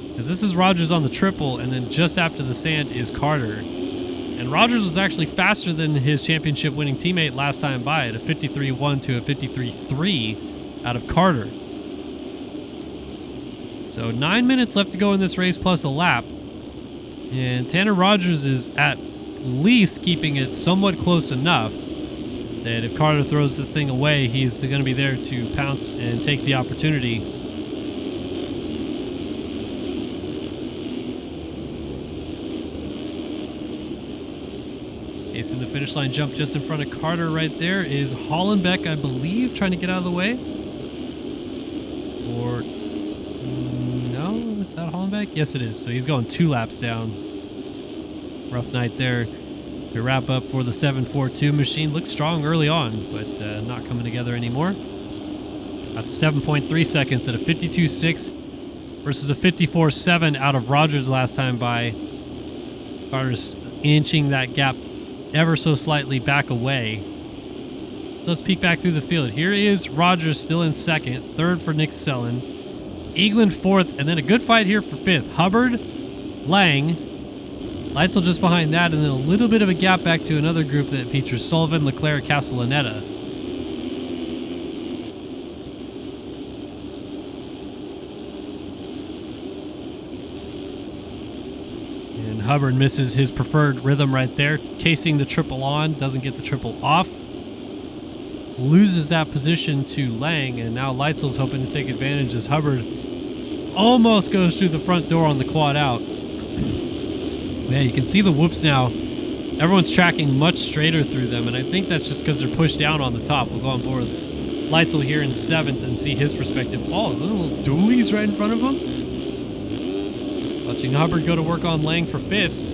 because this is Rogers on the triple, and then just after the sand is Carter. And Rogers was actually faster than his championship winning teammate last time by at a 53.1 to a 53.3 out of Carter. So 9 minutes left to go in this race plus a lap. And Tanner Rogers is at least keeping it somewhat close enough that if Carter throws this thing away, he's going to be there to pounce and take the opportunity. Casing the finish line jump just in front of Carter right there is Hollenbeck, I believe, trying to get out of the way. Or... no, is that Hollenbeck? Yes, it is. So he's going 2 laps down. Rough night there. We wrap up for the 7.42 machine. Looked strong early on, but not coming together anymore. At the 7.3 seconds at a 52.6 versus a 54.7 out of Rogers last time by. Carter's inching that gap ever so slightly back away. So let's peek back through the field. Here is Rogers still in second. Third for Nick Sellen. Eaglin fourth, and then a good fight here for fifth. Hubbard, Lang, Leitzel just behind that, and then a little bit of a gap back to another group that features Sullivan, Leclerc, Castellaneta. And Hubbard misses his preferred rhythm right there, casing the triple on, doesn't get the triple off. Loses that position to Lang, and now Leitzel's hoping to take advantage as Hubbard almost goes through the front door on the quad out. Man, you can see the whoops now. Everyone's tracking much straighter through them, and I think that's just because they're pushed down on the top. We'll go on board Leitzel here in 7th and see his perspective. Oh, little dualies right in front of him. Watching Hubbard go to work on Lang for 5th.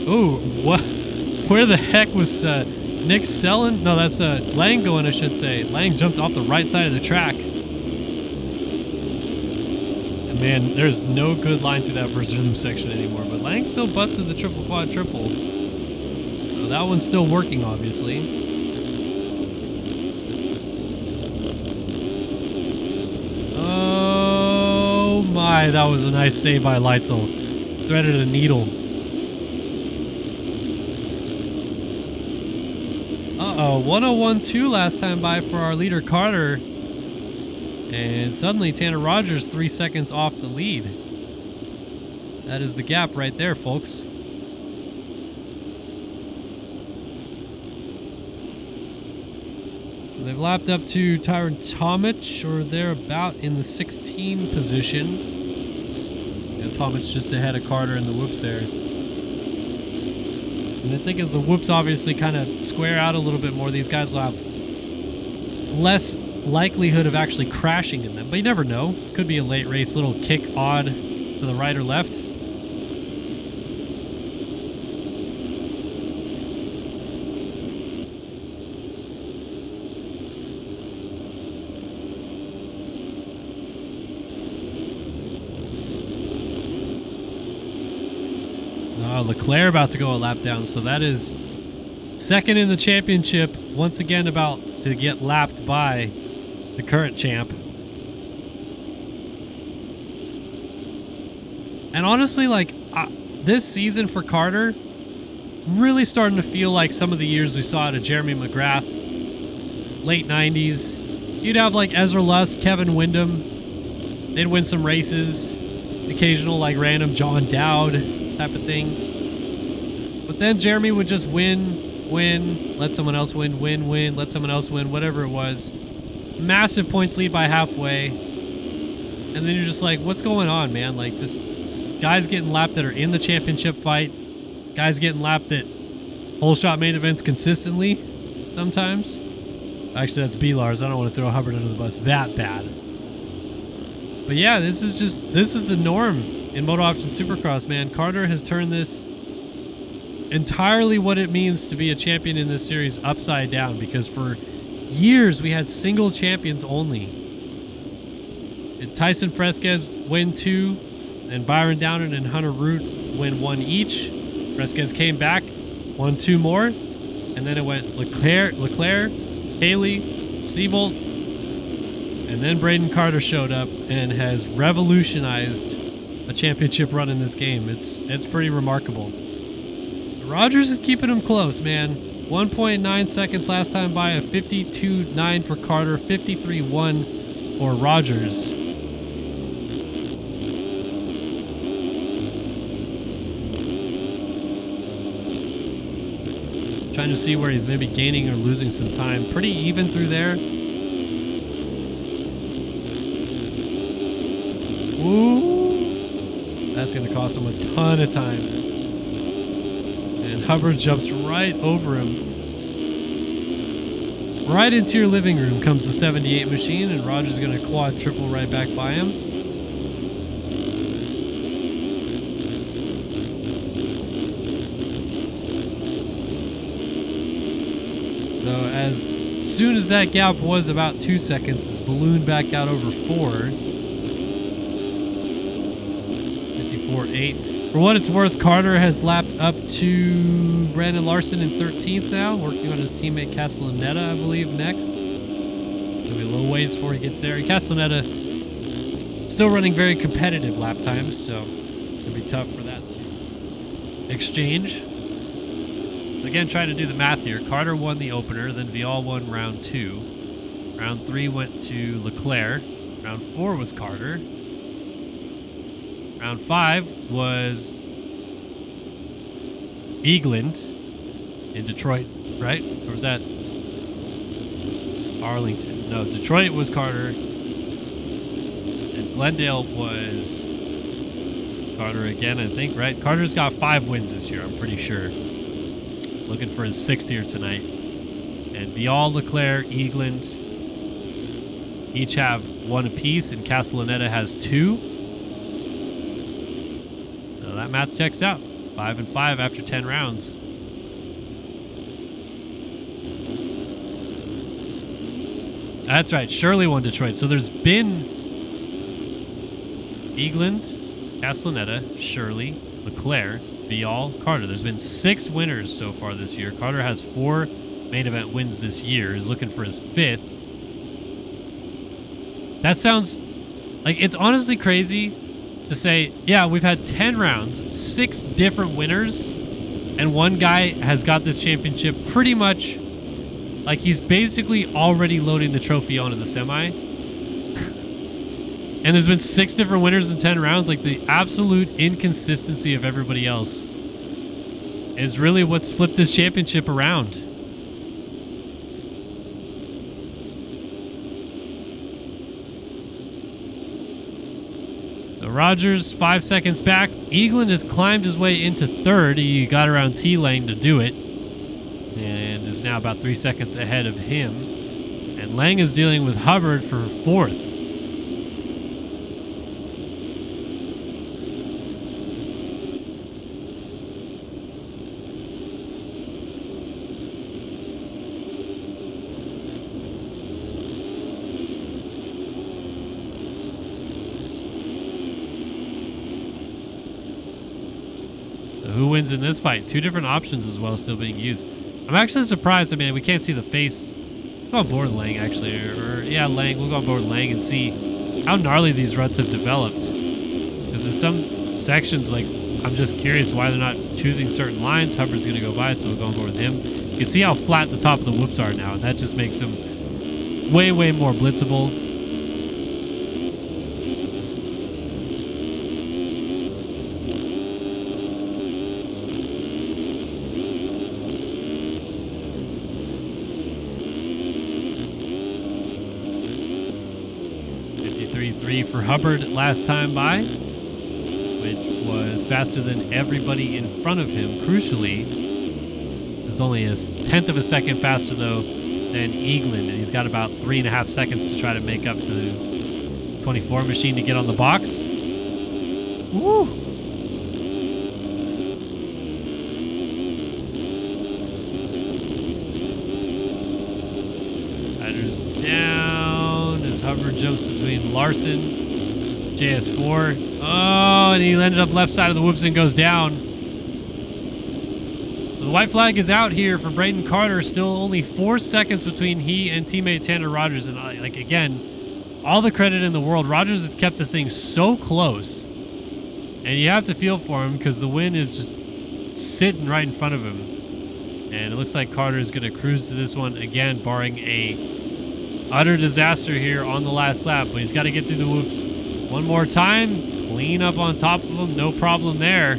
Ooh, what? Where the heck was Nick Sellen? No, that's Lang going, I should say. Lang jumped off the right side of the track. And man, there's no good line through that first rhythm section anymore. But Lang still busted the triple quad triple. So that one's still working, obviously. Oh my, that was a nice save by Leitzel. Threaded a needle. Uh-oh, 101.2 last time by for our leader Carter. And suddenly Tanner Rogers 3 seconds off the lead. That is the gap right there, folks. So they've lapped up to Tyron Tomic, or they're about in the 16 position. And Tomic just ahead of Carter in the whoops there. And I think as the whoops obviously kind of square out a little bit more, these guys will have less likelihood of actually crashing in them. But you never know. Could be a late race, little kick odd to the right or left. Leclerc about to go a lap down, so that is second in the championship, once again about to get lapped by the current champ. And honestly, like, this season for Carter, really starting to feel like some of the years we saw out of Jeremy McGrath, late 90s. You'd have like Ezra Lusk, Kevin Windham. They'd win some races, occasional like random John Dowd type of thing. But then Jeremy would just win, let someone else win, let someone else win, whatever it was. massive points lead by halfway. And then you're just like, what's going on, man? Like, just guys getting lapped that are in the championship fight. Guys getting lapped at whole shot main events consistently sometimes. Actually, that's B-Lars. I don't want to throw Hubbard under the bus that bad. But yeah, this is the norm in MotoOption Supercross, man. Carter has turned this entirely what it means to be a champion in this series upside down, because for years we had single champions only. And Tyson Fresquez win 2, and Byron Downen and Hunter Root win 1 each. Fresquez came back, won 2 more, and then it went Leclerc, Haley, Seabolt, and then Braden Carter showed up and has revolutionized a championship run in this game. It's pretty remarkable. Rogers is keeping him close, man. 1.9 seconds last time by, a 52.9 for Carter, 53.1 for Rogers. Trying to see where he's maybe gaining or losing some time. Pretty even through there. Ooh. That's going to cost him a ton of time. And Hubbard jumps right over him. Right into your living room comes the 78 machine, and Rogers is going to quad triple right back by him. So as soon as that gap was about 2 seconds, it's ballooned back out over 4. 54.8. For what it's worth, Carter has lapped up to Brandon Larson in 13th now, working on his teammate Castellaneta, I believe, next. It'll be a little ways before he gets there. And Castellaneta still running very competitive lap times, so it'll be tough for that to exchange. Again, trying to do the math here. Carter won the opener, then Vial won round 2. Round 3 went to Leclerc. Round 4 was Carter. Round 5 was Eagland in Detroit, right? Or was that Arlington? No, Detroit was Carter. And Glendale was Carter again, I think, right? Carter's got 5 wins this year, I'm pretty sure. Looking for his 6th here tonight. And Vial, Leclerc, Eagland each have 1 apiece, and Castellaneta has 2. So that math checks out. 5 and 5 after 10 rounds. That's right. Shirley won Detroit. So there's been Eagland, Castellaneta, Shirley, Leclerc, Vial, Carter. There's been 6 winners so far this year. Carter has 4 main event wins this year. He's looking for his 5th. That sounds like, it's honestly crazy to say, yeah, we've had 10 rounds, 6 different winners, and one guy has got this championship pretty much like he's basically already loading the trophy onto the semi. And there's been 6 different winners in 10 rounds. Like, the absolute inconsistency of everybody else is really what's flipped this championship around. So Rogers, 5 seconds back. Eagland has climbed his way into 3rd. He got around T-Lane to do it, and is now about 3 seconds ahead of him. And Lang is dealing with Hubbard for 4th. Who wins in this fight? 2 different options as well still being used. I'm actually surprised. I mean, we can't see the face. Let's go on board Lang, actually. Or yeah, Lang. We'll go on board Lang and see how gnarly these ruts have developed. Because there's some sections, like, I'm just curious why they're not choosing certain lines. Hubbard's going to go by, so we'll go on board with him. You can see how flat the top of the whoops are now, and that just makes them way, way more blitzable. 3 for Hubbard last time by, which was faster than everybody in front of him. Crucially, it was only a 1/10 of a second faster, though, than Eaglin, and he's got about 3.5 seconds to try to make up to the 24 machine to get on the box. Woo! Riders down as Hubbard jumps between Larson, JS4. Oh, and he ended up left side of the whoops and goes down. The white flag is out here for Braden Carter. Still only 4 seconds between he and teammate Tanner Rogers. And like, again, all the credit in the world. Rogers has kept this thing so close. And you have to feel for him because the win is just sitting right in front of him. And it looks like Carter is going to cruise to this one again, barring a utter disaster here on the last lap. But he's got to get through the whoops one more time. Clean up on top of him. No problem there.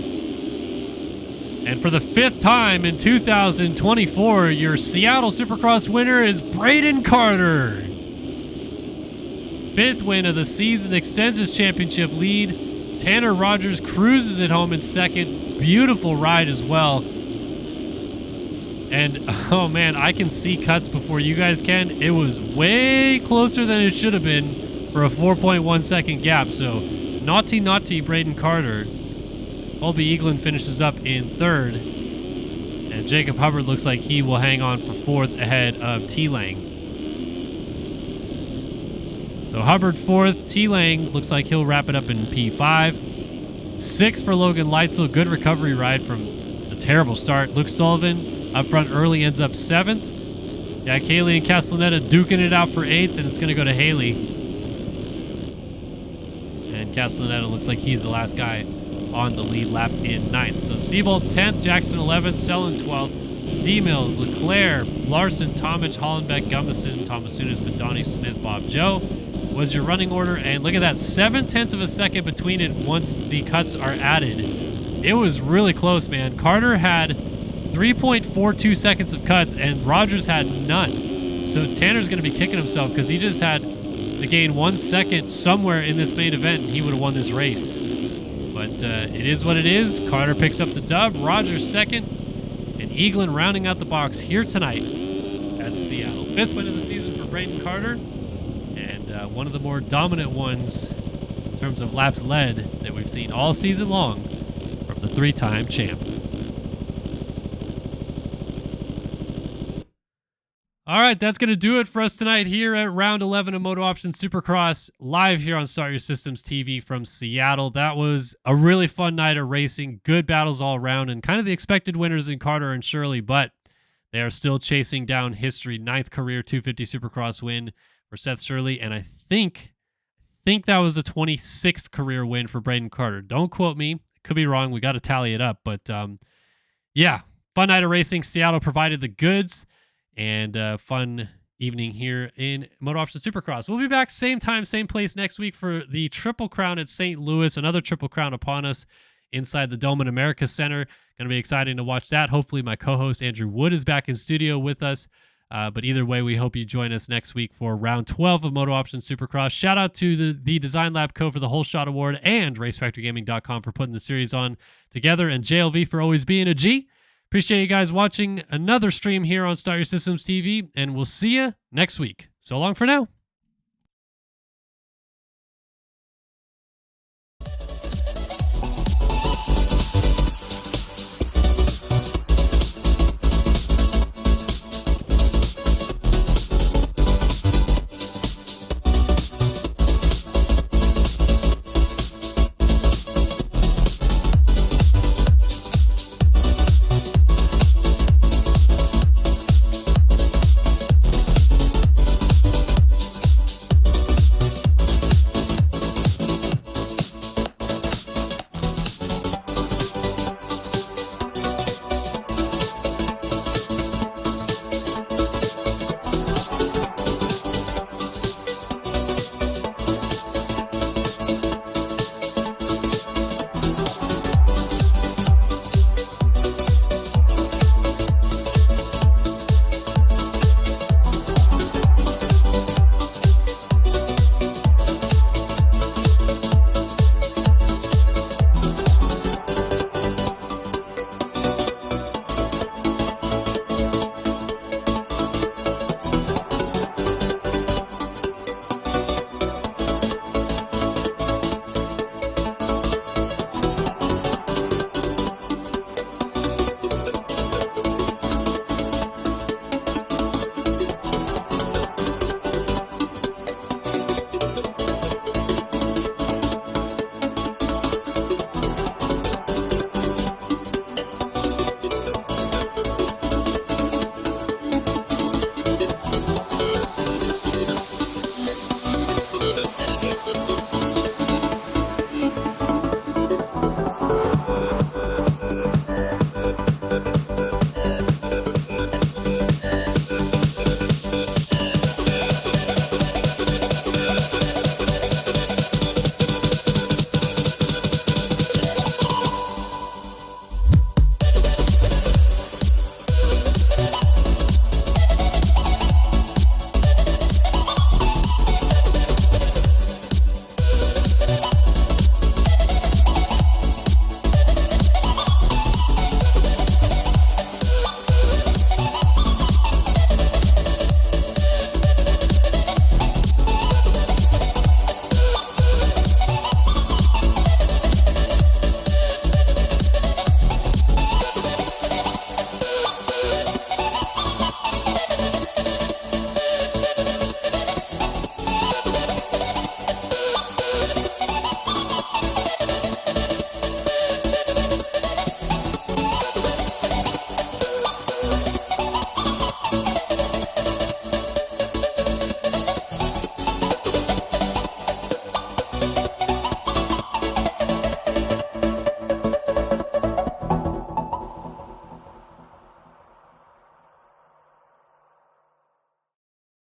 And for the 5th time in 2024, your Seattle Supercross winner is Braden Carter. 5th win of the season, extends his championship lead. Tanner Rogers cruises it home in 2nd. Beautiful ride as well. And, oh man, I can see cuts before you guys can. It was way closer than it should have been for a 4.1 second gap. So, naughty Braden Carter. Colby Eaglin finishes up in 3rd. And Jacob Hubbard looks like he will hang on for 4th ahead of T-Lang. So Hubbard 4th. T-Lang looks like he'll wrap it up in P5. 6th for Logan Leitzel. Good recovery ride from a terrible start. Luke Sullivan up front early ends up 7th. Yeah, Haley and Castellaneta duking it out for 8th, and it's going to go to Haley. And Castellaneta looks like he's the last guy on the lead lap in 9th. So Seabolt 10th, Jackson 11th, Sellon 12th, D-Mills, Leclerc, Larson, Tomich, Hollenbeck, Gummison, Thomasounis, Madani, Smith, Bob, Joe was your running order. And look at that, 7/10 of a second between it once the cuts are added. It was really close, man. Carter had 3.42 seconds of cuts and Rogers had none. So Tanner's going to be kicking himself because he just had to gain 1 second somewhere in this main event and he would have won this race. But it is what it is. Carter picks up the dub. Rogers 2nd. And Eaglin rounding out the box here tonight at Seattle. 5th win of the season for Braden Carter. And one of the more dominant ones in terms of laps led that we've seen all season long from the 3-time champ. All right, that's going to do it for us tonight here at Round 11 of MotoOption Supercross, live here on Start Your Systems TV from Seattle. That was a really fun night of racing, good battles all around, and kind of the expected winners in Carter and Shirley, but they are still chasing down history. 9th career 250 Supercross win for Seth Shirley, and I think that was the 26th career win for Braden Carter. Don't quote me. Could be wrong. We got to tally it up, but yeah, fun night of racing. Seattle provided the goods. And fun evening here in MotoOption Supercross. We'll be back same time, same place next week for the Triple Crown at St. Louis. Another Triple Crown upon us inside the Dome in America Center. Going to be exciting to watch that. Hopefully my co-host Andrew Wood is back in studio with us. But either way, we hope you join us next week for round 12 of MotoOption Supercross. Shout out to the Design Lab Co. for the Whole Shot Award and RaceFactoryGaming.com for putting the series on together, and JLV for always being a G. Appreciate you guys watching another stream here on Start Your Systems TV, and we'll see you next week. So long for now.